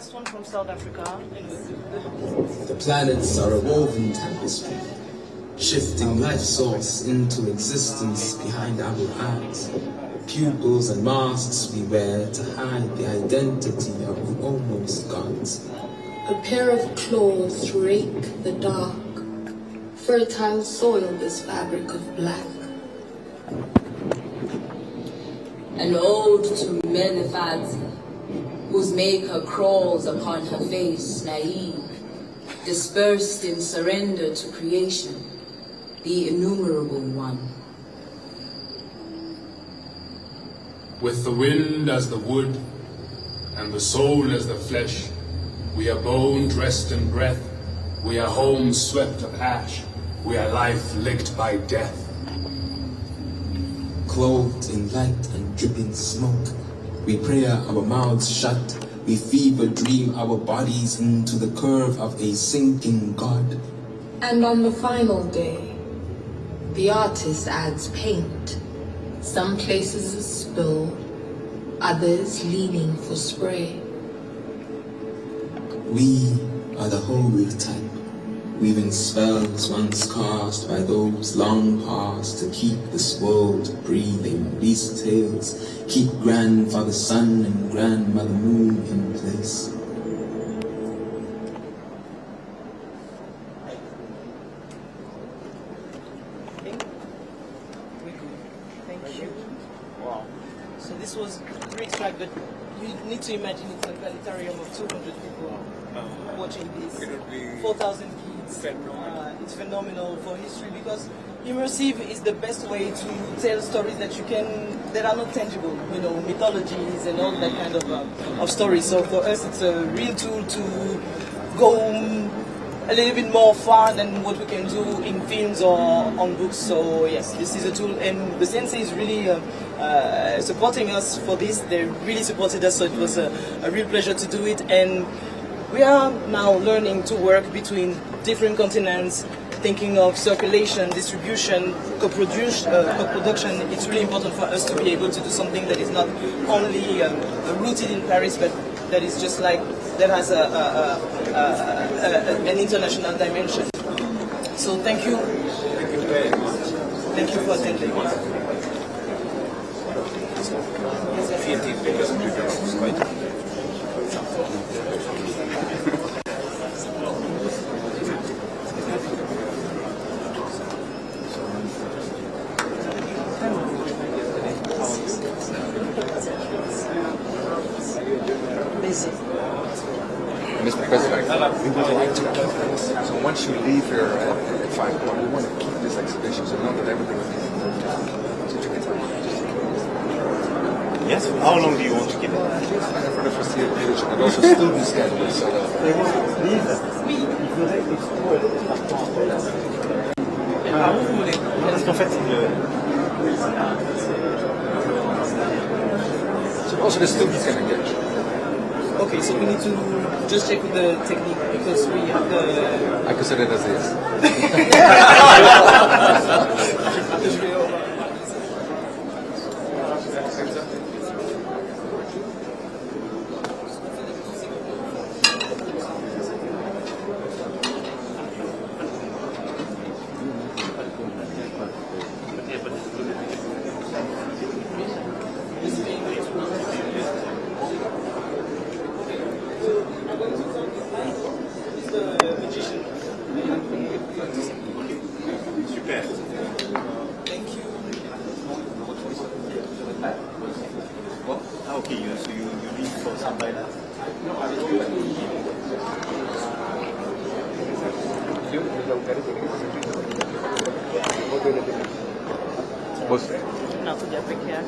last one from South Africa. The planets are a woven tapestry, shifting life source into existence behind our eyes. Pupils and masks we wear to hide the identity of almost gods. A pair of claws rake the dark. Fertile soil this fabric of black. An ode to Menefati, whose maker crawls upon her face, naive, dispersed in surrender to creation, the innumerable one. With the wind as the wood, and the soul as the flesh, we are bone dressed in breath, we are home swept of ash, we are life licked by death. Clothed in light and dripping smoke, we pray our mouths shut, we fever dream our bodies into the curve of a sinking God. And on the final day, the artist adds paint. Some places a spill, others leaning for spray. We are the holy type, weaving spells once cast by those long past to keep this world breathing. These tales keep grandfather sun and grandmother moon in place. Thank you. Wow. So this was great track, but you need to imagine it's a planetarium of 200 people watching this. 4,000 kids. It's phenomenal for history because immersive is the best way to tell stories that are not tangible. You know, mythologies and all that kind of stories. So for us, it's a real tool to go a little bit more far than what we can do in films or on books. So yes, this is a tool, and the sensei is really supporting us for this. They really supported us, so it was a real pleasure to do it. And we are now learning to work between different continents, thinking of circulation, distribution, co-production. It's really important for us to be able to do something that is not only rooted in Paris, but that is just like, that has an international dimension. So thank you. Thank you for attending. Mr. President, we would like to keep this. So once you leave here at 5 o'clock, we want to keep this exhibition so know that everything will be moved out. Yes, how long do you want to keep it? For the foreseeable future, but also student schedule. So Parce qu'en fait, so also the students can engage. Okay, so we need to just check with the technique because we have the... I consider it as this. Okay, so you leave for somebody else? No, tu ya pequeña.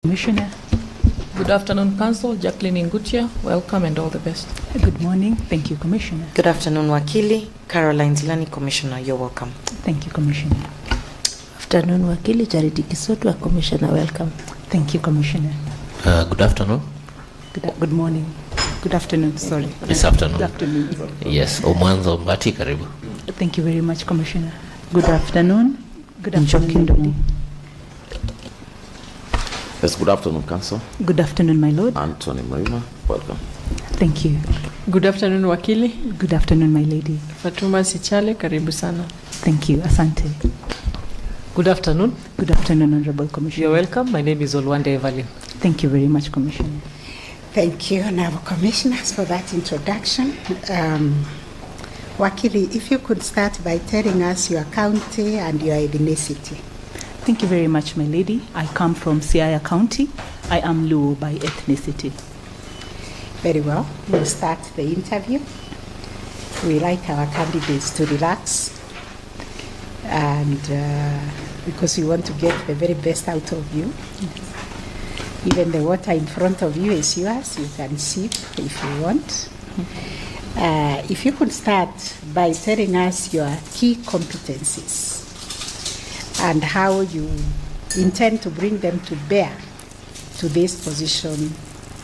Commissioner. Good afternoon, Council. Jacqueline Ngutia, welcome and all the best. Good morning. Thank you, Commissioner. Good afternoon, Wakili. Caroline Zilani, Commissioner, you're welcome. Thank you, Commissioner. Afternoon, Wakili. Charity Kisotwa, Commissioner, welcome. Thank you, Commissioner. Good afternoon. Good morning. Good afternoon, sorry. This afternoon. Good afternoon. Yes, Omwanzo Mbati, karibu. Thank you very much, Commissioner. Good afternoon. Good afternoon. Yes, good afternoon, Council. Good afternoon, my Lord. Anthony Marima, welcome. Thank you. Good afternoon, Wakili. Good afternoon, my lady. Fatuma Sichale, karibu sana. Thank you, asante. Good afternoon. Good afternoon, Honorable Commissioner. You're welcome. My name is Olwande Evelyn. Thank you very much, Commissioner. Thank you, Honorable Commissioners, for that introduction. Wakili, if you could start by telling us your county and your ethnicity. Thank you very much, my lady. I come from Siaya County. I am Luo by ethnicity. Very well. We'll start the interview. We like our candidates to relax, and because we want to get the very best out of you. Yes. Even the water in front of you is yours. You can sip if you want. If you could start by telling us your key competencies and how you intend to bring them to bear to this position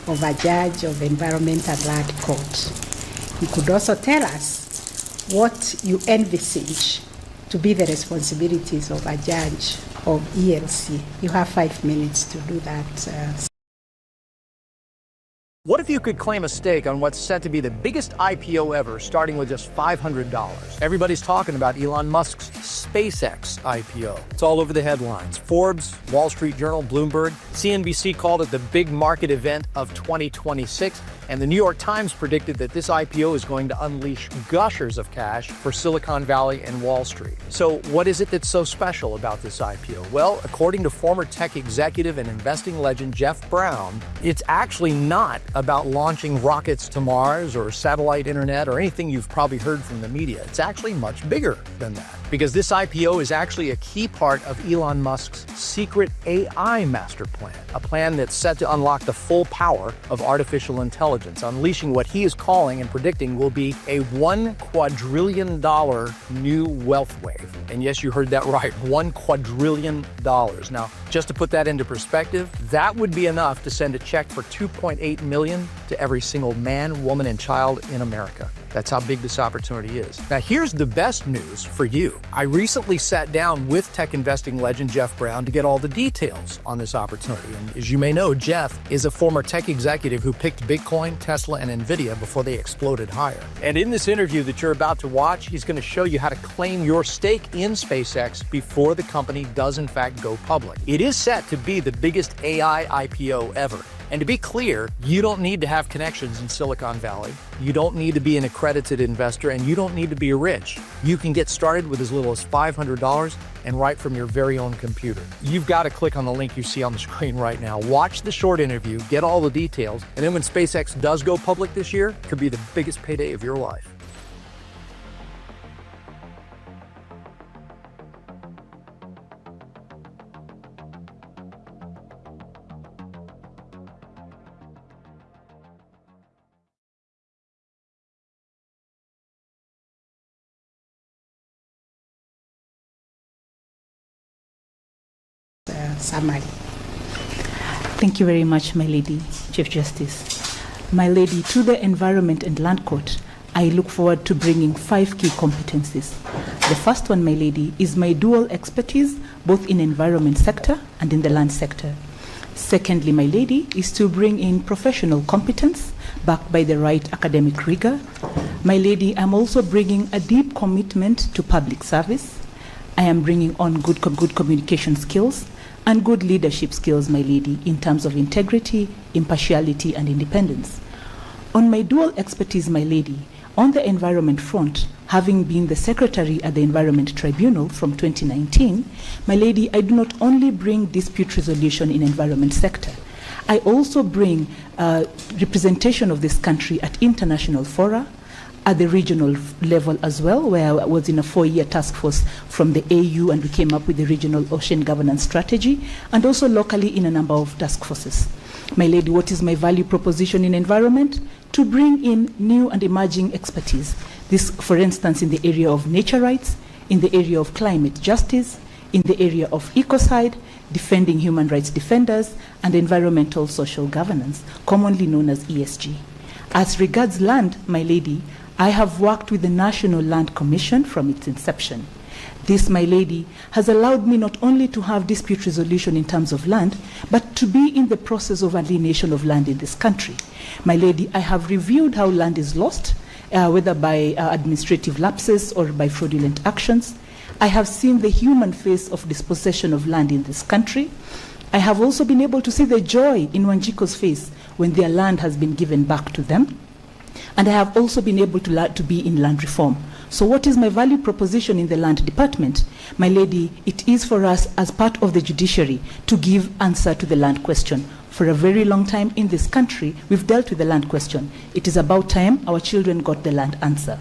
of a judge of Environment and Land Court. You could also tell us what you envisage to be the responsibilities of a judge of ELC. You have 5 minutes to do that. What if you could claim a stake on what's set to be the biggest IPO ever, starting with just $500? Everybody's talking about Elon Musk's SpaceX IPO. It's all over the headlines. Forbes, Wall Street Journal, Bloomberg, CNBC called it the big market event of 2026, and the New York Times predicted that this IPO is going to unleash gushers of cash for Silicon Valley and Wall Street. So what is it that's so special about this IPO? Well, according to former tech executive and investing legend Jeff Brown, it's actually not about launching rockets to Mars or satellite internet or anything you've probably heard from the media. It's actually much bigger than that, because this IPO is actually a key part of Elon Musk's secret AI master plan, a plan that's set to unlock the full power of artificial intelligence, unleashing what he is calling and predicting will be a $1 quadrillion new wealth wave. And yes, you heard that right, $1 quadrillion. Now, just to put that into perspective, that would be enough to send a check for $2.8 million to every single man, woman, and child in America. That's how big this opportunity is. Now, here's the best news for you. I recently sat down with tech investing legend Jeff Brown to get all the details on this opportunity. And as you may know, Jeff is a former tech executive who picked Bitcoin, Tesla, and Nvidia before they exploded higher. And in this interview that you're about to watch, he's going to show you how to claim your stake in SpaceX before the company does in fact go public. It is set to be the biggest AI IPO ever. And to be clear, you don't need to have connections in Silicon Valley. You don't need to be an accredited investor, and you don't need to be rich. You can get started with as little as $500 and right from your very own computer. You've got to click on the link you see on the screen right now. Watch the short interview, get all the details, and then when SpaceX does go public this year, it could be the biggest payday of your life. Summary. Thank you very much, my lady, Chief Justice. My lady, to the Environment and Land Court, I look forward to bringing 5 key competencies. The first one, my lady, is my dual expertise, both in environment sector and in the land sector. Secondly, my lady, is to bring in professional competence backed by the right academic rigor. My lady, I'm also bringing a deep commitment to public service. I am bringing on good communication skills and good leadership skills, my lady, in terms of integrity, impartiality, and independence. On my dual expertise, my lady, on the environment front, having been the secretary at the Environment Tribunal from 2019, my lady, I do not only bring dispute resolution in environment sector, I also bring representation of this country at international fora. at the regional level as well, where I was in a 4-year task force from the AU, and we came up with the regional ocean governance strategy, and also locally in a number of task forces. My lady, what is my value proposition in environment? To bring in new and emerging expertise. This, for instance, in the area of nature rights, in the area of climate justice, in the area of ecocide, defending human rights defenders, and environmental social governance, commonly known as ESG. As regards land, my lady, I have worked with the National Land Commission from its inception. This, my lady, has allowed me not only to have dispute resolution in terms of land, but to be in the process of alienation of land in this country. My lady, I have reviewed how land is lost, whether by administrative lapses or by fraudulent actions. I have seen the human face of dispossession of land in this country. I have also been able to see the joy in Wanjiko's face when their land has been given back to them. And I have also been able to be in land reform. So what is my value proposition in the land department? My lady, it is for us as part of the judiciary to give answer to the land question. For a very long time in this country, we've dealt with the land question. It is about time our children got the land answer.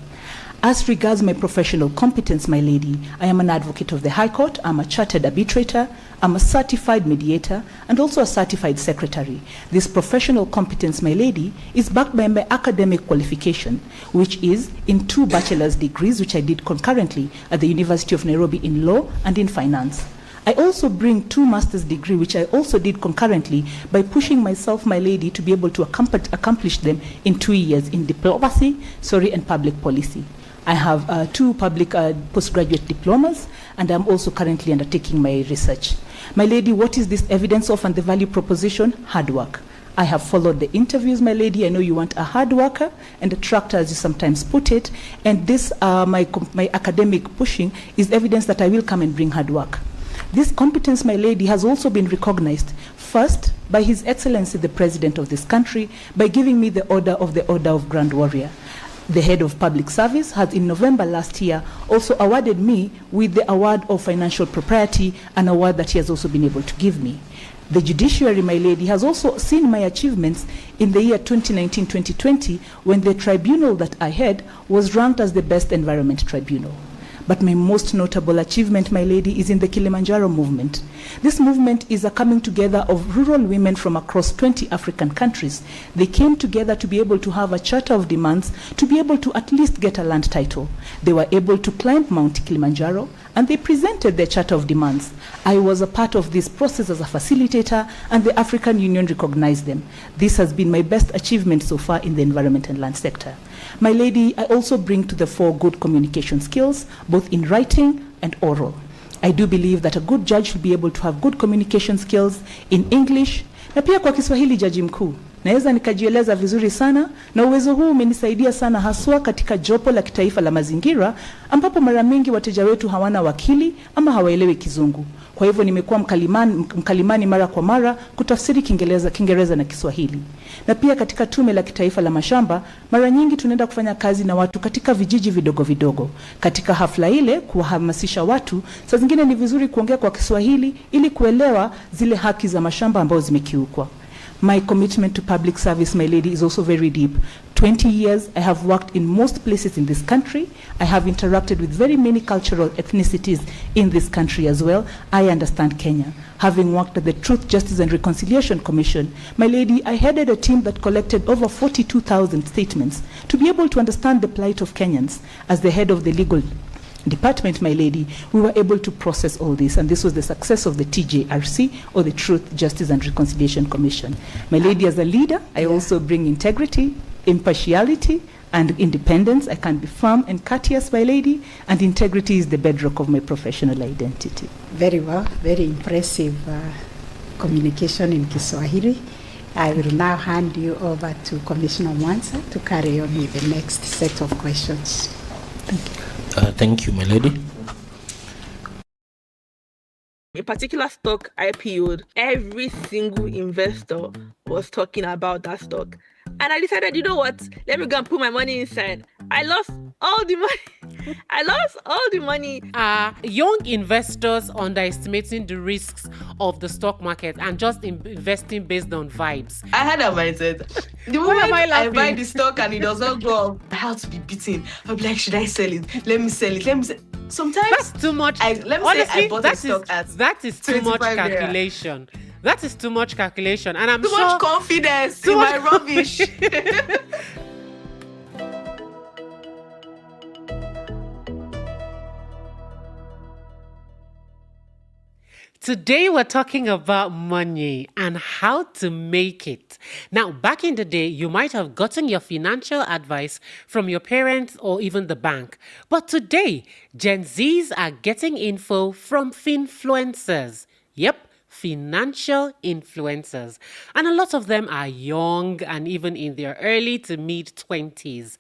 As regards my professional competence, my lady, I am an advocate of the High Court, I'm a chartered arbitrator, I'm a certified mediator, and also a certified secretary. This professional competence, my lady, is backed by my academic qualification, which is in 2 bachelor's degrees, which I did concurrently at the University of Nairobi in law and in finance. I also bring 2 master's degrees, which I also did concurrently by pushing myself, my lady, to be able to accomplish them in 2 years in diplomacy, and public policy. I have 2 public postgraduate diplomas, and I'm also currently undertaking my research. My lady, what is this evidence of and the value proposition? Hard work. I have followed the interviews, my lady. I know you want a hard worker and a tractor, as you sometimes put it. And this, my academic pushing, is evidence that I will come and bring hard work. This competence, my lady, has also been recognized, first, by His Excellency, the President of this country, by giving me the Order of Grand Warrior. The head of public service has in November last year also awarded me with the award of financial propriety, an award that he has also been able to give me. The judiciary, my lady, has also seen my achievements in the year 2019-2020 when the tribunal that I had was ranked as the best environment tribunal. But my most notable achievement, my lady, is in the Kilimanjaro movement. This movement is a coming together of rural women from across 20 African countries. They came together to be able to have a charter of demands, to be able to at least get a land title. They were able to climb Mount Kilimanjaro, and they presented their charter of demands. I was a part of this process as a facilitator, and the African Union recognized them. This has been my best achievement so far in the environment and land sector. My lady, I also bring to the fore good communication skills, both in writing and oral. I do believe that a good judge should be able to have good communication skills in English, na pia kwa Kiswahili, Jaji Mkuu. Naweza nikajieleza vizuri sana, na uwezo huu umenisaidia sana haswa katika jopo la kitaifa la mazingira, ambapo mara mingi wateja wetu hawana wakili ama hawaelewi Kizungu. Kwa hivyo nimekuwa mkalimani mara kwa mara kutafsiri Kiingereza na Kiswahili. Na pia katika tume la kitaifa la mashamba, mara nyingi tunaenda kufanya kazi na watu katika vijiji vidogo vidogo. Katika hafla ile kuwahamasisha watu, saa zingine ni vizuri kuongea kwa Kiswahili ili kuelewa zile haki za mashamba ambazo zimekiukwa. My commitment to public service, my lady, is also very deep. 20 years, I have worked in most places in this country. I have interacted with very many cultural ethnicities in this country as well. I understand Kenya. Having worked at the Truth, Justice and Reconciliation Commission, my lady, I headed a team that collected over 42,000 statements to be able to understand the plight of Kenyans. As the head of the legal department, my lady, we were able to process all this, and this was the success of the TJRC, or the Truth, Justice and Reconciliation Commission. My lady, as a leader, I also bring integrity, impartiality, and independence. I can be firm and courteous, my lady, and integrity is the bedrock of my professional identity. Very well, very impressive communication in Kiswahili. I will now hand you over to Commissioner Mwanza to carry on with the next set of questions. Thank you. Thank you, my lady. A particular stock IPO'd, every single investor was talking about that stock. And I decided, you know what? Let me go and put my money inside. I lost all the money. I lost all the money. Are young investors underestimating the risks of the stock market and just investing based on vibes? I had a mindset. The moment I buy the stock and it does not go up, I have to be beaten. I'll be like, should I sell it? Let me sell it. Let me sell it. Sometimes that's too much. Let me say I bought a stock at that is too much calculation. That is too much calculation, and I'm too sure much confidence in my rubbish. Today we're talking about money and how to make it. Now, back in the day, you might have gotten your financial advice from your parents or even the bank. But today, Gen Zs are getting info from finfluencers. Yep, financial influencers. And a lot of them are young and even in their early to mid-20s.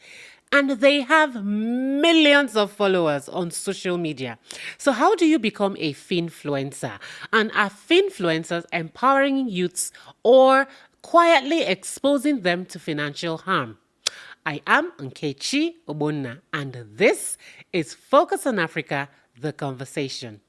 And they have millions of followers on social media. So how do you become a finfluencer? And are finfluencers empowering youths or quietly exposing them to financial harm? I am Nkechi Obonna, and this is Focus on Africa, the conversation.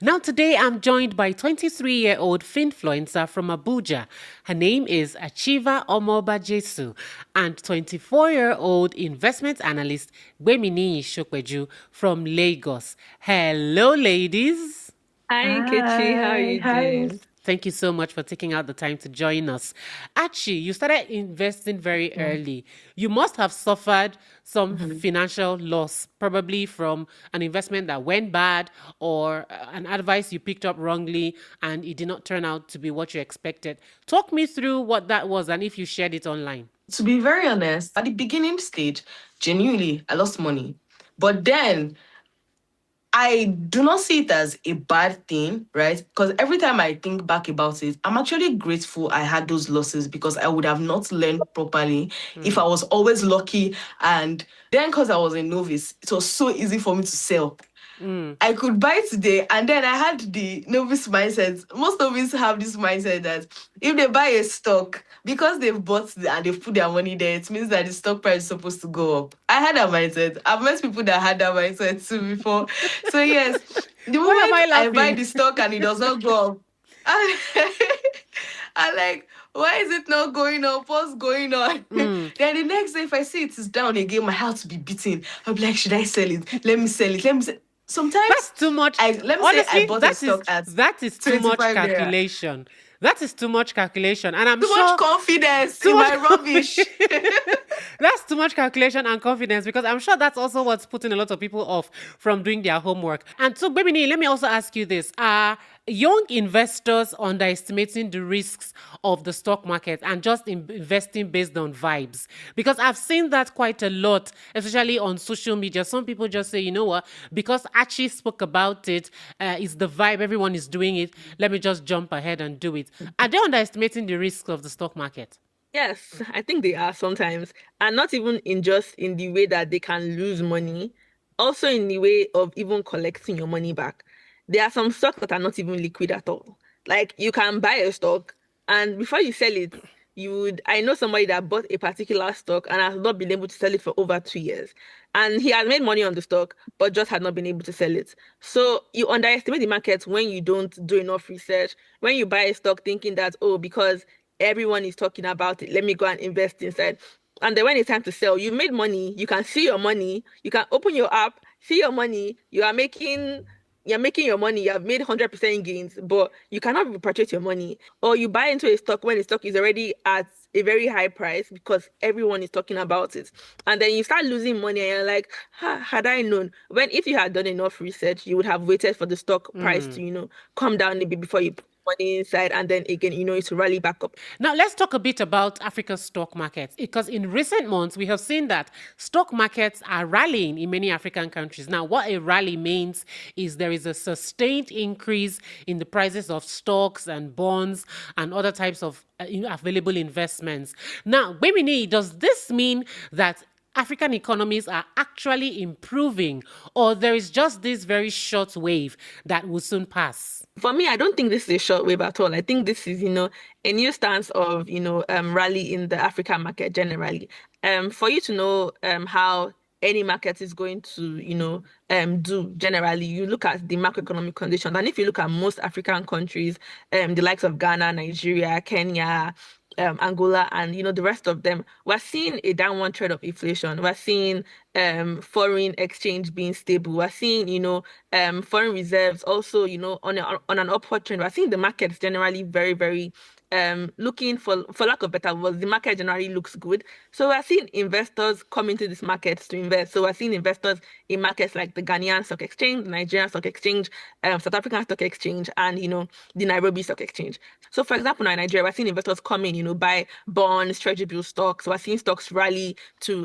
Now today I'm joined by 23-year-old finfluencer from Abuja. Her name is Achieva Omoba Jesu, and 24-year-old investment analyst Gbemini Shokweju from Lagos. Hello, ladies. Hi, Nkechi. How are you doing? Thank you so much for taking out the time to join us. Actually, you started investing very early. You must have suffered some financial loss, probably from an investment that went bad or an advice you picked up wrongly and it did not turn out to be what you expected. Talk me through what that was and if you shared it online. To be very honest, at the beginning stage, genuinely, I lost money. But then I do not see it as a bad thing, right? Because every time I think back about it, I'm actually grateful I had those losses because I would have not learned properly if I was always lucky. And then because I was a novice, it was so easy for me to sell. I could buy today, and then I had the novice mindset. Most novices have this mindset that if they buy a stock, because they've bought and they've put their money there, it means that the stock price is supposed to go up. I had that mindset. I've met people that had that mindset too before. So yes, the moment I buy the stock and it does not go up, I'm like, why is it not going up? What's going on? Then the next day, if I see it is down again, my heart will be beating. I'll be like, should I sell it? Let me sell it. Let me sell. Sometimes that's too much. Honestly, I bought a stock at that is too much calculation. That is too much calculation, and I'm too much confidence in my rubbish. That's too much calculation and confidence, because I'm sure that's also what's putting a lot of people off from doing their homework. And so, Gbemini, let me also ask you this: are young investors underestimating the risks of the stock market and just investing based on vibes? Because I've seen that quite a lot, especially on social media. Some people just say, you know what, because Archie spoke about it, it's the vibe, everyone is doing it, let me just jump ahead and do it. Are they underestimating the risks of the stock market? Yes, I think they are sometimes. And not even in the way that they can lose money, also in the way of even collecting your money back. There are some stocks that are not even liquid at all. Like, you can buy a stock and before you sell it, I know somebody that bought a particular stock and has not been able to sell it for over 2 years. And he has made money on the stock, but just had not been able to sell it. So you underestimate the market when you don't do enough research. When you buy a stock thinking that, because everyone is talking about it, let me go and invest inside. And then when it's time to sell, you made money, you can see your money, you can open your app, see your money, you're making your money, you have made 100% gains, but you cannot repatriate your money. Or you buy into a stock when the stock is already at a very high price because everyone is talking about it. And then you start losing money and you're like, had I known. If you had done enough research, you would have waited for the stock price to, come down a bit before you put money inside, and then again, it to rally back up. Now, let's talk a bit about Africa's stock markets, because in recent months, we have seen that stock markets are rallying in many African countries. Now, what a rally means is there is a sustained increase in the prices of stocks and bonds and other types of available investments. Now, Gbemini, does this mean that African economies are actually improving, or there is just this very short wave that will soon pass? For me, I don't think this is a short wave at all. I think this is, a new stance of, rally in the African market generally. For you to know how any market is going to, do generally, you look at the macroeconomic conditions. And if you look at most African countries, the likes of Ghana, Nigeria, Kenya, Angola, and the rest of them, we're seeing a downward trend of inflation. We're seeing foreign exchange being stable. We're seeing, foreign reserves also, on an upward trend. We're seeing the markets generally very, very looking for lack of better words, the market generally looks good. So we're seeing investors come into these markets to invest. So we're seeing investors in markets like the Ghanaian Stock Exchange, the Nigerian Stock Exchange, South African Stock Exchange, and the Nairobi Stock Exchange. So for example, now in Nigeria, we're seeing investors come in, buy bonds, treasury bill stocks. We're seeing stocks rally to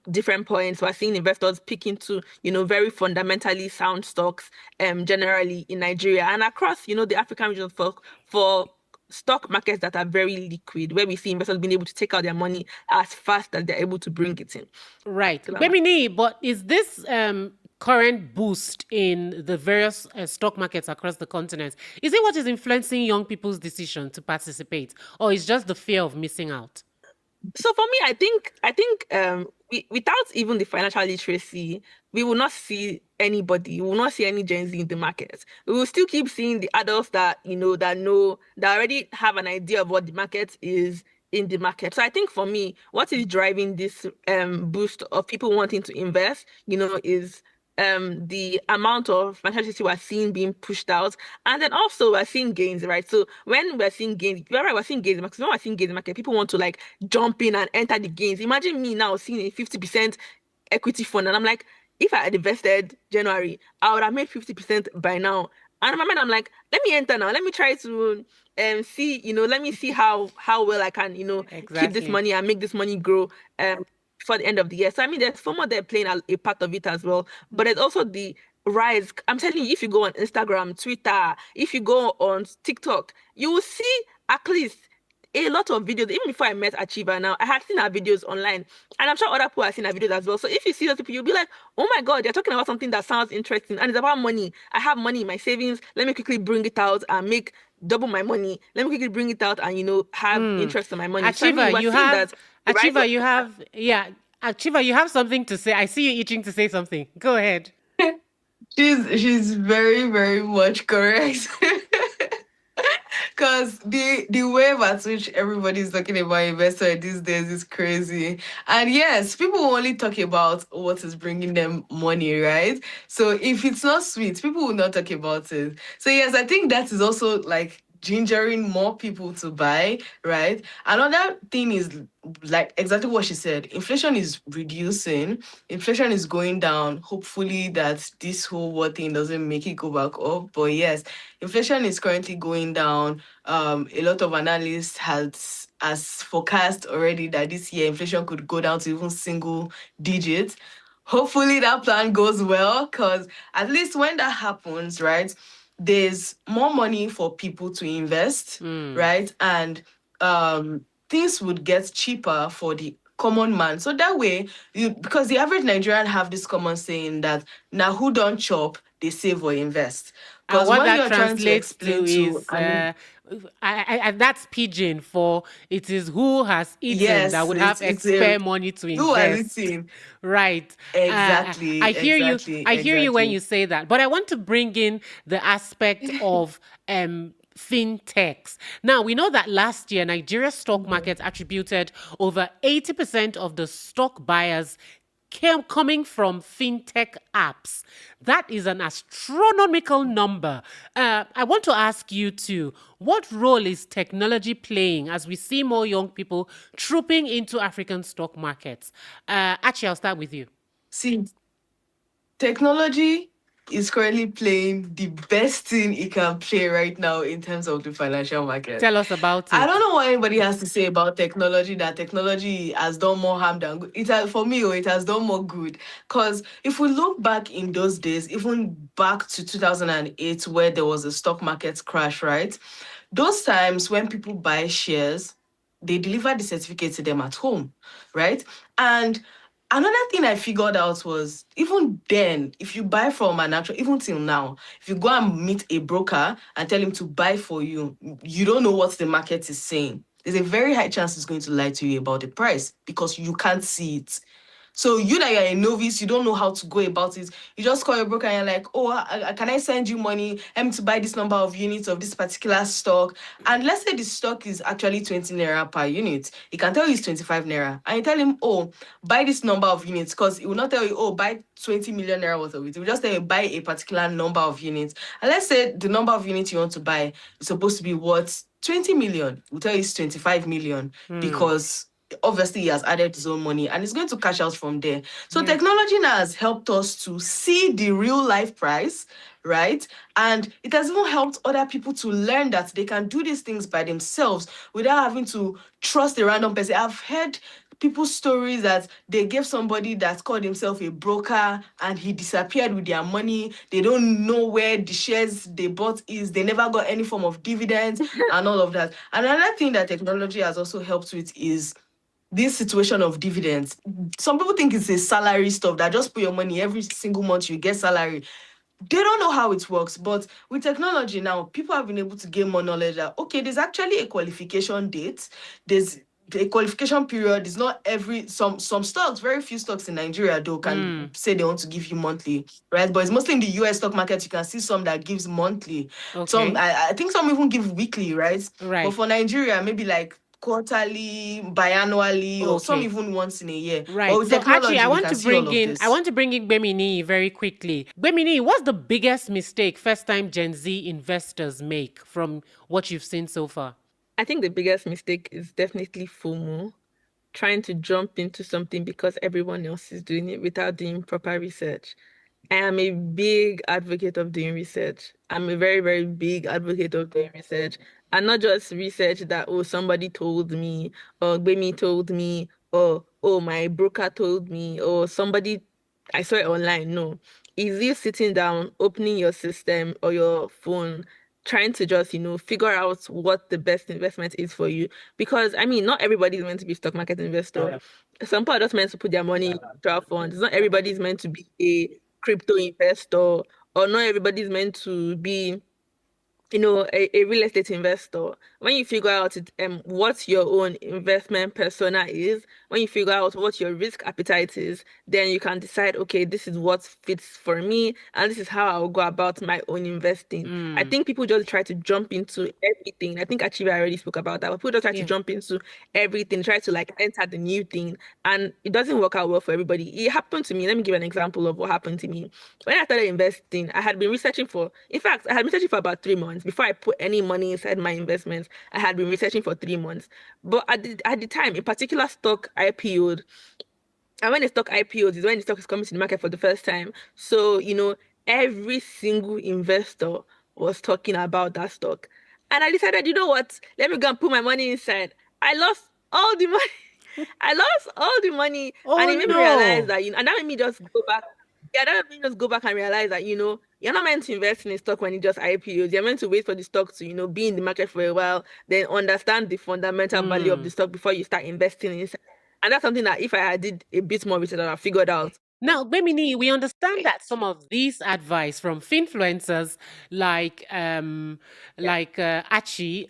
different points. We're seeing investors pick into, very fundamentally sound stocks generally in Nigeria and across, the African region for stock markets that are very liquid, where we see investors being able to take out their money as fast as they're able to bring it in. Right. Bemini, but is this current boost in the various stock markets across the continent, is it what is influencing young people's decision to participate, or is just the fear of missing out? So for me, I think without even the financial literacy, we will not see anybody. We will not see any Gen Z in the market. We will still keep seeing the adults that already have an idea of what the market is in the market. So I think for me, what is driving this boost of people wanting to invest, is the amount of financial we're seeing being pushed out, and then also we're seeing gains, right? So when we're seeing gains, you're right, we're seeing gains because when we're seeing gains in the market, people want to like jump in and enter the gains. Imagine me now seeing a 50% equity fund, and I'm like, if I had invested January, I would have made 50% by now. And in my mind, I'm like, let me enter now. Let me try to see, let me see how well I can, keep this money and make this money grow for the end of the year. So I mean, there's FOMO there playing a part of it as well. But there's also the rise. I'm telling you, if you go on Instagram, Twitter, if you go on TikTok, you will see at least a lot of videos. Even before I met Achieva now, I had seen her videos online. And I'm sure other people have seen her videos as well. So if you see those people, you'll be like, oh my God, they're talking about something that sounds interesting. And it's about money. I have money in my savings. Let me quickly bring it out and make double my money. Let me quickly bring it out and, have interest in my money. Achieva, Achieva, you have something to say. I see you itching to say something. Go ahead. She's very, very much correct. Because the wave at which everybody's talking about investor these days is crazy. And yes, people will only talk about what is bringing them money, right? So if it's not sweet, people will not talk about it. So yes, I think that is also like gingering more people to buy, right? Another thing is like exactly what she said. Inflation is reducing. Inflation is going down. Hopefully that this whole war thing doesn't make it go back up. But yes, inflation is currently going down. A lot of analysts has forecast already that this year inflation could go down to even single digits. Hopefully that plan goes well, because at least when that happens, right, there's more money for people to invest, right? And things would get cheaper for the common man. So that way, because the average Nigerian have this common saying that now who don't chop, they save or invest. Because what that translates to is that's pidgin for it is who has eaten that would have spare money to invest. Who has eaten? Right. Exactly. I hear you. I hear you when you say that. But I want to bring in the aspect of fintechs. Now, we know that last year, Nigeria's stock market attributed over 80% of the stock buyers coming from fintech apps. That is an astronomical number. I want to ask you too, what role is technology playing as we see more young people trooping into African stock markets? Actually, I'll start with you. See, technology is currently playing the best thing it can play right now in terms of the financial market. Tell us about it. I don't know what anybody has to say about technology, that technology has done more harm than good. For me, it has done more good. Because if we look back in those days, even back to 2008, where there was a stock market crash, right? Those times when people buy shares, they deliver the certificate to them at home, right? And Another thing I figured out was, even then, if you buy from an actual, even till now, if you go and meet a broker and tell him to buy for you, you don't know what the market is saying. There's a very high chance he's going to lie to you about the price because you can't see it. So you that you're a novice, you don't know how to go about it. You just call your broker and you're like, oh, can I send you money? I'm to buy this number of units of this particular stock. And let's say the stock is actually 20 naira per unit. He can tell you it's 25 naira. And you tell him, oh, buy this number of units, because it will not tell you, oh, buy 20 million naira worth of it. It will just tell you, buy a particular number of units. And let's say the number of units you want to buy is supposed to be what? 20 million. We'll tell you it's 25 million because obviously he has added his own money and he's going to cash out from there. So technology now has helped us to see the real life price, right? And it has even helped other people to learn that they can do these things by themselves without having to trust a random person. I've heard people's stories that they gave somebody that called himself a broker and he disappeared with their money. They don't know where the shares they bought is. They never got any form of dividends and all of that. Another thing that technology has also helped with is this situation of dividends. Some people think it's a salary stuff that just put your money every single month, you get salary. They don't know how it works, but with technology now, people have been able to gain more knowledge that, okay, there's actually a qualification date. There's a qualification period. It's not some stocks, very few stocks in Nigeria though can say they want to give you monthly, right? But it's mostly in the US stock market. You can see some that gives monthly. Some, I think some even give weekly, right? But for Nigeria, maybe like quarterly, biannually, or some even once in a year. Right. But with So technology, actually, I we want can to see all bring of in this. I want to bring in Gbemini very quickly. Gbemini, what's the biggest mistake first-time Gen Z investors make from what you've seen so far? I think the biggest mistake is definitely FOMO, trying to jump into something because everyone else is doing it without doing proper research. I am a big advocate of doing research. I'm a very, very big advocate of doing research. And not just research that, oh, somebody told me, or Gbemi told me, or, oh, my broker told me, or somebody, I saw it online. No. Is you sitting down, opening your system or your phone, trying to just, figure out what the best investment is for you? Because, I mean, not everybody is meant to be a stock market investor. Some people are just meant to put their money in mutual funds. Not everybody is meant to be a crypto investor, or not everybody's meant to be a real estate investor. When you figure out what your own investment persona is, when you figure out what your risk appetite is, then you can decide, okay, this is what fits for me, and this is how I'll go about my own investing. I think people just try to jump into everything. I think Achieve already spoke about that, but people just try to jump into everything, try to like enter the new thing, and it doesn't work out well for everybody. It happened to me. Let me give an example of what happened to me. When I started investing, I had been researching in fact, I had been researching for about 3 months. Before I put any money inside my investments, I had been researching for 3 months. But at the time, a particular stock IPO'd. And when the stock IPOs is when the stock is coming to the market for the first time. So, every single investor was talking about that stock. And I decided, you know what? Let me go and put my money inside. I lost all the money. I lost all the money. And it made me realize that, and that made me just go back. Yeah, that made me just go back and realize that, you're not meant to invest in a stock when it just IPOs. You're meant to wait for the stock to, be in the market for a while, then understand the fundamental value of the stock before you start investing in. And that's something that if I had did a bit more research, I figured out. Now, Gbemini, we understand that some of these advice from finfluencers like Achi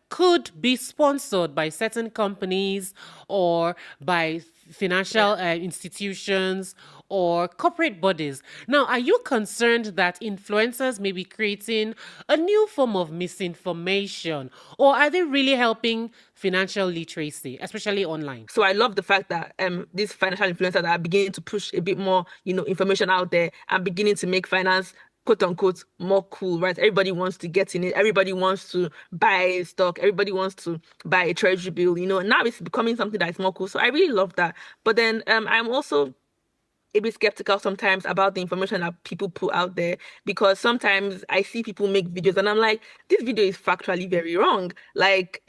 could be sponsored by certain companies or by financial institutions or corporate bodies. Now, are you concerned that influencers may be creating a new form of misinformation, or are they really helping financial literacy, especially online? So I love the fact that these financial influencers are beginning to push a bit more, information out there and beginning to make finance, quote unquote, more cool, right? Everybody wants to get in it. Everybody wants to buy stock. Everybody wants to buy a treasury bill. Now it's becoming something that is more cool. So I really love that. But then I'm also a bit skeptical sometimes about the information that people put out there, because sometimes I see people make videos and I'm like, this video is factually very wrong. Like,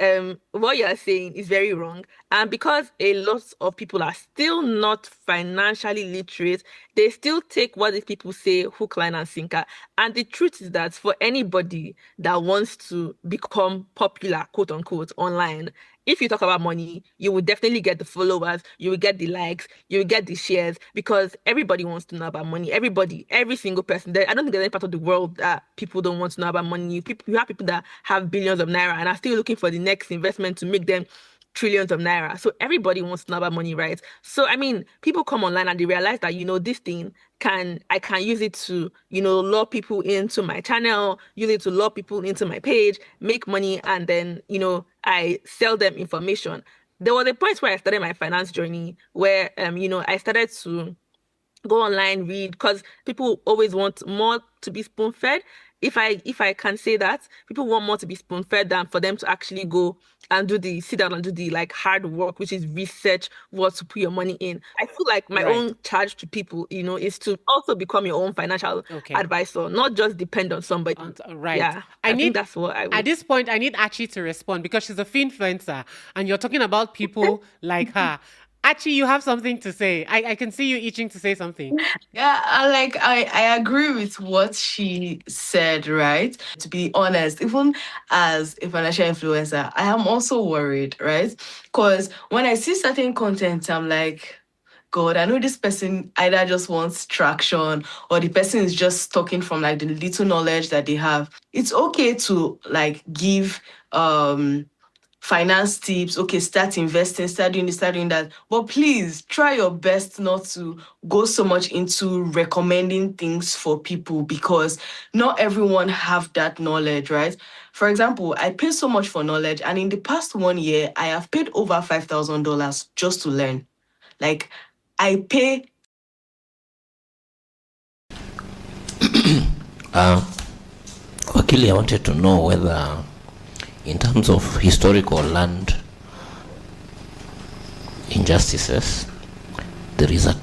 what you're saying is very wrong. And because a lot of people are still not financially literate, they still take what these people say hook, line, and sinker. And the truth is that for anybody that wants to become popular, quote unquote, online, if you talk about money, you will definitely get the followers, you will get the likes, you will get the shares, because everybody wants to know about money. Everybody, every single person. I don't think there's any part of the world that people don't want to know about money. You have people that have billions of naira and are still looking for the next investment to make them trillions of naira. So everybody wants to know about money, right? So I mean, people come online and they realize that, this thing I can use it to, lure people into my channel, use it to lure people into my page, make money, and then, I sell them information. There was a point where I started my finance journey where I started to go online, read, because people always want more to be spoon fed. If I can say that, people want more to be spoon fed than for them to actually go and sit down and do the like hard work, which is research what to put your money in. I feel like my Right. own charge to people, is to also become your own financial Okay. advisor, not just depend on somebody. Right. Yeah, I think that's what I would. At this point, I need Archie to respond because she's a finfluencer and you're talking about people like her. Archie, you have something to say. I can see you itching to say something. Yeah, I agree with what she said, right? To be honest, even as a financial influencer, I am also worried, right? Because when I see certain content, I'm like, God, I know this person either just wants traction or the person is just talking from like the little knowledge that they have. It's okay to like give finance tips, okay, start investing, start doing this, start doing that. But please try your best not to go so much into recommending things for people because not everyone have that knowledge, right? For example, I pay so much for knowledge, and in the past 1 year, I have paid over $5,000 just to learn. Like, I pay. Wakili, I wanted to know whether, in terms of historical land injustices, there is a